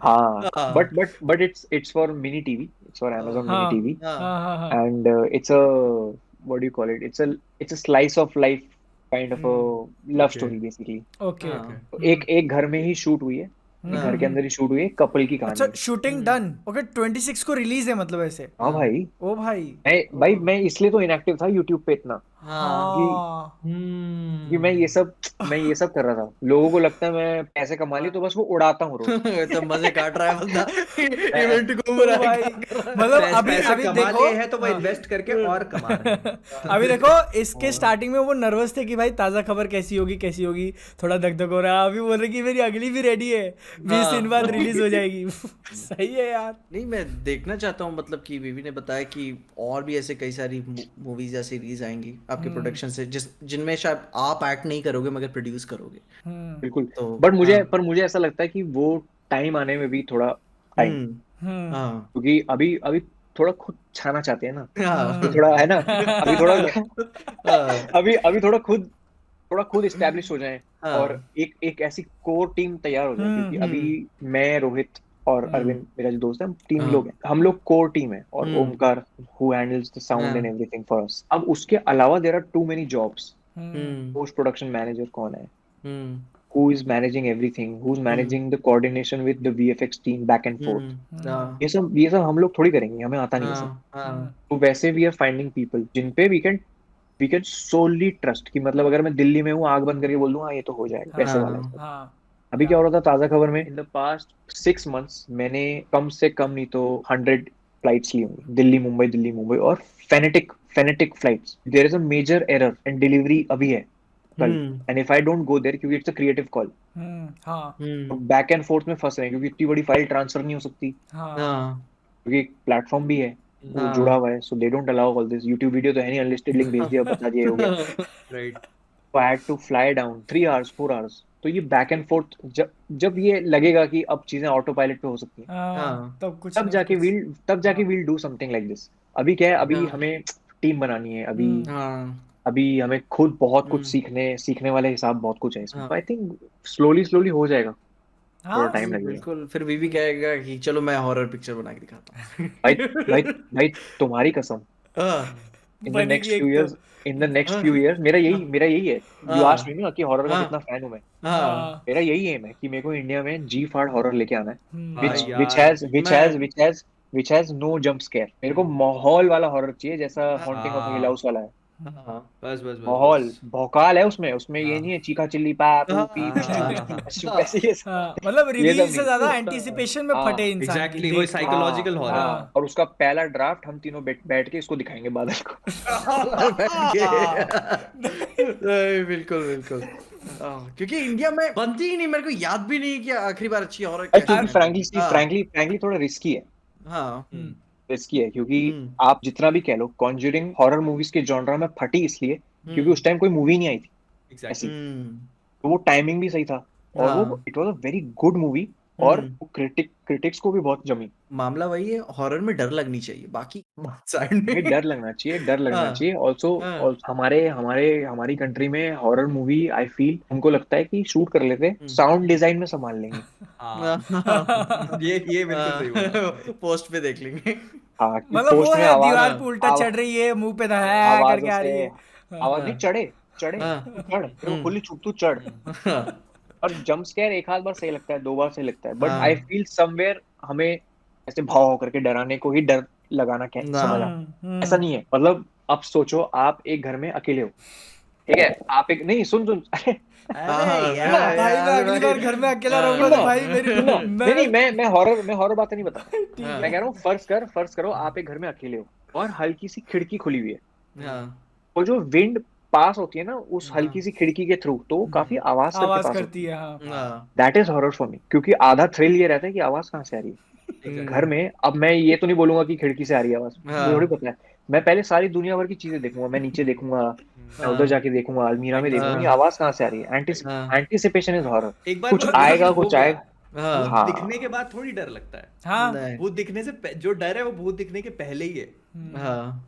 हाँ, हाँ। But it's for mini TV, it's for Amazon mini हाँ टीवी। हाँ। हाँ हाँ हाँ। And it's a, what do you call it, it's a slice of life kind of love okay. Story basically. Okay. हाँ। ओके। तो हम्म एक घर में ही शूट हुई है, एक घर के हाँ। अंदर ही शूट हुई है, कपल की अच्छा कहानी है। शूटिंग हम्म। डन, ओके 26 को रिलीज है मतलब ऐसे? हाँ हाँ। भाई। ओ भाई। भाई ओ। मैं इसलिए तो इनएक्टिव था यूट्यूब पे इतना, हाँ। क्योंकि हाँ। क्योंकि मैं ये सब कर रहा था। लोगों को लगता है मैं पैसे कमा लिए तो बस वो उड़ाता हूँ रोज। तो मजे काट रहा है बंदा। मैं इवेंट घूम ओ रहा है, भाई, क्या कर रहा मतलब है। अभी पैसे अभी कमा देखो। लिए हैं तो वो हाँ। इन्वेस्ट करके और कमा रहे अभी हैं। देखो, इसके और स्टार्टिंग में वो नर्वस थे कि भाई ताजा खबर कैसी होगी, थोड़ा धक धक हो रहा है। अभी बोल रहे कि मेरी अगली भी रेडी है, 20 दिन बाद हाँ। रिलीज हो जाएगी। सही है यार। नहीं, मैं देखना चाहता हूँ, मतलब कि बीवी ने बताया कि और भी ऐसे कई सारी मूवीज या सीरीज आएंगी आपके प्रोडक्शन से, जिनमें शायद आप एक्ट नहीं करोगे मगर प्रोड्यूस करोगे। हम्म बिल्कुल। तो हाँ। पर मुझे ऐसा लगता है कि वो टाइम आने में भी थोड़ा टाइम, हम्म। हम्म हाँ। क्योंकि अभी अभी थोड़ा खुद छाना चाहते हैं ना, हाँ। तो थोड़ा है ना, अभी थोड़ा हाँ। अभी थोड़ा खुद इस्टेब्लिश हो जाएं। और हाँ। एक ऐसी कोर टीम तैयार हो जाए, क्योंकि अभी हम्म। मैं, रोहित और हम्म। अरविंद मेरा जो दोस्त है, हम 3 लोग हाँ। हैं, हम लोग कोर टीम है। और हम्म। Omkar who handles the sound and हाँ। Everything for us. अब उसके अलावा there are too many jobs. Hmm hmm. Post production manager कौन है, हम्म। who is managing everything, who's hmm. managing the coordination with the VFX team back and forth। हाँ। ये सब हम लोग थोड़ी करेंगे, हमें आता नहीं है सब। हाँ। हाँ। तो वैसे वी आर फाइंडिंग पीपल जिन पे वी कैन सोली ट्रस्ट, कि मतलब अगर मैं दिल्ली में हूँ आग बंद करके बोल दूंगा ये तो हो जाएगा, वैसे वाला है हाँ। सब। हाँ अभी क्या हो रहा था ताजा खबर में, इन द पास्ट 6 months मैंने कम से कम नहीं तो 100 फ्लाइट्स ली होंगी, दिल्ली मुंबई, और frenetic flights. There is a major error and delivery अभी है कल, and if I don't go there, क्योंकि इट्स अ क्रिएटिव कॉल, हाँ बैक एंड फोर्थ में फंस रहे हैं, क्योंकि इतनी बड़ी फाइल ट्रांसफर नहीं हो सकती, हाँ हाँ क्योंकि प्लेटफॉर्म भी है वो जुड़ा हाँ हुआ है, so they don't allow all this. YouTube video तो है नहीं, अनलिस्टेड लिंक भेज दिया, बता दिया, हो गया। Right. So I had to fly down 3 hours 4 hours। तो ये बैक एंड फोर्थ, जब जब ये लगेगा कि अब चीजें ऑटो पायलट पे हो सकती हैं, हाँ, तब कुछ तब ना जाके कुछ। तब जाके हाँ we'll do something like this. अभी क्या है, अभी हाँ हमें टीम बनानी है, अभी हाँ अभी हमें खुद बहुत कुछ हम्म, सीखने वाले हिसाब बहुत कुछ है इसमें, हाँ तो आई थिंक स्लोली हो जाएगा, थोड़ा हाँ टाइम लगेगा। बिल्कुल। फिर भी कहेगा कि चलो मैं हॉरर पिक्चर बना के दिखाता भाई भाई हूँ। भाई, तुम्हारी कसम, हाँ इन द बनेगी नेक्स्ट फ्यू एक तो। इयर्स इन द नेक्स्ट हाँ फ्यू इयर्स मेरा यही है। यू आस्क्ड हाँ मी ना कि हॉरर का कितना हाँ फैन हूं मैं, हाँ हाँ मेरा यही एम है कि मेरे को इंडिया में जी फाड़ हॉरर लेके आना है, भाई which हम्म, which यार। has which मैं has which has which has no jump scare। मेरे को माहौल वाला हॉरर चाहिए, जैसा हॉन्टिंग ऑफ हिल हाँ, हाउस वाला है। हाँ बस बस बस माहौल बस। भौकाल है उसमें, उसमें ये नहीं हाँ है चीखा चिल्ली पा पू पी पिचू हाँ पिचू हाँ पिचू पैसे, हाँ, मतलब ये सब रिवील से नहीं। ज्यादा एंटिसिपेशन में हाँ फटे इंसान की एग्जैक्टली, वही देख के। हाँ साइकोलॉजिकल हॉरर। हाँ, हाँ और उसका पहला ड्राफ्ट हम तीनों बैठ के इसको दिखाएंगे बादल को। बैठ के नहीं, बिल्कुल बिल्कुल। क्योंकि इंडिया में बनती ही नहीं, मेरे को याद भी नहीं कि आखिरी बार अच्छी हॉरर भाई कैसी क्योंकि बनी फ्रैंकली थी। हाँ फ्रैंकली थोड़ा रिस्की है, हाँ हम्म, क्योंकि हम्म आप जितना भी कह लो, कॉन्ज्यूरिंग हॉरर मूवीज के जॉनरा में फटी इसलिए क्योंकि हम्म उस टाइम कोई मूवी नहीं आई थी ऐसी, एग्जैक्टली। हम्म तो वो टाइमिंग भी सही था, और वो हाँ it was a very good movie, और हम्म वो क्रिटिक्स को भी बहुत जमी। मामला वही है, हॉरर में डर लगनी चाहिए, बाकी साइड भाई में। डर लगना चाहिए, डर लगना हाँ चाहिए ऑल्सो। हाँ हमारे हमारे हमारी कंट्री में हॉरर मूवी आई फील हमको लगता है कि शूट कर लेते, हम्म, साउंड डिजाइन में संभाल लेंगे। हाँ, हाँ, ये बिल्कुल सही बोला आपने। पोस्ट पे देख लेंगे। हाँ कि मतलब वो पोस्ट में है आवाज, दीवार पे उल्टा आवा, चढ़ रही है, मुंह पे है आवाजों करके आ से रही है। हाँ आवाज हाँ नहीं, चढ़े चढ़े हाँ तू चढ़, तेरे को हम्म खुली छूट, तू चढ़। हाँ और जंप स्केयर एक आध बार सही लगता है, 2 बार सही लगता है, बट आई हाँ फील समवेयर हमें ऐसे भाव करके डराने को ही डर लगाना, क्या ना समझ आ, ऐसा नहीं है। मतलब अब सोचो, आप एक घर में अकेले हो, ठीक है, आप एक नहीं, सुन सुन हाँ अरे हाँ, सुनना यार। भाई, मैं यार अगली भाई बार घर में अकेला रहूंगा सुनना तो भाई मेरी सुनना, मैं नहीं मैं हॉरर बातें नहीं बता रहा, ठीक मैं है। कह रहा हूँ फर्ज करो आप एक घर में अकेले हो, और हल्की सी खिड़की खुली हुई है, हाँ और जो विंड पास होती है ना उस हल्की हाँ सी खिड़की के थ्रू, तो वो काफी आवाज करके आवाज पास करती होती है। है हाँ। हाँ that is horror for me, क्योंकि आधा थ्रिल ये रहता है कि आवाज कहाँ से आ रही है घर हम्म, में। अब मैं ये तो नहीं बोलूंगा कि खिड़की से आ रही है आवाज, मुझे थोड़ी हाँ पता है। मैं पहले सारी दुनिया भर की चीजें देखूंगा, मैं नीचे देखूंगा, मैं उधर हाँ जाके देखूंगा, अलमीरा में देखूंगा, ये हाँ आवाज कहाँ से आ रही है। हाँ एंटिसिपेशन इज हॉरर। एक बार कुछ वो आएगा रिवील हो कुछ गया, आएगा। भूत हाँ दिखने हाँ के बाद थोड़ी डर लगता है। हाँ नहीं भूत दिखने से जो डर है वो भूत दिखने के पहले ही है। हाँ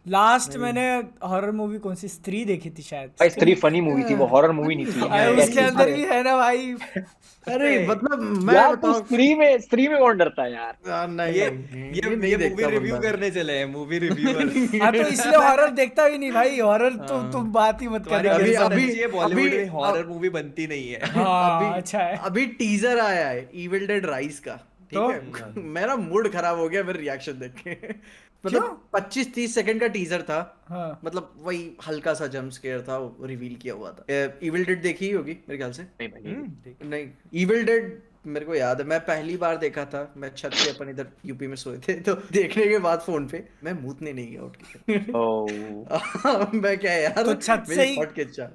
लास्ट नहीं मैंने हॉरर मूवी कौन सी, स्त्री देखी थी शायद, भाई स्त्री। स्त्री फनी मूवी थी, वो हॉरर मूवी नहीं थी, अरे नहीं उसके कैसी अंदर अरे भी है ना भाई। अरे अरे मतलब मैं यार, तो बताऊं, स्त्री में कौन डरता है यार। नहीं ये ये नहीं ये मूवी देखता रिव्यू बंदा। करने चले हैं, मूवी रिव्यूअर्स। हाँ तो इसलिए हॉरर देखता भी नहीं भाई, हॉरर तो हाँ। तुम बात ही मत तुम्हारी करना मेरे अभी साथ। अभी कंसिस्टेंसी है, अभी बॉलीवुड में हॉरर अब- मूवी बनती नहीं है। अभी हाँ अच्छा है। अभी टीजर आया है इविल डेड राइज का, तो ठीक है। मेरा मूड खराब हो गया मेरे रिएक्शन देख के। क्यों? मतलब 25-30 सेकंड का टीजर था, हाँ मतलब वही हल्का सा जंप स्केयर था, वो रिवील किया हुआ था। इविल डेड देखी ही होगी मेरे ख्याल से। नहीं भाई, ठीक। नहीं, इविल डेड मेरे को याद है, मैं पहली बार देखा था, मैं छत पे अपन इधर यूपी में सोए थे, तो देखने के बाद फोन पे मैं मूतने नहीं गया उठ ओ के। मैं क्या यार, तो छत से मेरी ही फट के चाल।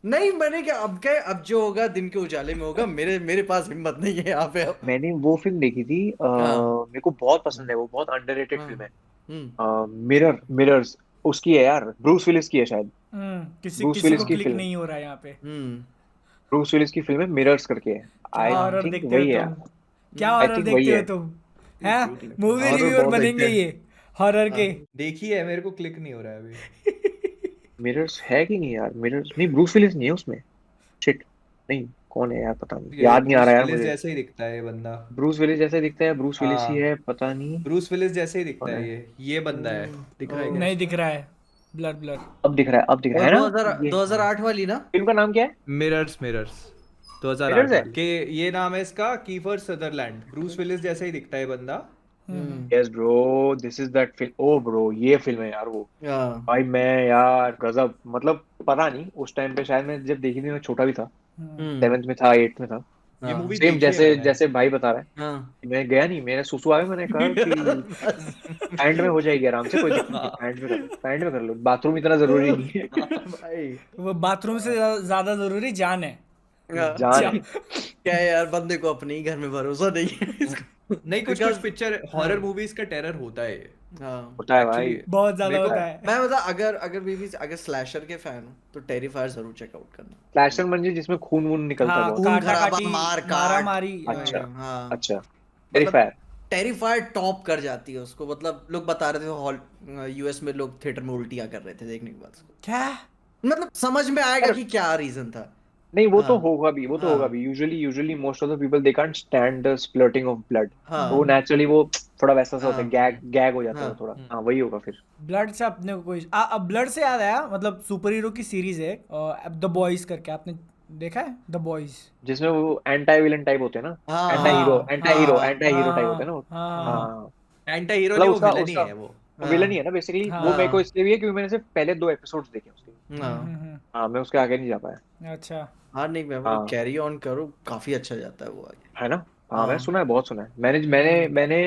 नहीं मैंने क्या, अब क्या, अब जो होगा दिन के उजाले में होगा, मेरे पास हिम्मत नहीं है यहाँ पे अब। मैंने वो फिल्म देखी थी, हाँ मेरे को बहुत पसंद है, वो बहुत अंडररेटेड हाँ फिल्म है। हम्म मिरर्स उसकी है यार, ब्रूस विलिस की है शायद, किसी ब्रूस किसी विलिस को की क्लिक फिल्म, नहीं हो रहा है यहाँ पे। हम्म ब्रूस विलिस की फिल्म है, मिरर्स करके है। क्या आई हॉरर थिंक देखते हो वही है, तुम, क्या आई हॉरर थिंक वही देखते हो है। तुम, हैं? झूठ नहीं, मूवी हॉरर रिव्यूअर बहुत देखते बनेंगे हैं। ये हॉरर के। हाँ देखी है, मेरे को क्लिक नहीं हो रहा है अभी। मिरर्स है कि नहीं यार, मिरर्स नहीं, ब्रूस विलिस नहीं है उसमें, शिट, नहीं कौन है यार, पता नहीं, ये याद नहीं आ ब्रूस रहा यार विलिस मुझे। जैसा ही दिखता है ये बंदा। ब्रूस विलिस जैसे दिखता है, ब्रूस विलिस ही हाँ, है, पता नहीं ब्रूस विलिस जैसे ही दिखता कौन है है। ये बंदा है। दिख रहा है क्या? नहीं दिख रहा है, ब्लर ब्लर। अब दिख रहा है, अब दिख रहा वो है ना 2000 ये। 2008 वाली ना। फिल्म का नाम क्या है? मिरर्स मिरर्स मिरर्स 2008 है। वाली के, ये नाम है इसका, कीफर सदरलैंड। ब्रूस विलिस जैसा ही दिखता है बंदा। Hmm yes bro, this is that film, oh bro ये फिल्म है यार वो। हाँ भाई मैं यार गजब, मतलब पता नहीं उस टाइम पे शायद मैं जब देखी थी मैं छोटा भी था, हम्म 7th में था 8th में था, ये हाँ। मूवी सेम देखी है जैसे मैंने। जैसे भाई बता रहा है, हाँ मैं गया नहीं, मेरे सुसु आ गए, मैंने कहा कि एंड में हो जाएगी आराम से, कोई दिक्कत नहीं, एंड में कर लो, एंड में कर लो, बाथरूम इतना जरूरी नहीं है। भाई वो बाथरूम से ज्यादा जरूरी जान है। हाँ, जान जा- है। क्या है यार, बंदे को अपने ही घर में भरोसा नहीं है इसको नहीं, कुछ Because- पिक्चर हॉरर मूवीज का टेरर होता है ये हाँ होता है एक्चुअली। भाई। बहुत ज्यादा मेरे को- होता है। मैं बता, अगर बीवी अगर स्लैशर के फैन हो तो टेरिफायर जरूर चेकआउट करना। फ्लैशर मंजी जिसमें खून वून निकलता है हाँ, बहुत। खून काटा खराबा, काटी, मार मारा काट। मारी। अच्छा हाँ अच्छा, मतलब टेरिफायर। टेरिफायर टॉप कर जाती है उसको, मतलब लोग बता रहे थे हॉल यूएस में लोग थिएटर में उल्टियां कर रहे थे देखने के बाद उसको। क्या? मतलब समझ में आएगा कि क्या रीजन था। नहीं वो तो हाँ होगा भी, वो तो होगा हाँ भी। Usually most of the people they can't stand the spurting of blood, तो वो हाँ नेचुरली वो थोड़ा वैसा सा होता है, हाँ गैग हो जाता है हाँ वो थोड़ा। हाँ वही होगा फिर। ब्लड से अपने को कोई अब ब्लड से याद आया, मतलब सुपर हीरो की सीरीज है द बॉयज करके, आपने देखा है द बॉयज? जिसमें वो एंटी विलन टाइप होते हैं ना, हाँ एंटी हीरो हाँ एंटी हीरो हाँ एंटी हीरो टाइप होते हैं ना वो। हाँ हाँ एंटी हीरो नहीं, मतलब वो उसका विलन ही उसका है वो। विलन ही है ना बेसिकली। वो मेरे को इसलिए भी है क्योंकि मैंने सिर्फ पहले 2 एपिसोड्स देखे उसके। हाँ हाँ मैं उसके आगे नहीं जा पाया। अच्छा। हाँ नहीं मैं हाँ कैरी ऑन करो, काफी अच्छा जाता है वो आगे। है ना। हाँ मैंने हाँ सुना है, बहुत सुना है। मैंने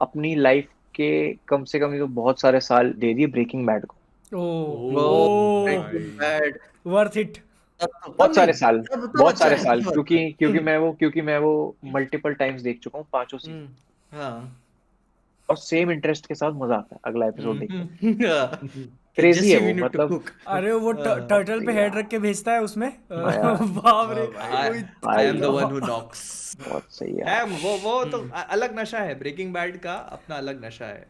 अपनी लाइफ के कम से कम ये तो बहुत सारे साल दे दिए ब्रेकिंग बैड को। ओ ओ ओ ब्रेकिंग बैड। Worth it. तब बहुत सारे नहीं, साल, तब बहुत अच्छा सारे है, साल, तब अच्छा क्योंकि है। क्योंकि मैं वो मल्टीपल टाइम्स देख चुका हूँ 5 सीजन। हाँ और सेम इंटरेस्ट के साथ मजा आता है अगला एपिसोड देखने में। कि क्रेजी है जैसे वी वो, नीड टू मतलब कुक। अरे वो बहुत टर्टल पे सही हेड यार। रख के भेजता है उसमें हाँ यार, बाप रे। हाँ भाई। वो आई एम द भाई वन हु नॉक्स बहुत सही है यार। वो तो अलग नशा है। ब्रेकिंग बैड का अपना अलग नशा है।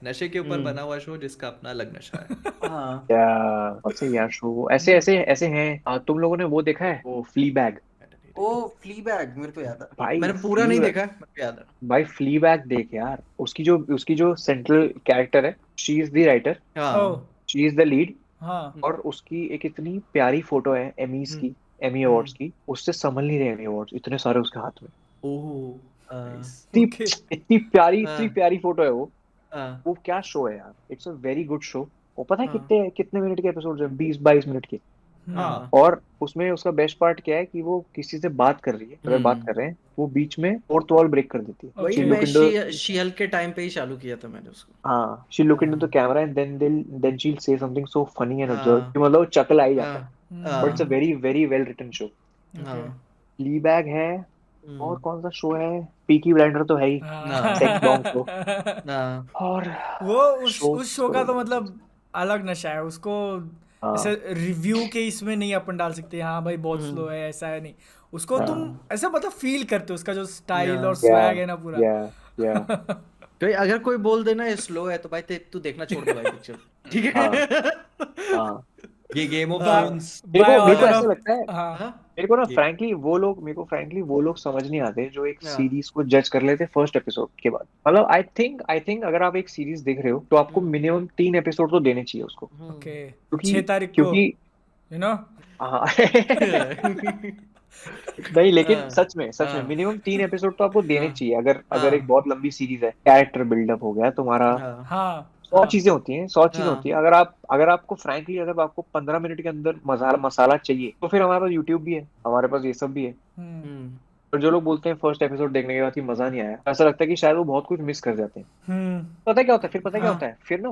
नशे के ऊपर बना हुआ शो जिसका अपना अलग नशा है। हाँ क्या बहुत सही यार शो। ऐसे ऐसे ऐसे हैं। तुम लोगों ने वो देखा है वो फ्लीबैग? ओ फ्लीबैग मेरे को याद है, भाई मैंने पूरा नहीं फ्ली देखा, मेरे को याद है। भाई फ्लीबैग देख यार। उसकी जो सेंट्रल कैरेक्टर है, शी इज द राइटर, ओ हाँ शी इज द लीड। हाँ और उसकी एक इतनी प्यारी फोटो है एमीज हम्म की, एमी हम्म अवार्ड्स की। उससे संभल नहीं रहे एमी अवार्ड्स, इतने सारे उसके हाथ में। ओह हाँ नाइस। इतनी ओके। इतनी हाँ प्यारी फोटो है वो। हाँ वो क्या शो है यार, it's a very good show. वो पता है हाँ कितने कितने मिनट के एपिसोड है? 20-22 मिनट के। हाँ और उसमें उसका बेस्ट पार्ट क्या है कि वो किसी से बात कर रही है, अगर बात कर रहे हैं, वो बीच में फोर्थ वॉल ब्रेक कर देती है। वही शी ओके। लुक मैं इनटू, शी के टाइम पे ही चालू किया था मैंने उसको। हाँ शी लुक इनटू द हाँ camera and then she say something so funny and absurd हाँ कि मतलब वो चकल आ ही जाता है। हाँ बट इट्स अ हाँ very very well written show. Okay. हाँ फ्लीबैग है। और हम्म, कौन सा शो है? पीकी ब्लाइंडर तो है ही, हाँ सेक्स बॉम्ब शो। हाँ और वो उस शोज शो का तो तो मतलब अलग नशा है उसको। ऐसे हाँ रिव्यू के इसमें नहीं अपन डाल सकते हाँ भाई बहुत स्लो है, ऐसा है नहीं। उसको तुम हाँ ऐसा मतलब फील करते हो उसका जो स्टाइल और या या स्वैग है ना पूरा। या या कोई अगर कोई बोल देना ये स्लो है तो भाई तू देखना छोड़ दे भाई पिक्चर, ठीक हाँ है। हाँ। ये गेम ऑफ बाय थ्रोन्स। बाय मेरे को ऑर्डर ऐसा ऑफ। लगता है, हाँ हाँ मेरे को ना ये फ्रैंकली वो लोग समझ नहीं आते जो एक हाँ सीरीज को जज कर लेते फर्स्ट एपिसोड के बाद। मतलब आई थिंक अगर आप एक सीरीज देख रहे हो तो आपको हम्म मिनिमम 3 एपिसोड तो देने चाहिए उसको। ओके। क्योंकि 6 तारीख को क्योंकि यू नो। हाँ नहीं लेकिन हाँ सच में हाँ मिनिमम 3 एपिसोड तो आपको देने हाँ चाहिए। अगर अगर एक हाँ बहुत लंबी सीरीज है, कैरेक्टर बिल्डअप हो गया तुम्हारा, हाँ हाँ 100 चीजें होती हैं, 100 चीजें होती हैं। हाँ अगर आपको फ्रैंकली अगर आपको 15 मिनट के अंदर मसाला मसाला चाहिए तो फिर हमारे पास यूट्यूब भी है, हमारे पास ये सब भी है। हम्म हम्म और जो लोग बोलते हैं फर्स्ट एपिसोड देखने के बाद ही मजा नहीं आया, ऐसा लगता है कि शायद वो बहुत कुछ मिस कर जाते हैं। हम्म। पता है क्या होता है फिर? पता है क्या हाँ होता है फिर ना?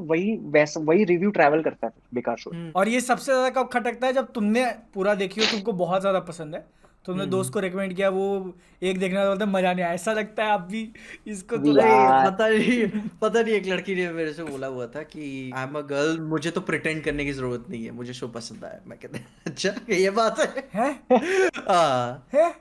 वही रिव्यू ट्रैवल करता है फिर बेकार शो। और ये सबसे ज्यादा कब खटकता है जब तुमने पूरा देखी हो, तुमको बहुत ज्यादा पसंद है, तुमने दोस्त को रेकमेंड किया, वो एक देखने वाला बोलता है मजा नहीं आया, ऐसा लगता है आप भी इसको अभी थोड़ा। नहीं यार पता नहीं एक लड़की ने मेरे से बोला हुआ था कि आई एम अ गर्ल, मुझे तो प्रिटेंड करने की जरूरत नहीं है, मुझे शो पसंद आया। मैं कहते अच्छा ये बात है। है हाँ है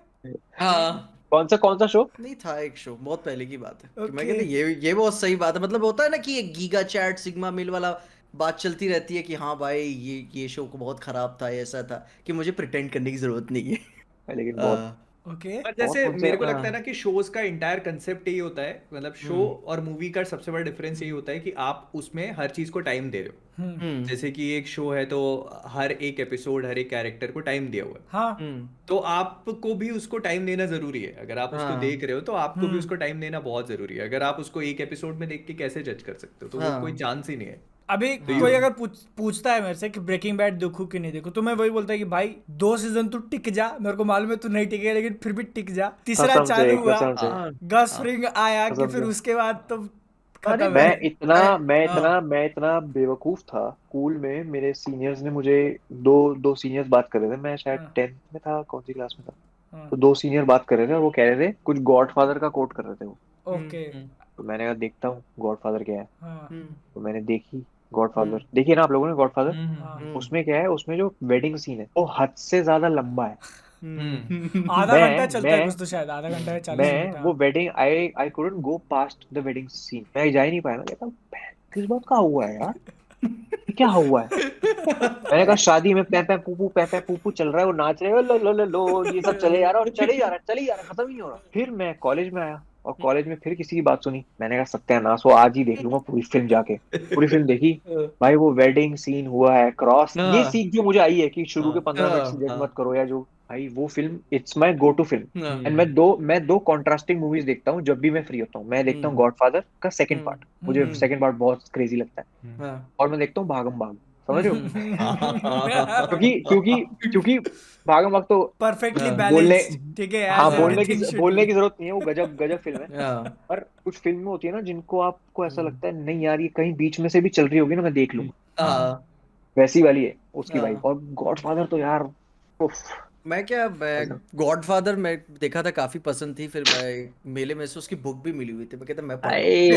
हाँ कौन सा शो? नहीं था एक शो, बहुत पहले की बात है कि मैं ओके। कहते ये बहुत सही बात है। मतलब होता है ना कि एक गीगा चैट सिग्मा मिल वाला बात चलती रहती है कि हाँ भाई ये शो को बहुत खराब था, ऐसा था कि मुझे प्रिटेंड करने की जरूरत नहीं है। लेकिन बहुत ओके। पर बहुत जैसे कौन से मेरे को लगता है हाँ ना कि शोज का इंटायर कंसेप्ट यही होता है, मतलब शो और मूवी का सबसे बड़ा डिफरेंस यही होता है कि आप उसमें हर चीज को टाइम दे रहे हो। हम्म जैसे कि एक शो है तो हर एक एपिसोड हर एक कैरेक्टर को टाइम दिया हुआ है, हाँ हम्म तो आपको भी उसको टाइम देना जरूरी है। अगर आप उसको हाँ देख रहे हो तो आपको भी उसको टाइम देना बहुत जरूरी है। अगर आप उसको एक एपिसोड में देख के कैसे जज कर सकते हो, तो वो कोई हाँ चांस ही नहीं है। अभी कोई अगर पूछता है मेरे से कि ब्रेकिंग बैड देखूं कि नहीं देखूं, तो मैं वही बोलता है कि भाई 2 सीजन तू टिक जा, मेरे को मालूम है तू नहीं टिकेगा लेकिन फिर भी टिक जा। तीसरा कसम से चालू हुआ, कसम से गस फ्रिंग आया कि कसम फिर से उसके बाद तो अरे खत्म मैं है। इतना मैं हाँ। इतना मैं इतना बेवकूफ था। स्कूल में मेरे सीनियर्स ने मुझे दो दो सीनियर्स बात कर रहे थे, मैं शायद हाँ, 10th में था, कौन सी क्लास में था, हाँ, तो दो सीनियर बात कर रहे थे और वो कह रहे थे कुछ गॉडफादर का कोट कर रहे थे वो। ओके, तो मैंने कहा देखता हूँ गॉडफादर क्या है। हाँ, तो मैंने देखी गॉडफादर, देखिए ना आप लोगों ने गॉडफादर। हाँ। उसमें क्या है, उसमें जो वेडिंग सीन है वो हद से ज्यादा लंबा है। आधा घंटा मैं चलता है मैं कुछ तो, शायद आधा घंटा या 40 मिनट। मैं वो wedding I couldn't go past the wedding scene, मैं जा ही नहीं पाया। मैं कहता हूँ किस बात का हुआ है यार, ये क्या हुआ है। मैंने कहा शादी में पै पै पू चल रहा है, वो नाच रहे हो लो लो लो लो, ये सब चले जा रहा है और चले ही जा रहा है, चले ही जा रहा है, खत्म ही नहीं हो रहा। फिर मैं कॉलेज में आया और कॉलेज में फिर किसी की बात सुनी, मैंने कहा सत्यानाश, वो आज ही देख लूंगा पूरी फिल्म जाके। पूरी फिल्म देखी भाई, वो वेडिंग सीन हुआ है क्रॉस, ये हाँ, सीख जो मुझे आई है कि शुरू के हाँ, 15 मिनट से जज हाँ, मत करो, या जो भाई वो film it's my go to film. हाँ, एंड मैं दो कॉन्ट्रास्टिंग मूवीज देखता हूँ जब भी मैं फ्री होता हूँ। मैं देखता हूँ गॉडफादर का सेकंड पार्ट, मुझे सेकंड पार्ट बहुत क्रेजी लगता है, हाँ, और मैं देखता हूँ भागम भाग, समझ रहे हो। क्योंकि परफेक्टली क्योंकि क्योंकि भागम भाग तो बोलने, बैलेंस्ड, ठीक है, हाँ एज एवरीथिंग शुड बोलने बी। की जरूरत नहीं है, वो गजब गजब फिल्म है। हाँ, पर कुछ फिल्में होती है ना जिनको आपको ऐसा लगता है नहीं यार ये कहीं बीच में से भी चल रही होगी ना मैं देख लूंगा, हाँ, वैसी वाली है उसकी वाइफ। हाँ। और गॉडफादर तो यार उफ, मैं गजब। गॉडफादर मैं देखा था, काफी पसंद थी, फिर मैं मेले में से उसकी बुक भी मिली हुई थी, मैं कहता मैं पढ़ूंगा। आए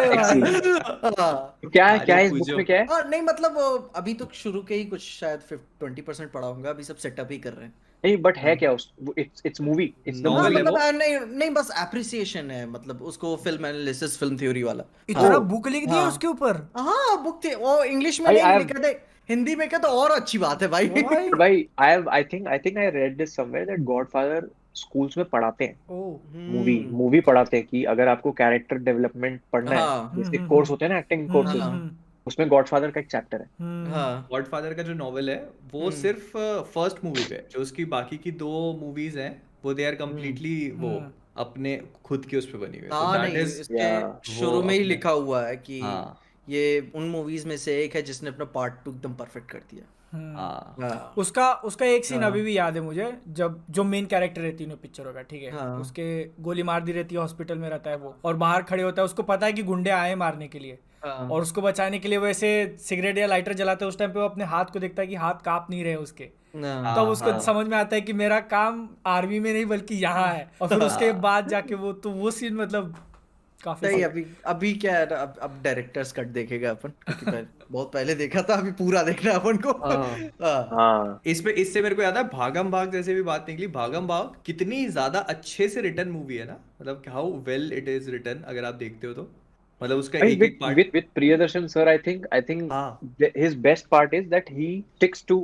सेक्सी। हाँ। तो क्या है, क्या आर्य है इस बुक पूजो। में क्या है। हाँ, नहीं मतलब वो अभी तो शुरू के ही कुछ शायद 20% पढ़ा होगा, अभी सब सेटअप ही कर रहे हैं। नहीं बट है हाँ, क्या उस, इट्स मूवी, इट्स द हाँ नॉवल मूवी। है मतलब वो। नहीं नहीं, बस एप्रिसिएशन है, मतलब उसको फिल्म एनालिसिस, फिल्म थ्योरी वाला। हाँ, इतना ओ बुक लिख दिया हाँ, उसके ऊपर। हाँ बुक थी वो, इंग्लिश में भाई नहीं आई हैव, लिखा था, हिंदी में क्या, तो और अच्छी बात है भाई। ओ भाई, भाई I think I read this somewhere that godfather schools में पढ़ाते हैं, ओ, मूवी हम्म। मूवी पढ़ाते हैं कि अगर आपको कैरेक्टर डेवलपमेंट पढ़ना है, हाँ, जैसे कोर्स होते हैं ना एक्टिंग कोर्सेज, हाँ, उसमें गॉडफादर का एक चैप्टर है। हाँ, गॉडफादर का जो नॉवल है वो हम्म, सिर्फ फर्स्ट मूवी पे है। जो उसकी बाकी की 2 मूवीज हैं वो दे आर हम्म। कम्प्लीटली वो अपने खुद के उस पे बनी हुई है, तो हाँ दैट नहीं, इज इसके या वो शुरू में ही अपने। लिखा हुआ है कि हाँ, ये उन मूवीज में से एक है जिसने अपना पार्ट 2 एकदम परफेक्ट कर दिया। हाँ, हाँ, उसका उसका एक सीन अभी हाँ, भी याद है मुझे, जब जो मेन कैरेक्टर है तीनों पिक्चरों का, ठीक है, हाँ, उसके गोली मार दी रहती है, हॉस्पिटल में रहता है वो, और बाहर खड़े होता है, उसको पता है कि गुंडे आए हैं मारने के लिए, हाँ, और उसको बचाने के लिए वो ऐसे सिगरेट या लाइटर जलाता है, उस टाइम पे वो अपने हाथ को देखता है कि हाथ कांप नहीं रहे उसके, हाँ, तब हाँ, उसको हाँ, समझ में आता है कि मेरा काम आर्मी में नहीं बल्कि यहाँ है, और फिर उसके हाँ। बाद जाके वो, तो वो सीन मतलब काफी नहीं सही। अभी अभी क्या है ना, अब डायरेक्टर्स कट देखेगा अपन, क्योंकि बहुत पहले देखा था, अभी पूरा देखना है अपन को। हाँ। हाँ, हाँ इससे मेरे को याद है भागम भाग, जैसे भी बात निकली, भागम भाग कितनी ज्यादा अच्छे से रिटर्न मूवी है ना, मतलब how well it is written, अगर आप देखते हो तो, मतलब उसका भाई एक विद एक part. With with Priyadarshan sir, I think हाँ, his best part is that he sticks to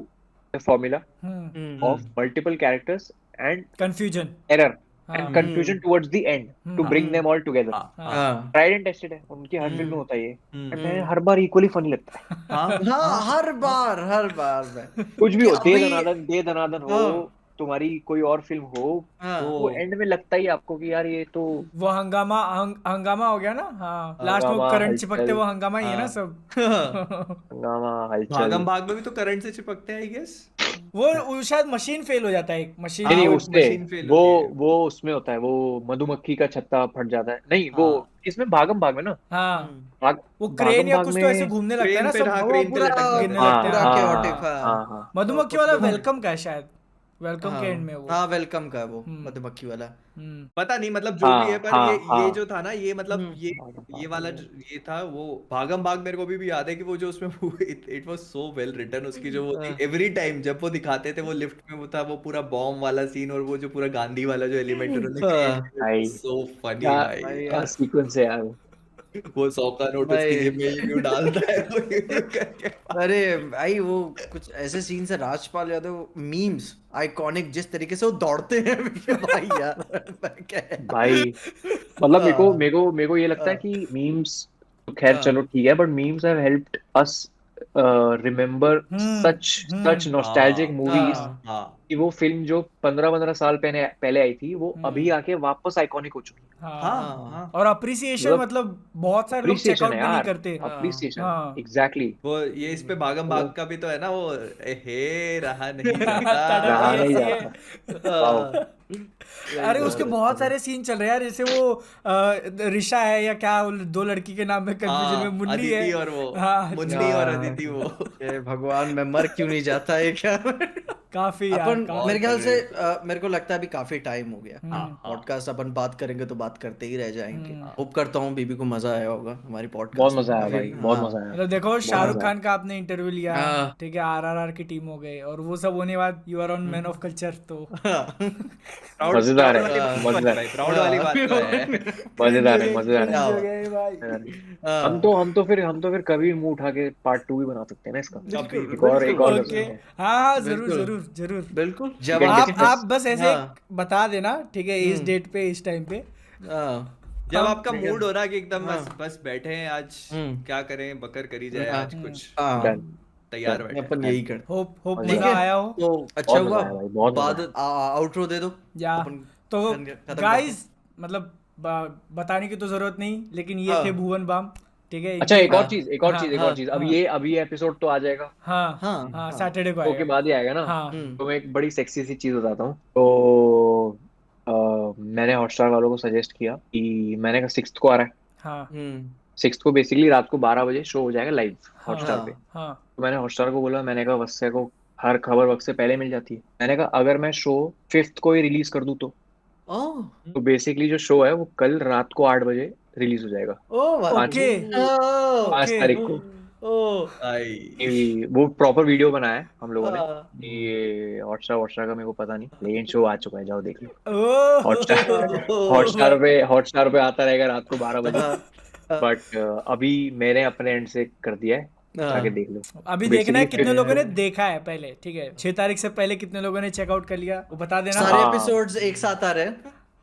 the formula of hmm, multiple characters and confusion. error हाँ, and hmm, confusion towards the end to हाँ, bring them all together. हाँ, हाँ, हाँ, हाँ, tried and tested है, उनकी हर film में हम्म, होता है ये, हम्म, and मैं हम्म। हर बार इक्वली फनी लगता है। हाँ, हाँ, हाँ, हर बार में कुछ भी कि हो, अभी। दे दनादन हो, हाँ, तुम्हारी कोई और फिल्म हो, हाँ, वो वो एंड में लगता ही आपको कि यार ये तो वो हंगामा, हंगामा हो गया ना, हाँ, लास्ट में वो हंगामा करंट चिपकते, हलचल, वो हंगामा ही है ना हाँ। सब। हाँ, हंगामा हलचल। भागम भाग में भी तो करंट से चिपकते हैं, आई गेस। वो शायद मशीन फेल हो जाता है, एक नहीं मशीन हाँ, नहीं जो, वो एक उससे, मशीन फेल वो होती है। वो उसमें होता है, वो मधुमक्खी का छत्ता फट जाता है, नहीं वो हाँ, इसमें भागम भाग में ना, हाँ, हम्म। वो क्रेन भागम या भाग कुछ तो ऐसे में। घूमने लगता है क्रेन ना पे, सब, हाँ, वो क्रेन पे पूरा लटक जाते गिरने हैं। हाँ लगते हैं, पूरा हाँ हाँ। केओटिक, हाँ हाँ हाँ। हाँ तो मधुमक्खी कुछ वाला लोग वेलकम का है शायद, वेलकम के एंड हाँ, में वो। हाँ वेलकम का है वो, हम्म, मधुमक्खी वाला। हम्म, पता नहीं, मतलब जो भी है, हाँ पर हाँ ये हाँ। जो था ना, ये मतलब हम्म, भागम ये भाग वाला में ये था वो भागम भाग। मेरे को अभी भी याद है कि वो जो उसमें it was so well written, उसकी जो वो थी, हाँ, एवरी टाइम जब वो दिखाते थे वो लिफ्ट में, वो था वो पूरा बॉम्ब वाला सीन, और वो जो पूरा गांधी वाला जो एलिमेंट उन्होंने क्रिएट हाँ, किया, इट भाई, वाज सो फनी क्या भाई। भाई क्या यार, सीक्वेंस है यार। वो 100 का नोट उसकी भाई, जेब में यूं यूं डालता है, वो यूं यूं करके। अरे भाई वो कुछ ऐसे सीन्स है, राजपाल यादव मीम्स आइकॉनिक, जिस तरीके से वो दौड़ते हैं भाई यार, मैं क्या भाई यार। मतलब हाँ, मेरे को ये लगता है हाँ, कि मीम्स, तो खैर चलो हाँ, ठीक है, but memes have helped us remember such nostalgic movies हाँ कि वो फिल्म जो 15-15 साल पहले पहले आई थी वो अभी आके वापस आइकॉनिक हो चुकी है। हाँ और अप्रिसिएशन मतलब मतलब बहुत सारे लोग अप्रिसिएशन चेकआउट है भी नहीं यार, करते। अप्रिसिएशन हाँ। एग्जैक्टली। वो ये इस पे भागम भाग का भी तो है ना, वो हे रहा नहीं तड़प जाता। रहा नहीं ऐसी जाता। है। वाओ। अरे उसके बहुत सारे सीन चल रहे हैं यार, जैसे वो ऋषा है या क्या, वो दो लड़की के नाम में कंफ्यूजन में, हाँ मुन्नी है। अदिति और वो, हाँ मुन्नी और हाँ। अदिति वो। ये भगवान मैं मर क्यों नहीं जाता है क्या। काफी यार अपन काफी। मेरे ख्याल से तगड़े। मेरे को लगता है अभी काफी टाइम हो गया। हाँ पॉडकास्ट अपन बात करेंगे तो बात करते ही रह जाएंगे। होप करता हूँ बीबी को मजा आया होगा हमारी बहुत पॉडकास्ट में मजा आया काफी। भाई, बहुत हाँ मजा आया, मतलब देखो बहुत शाहरुख मजा आया। खान का आपने इंटरव्यू लिया, हाँ। ठीक है, आरआरआर की टीम हो गई, और वो सब होने के बाद you are on man of culture, तो प्राउड मजेदार प्राउड है, वाली बात तो है मजेदार, भाई, प्राउड वाली बात तो है। मजेदार है, मजेदार है। क्रिंज हो हाँ। गए भाई। यार, हम तो फिर कभी मुंह उठा के पार्ट 2 भी बना सकते हैं ना इसका। कभी बिल्कुल एक और कर ओके, सकते हैं। हाँ हाँ जरूर बिल्कुल। जरूर जरूर। बिल्कुल जब Get आप discuss। बस ऐसे हाँ। बता देना, ठीक है, इस डेट पे इस टाइम पे। हाँ। जब हम- आपका मूड हो रहा है कि एकदम बस हाँ। बस बैठे हैं आज, हम्म। क्या करें, बकर करी जाए हाँ। आज कुछ, हाँ Done, तैयार done, बैठे। अपन यही करते। होप मजा ठीक मजा है आया हो। तो अच्छा बहुत मजा हुआ। आया भाई, बहुत मजा बाद आया। आउटरो दे दो। या अपन तो खत्म करते गाइस, मतलब बताने की तो जरूरत नहीं, लेकिन ये हाँ। थे भुवन बाम, ठीक है, अच्छा, इनकी। एक और हाँ। चीज, एक और हाँ चीज, एक हाँ। और चीज, अब हाँ अभी ये एपिसोड तो आ जाएगा, हाँ हाँ। हाँ, हाँ। सैटरडे को शो के आएगा। बाद ही आएगा ना। हाँ तो मैं एक बड़ी सेक्सी सी चीज बताता हूँ। तो मैंने हॉटस्टार वालों को सजेस्ट किया कि मैंने कहा 6th को आ रहा है, हाँ 6th को बेसिकली रात को 12 बजे शो हो जाएगा लाइव हाँ हॉटस्टार पे। हाँ तो मैंने हॉटस्टार को बोला, मैंने कहा वत्स्य को हर खबर वक्त से पहले मिल जाती है, मैंने कहा अगर मैं शो 5th को ही रिलीज कर दूं ओह तो बेसिकली जो शो है वो कल रात को 8 बजे रिलीज हो जाएगा, ओह बाबू। 5 ओके पाँच ओके तारीख को। ओह आई कि वो प्रॉपर वीडियो बनाया है हम लोगों ने हाँ। कि ये हॉटस्टार का मेरे को पता नहीं, लेकिन शो आ चुका है, जाओ देख लो। हॉटस्टार ओह हॉटस्टार पे आता रहेगा रात को 12 बजे। हाँ। हाँ। बट अभी मैंने अपने एंड से कर दिया है, जाके देख लो। अभी तो देखना है basically कितने लोगों ने फिर देखा है पहले, ठीक है, 6 तारीख से पहले कितने लोगों ने चेकआउट कर लिया, वो बता देना। सारे हाँ। एपिसोड्स एक साथ आ रहे हैं।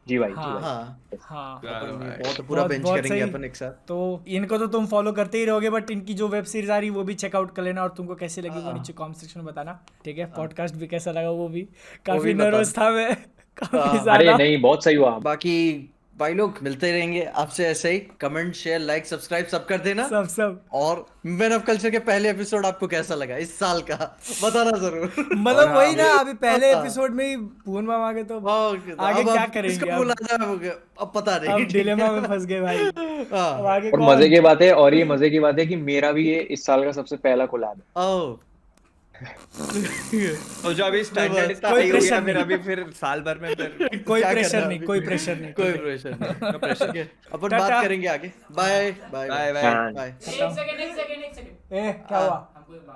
जी भाई, जी हाँ भाई। हाँ हाँ चलो भाई। बहुत पूरा बहुत बेंच बहुत करेंगे सही। अपन एक साथ। तो इनको तो तुम फॉलो करते ही रहोगे, बट इनकी जो वेब सीरीज आ रही है वो भी चेकआउट कर लेना, और तुमको कैसी लगी वो नीचे कमेंट सेक्शन में बताना, ठीक है। पॉडकास्ट भी कैसा लगा वो भी, काफी भी बता नर्वस था मैं, काफी हाँ। अरे ज्यादा। नहीं, बहुत सही हुआ। बाकी भाई लोग मिलते रहेंगे आपसे ऐसे ही। कमेंट शेयर लाइक सब्सक्राइब सब कर देना। सब और मैन ऑफ कल्चर के पहले एपिसोड आपको कैसा लगा इस साल का बताना जरूर। मतलब और वही ना, अभी पहले हाँ। एपिसोड में ही भुवन मामा आ गए, तो वाह, आगे अब क्या अब करेंगे किसको अब? बुला जाए अब पता नहीं। अब डिलेमा में फंस गए भाई, अब हाँ। आगे और कौन? मजे की बात है, और ये मजे की बात है कि मेरा भी ये इस साल का सबसे पहला कोलैब है। ओह तो जो अभी स्टैंडर्ड इतना कोई हाई हो गया, pressure फिर नहीं। अभी फिर साल भर में फिर कोई क्या प्रेशर करना नहीं, अभी? कोई प्रेशर नहीं, कोई ठीक है। प्रेशर नहीं। No pressure. ठीक है अपन टाटा। बात करेंगे आगे। Bye bye bye bye. हाँ। बाय। एक सेकंड। ए क्या हुआ?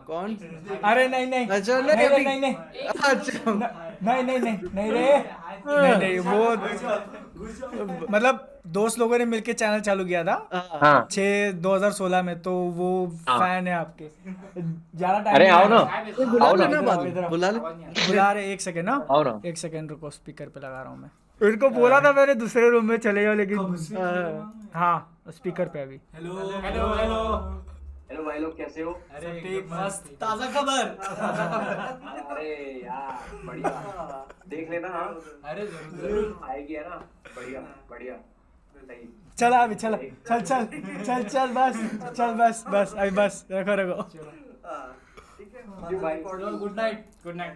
कौन? अरे नहीं नहीं अच्छा, नहीं नहीं, रे, अभी- नहीं नहीं अच्छा नहीं नहीं नहीं नहीं रे, नहीं नहीं, वो मतलब दोस्त लोगों ने मिलके चैनल चालू किया था हाँ 2016 में, तो वो हाँ। फैन है आपके, ज्यादा टाइम अरे नहीं आओ ना, लगा। बुला आओ ना, लेना बाद इधर में आओ। बुला ले। बुला रहे, एक सेकंड ना, आओ ना। एक सेकंड रुको, स्पीकर पे लगा रहा हूँ मैं। इनको बोला था मैंने दूसरे रूम में चले जाओ, लेकिन हाँ स्पीकर पे अभी। हेलो भाई लोग, कैसे हो? ठीक, मस्त ताजा खबर। अरे यार बढ़िया, देख लेना। हाँ अरे जरूर आएगी है ना, बढ़िया बढ़िया सही। चल अभी, चल चल चल चल चल बस, चल बस बस अभी बस, रखो रखो। भाई गुड नाइट, गुड नाइट।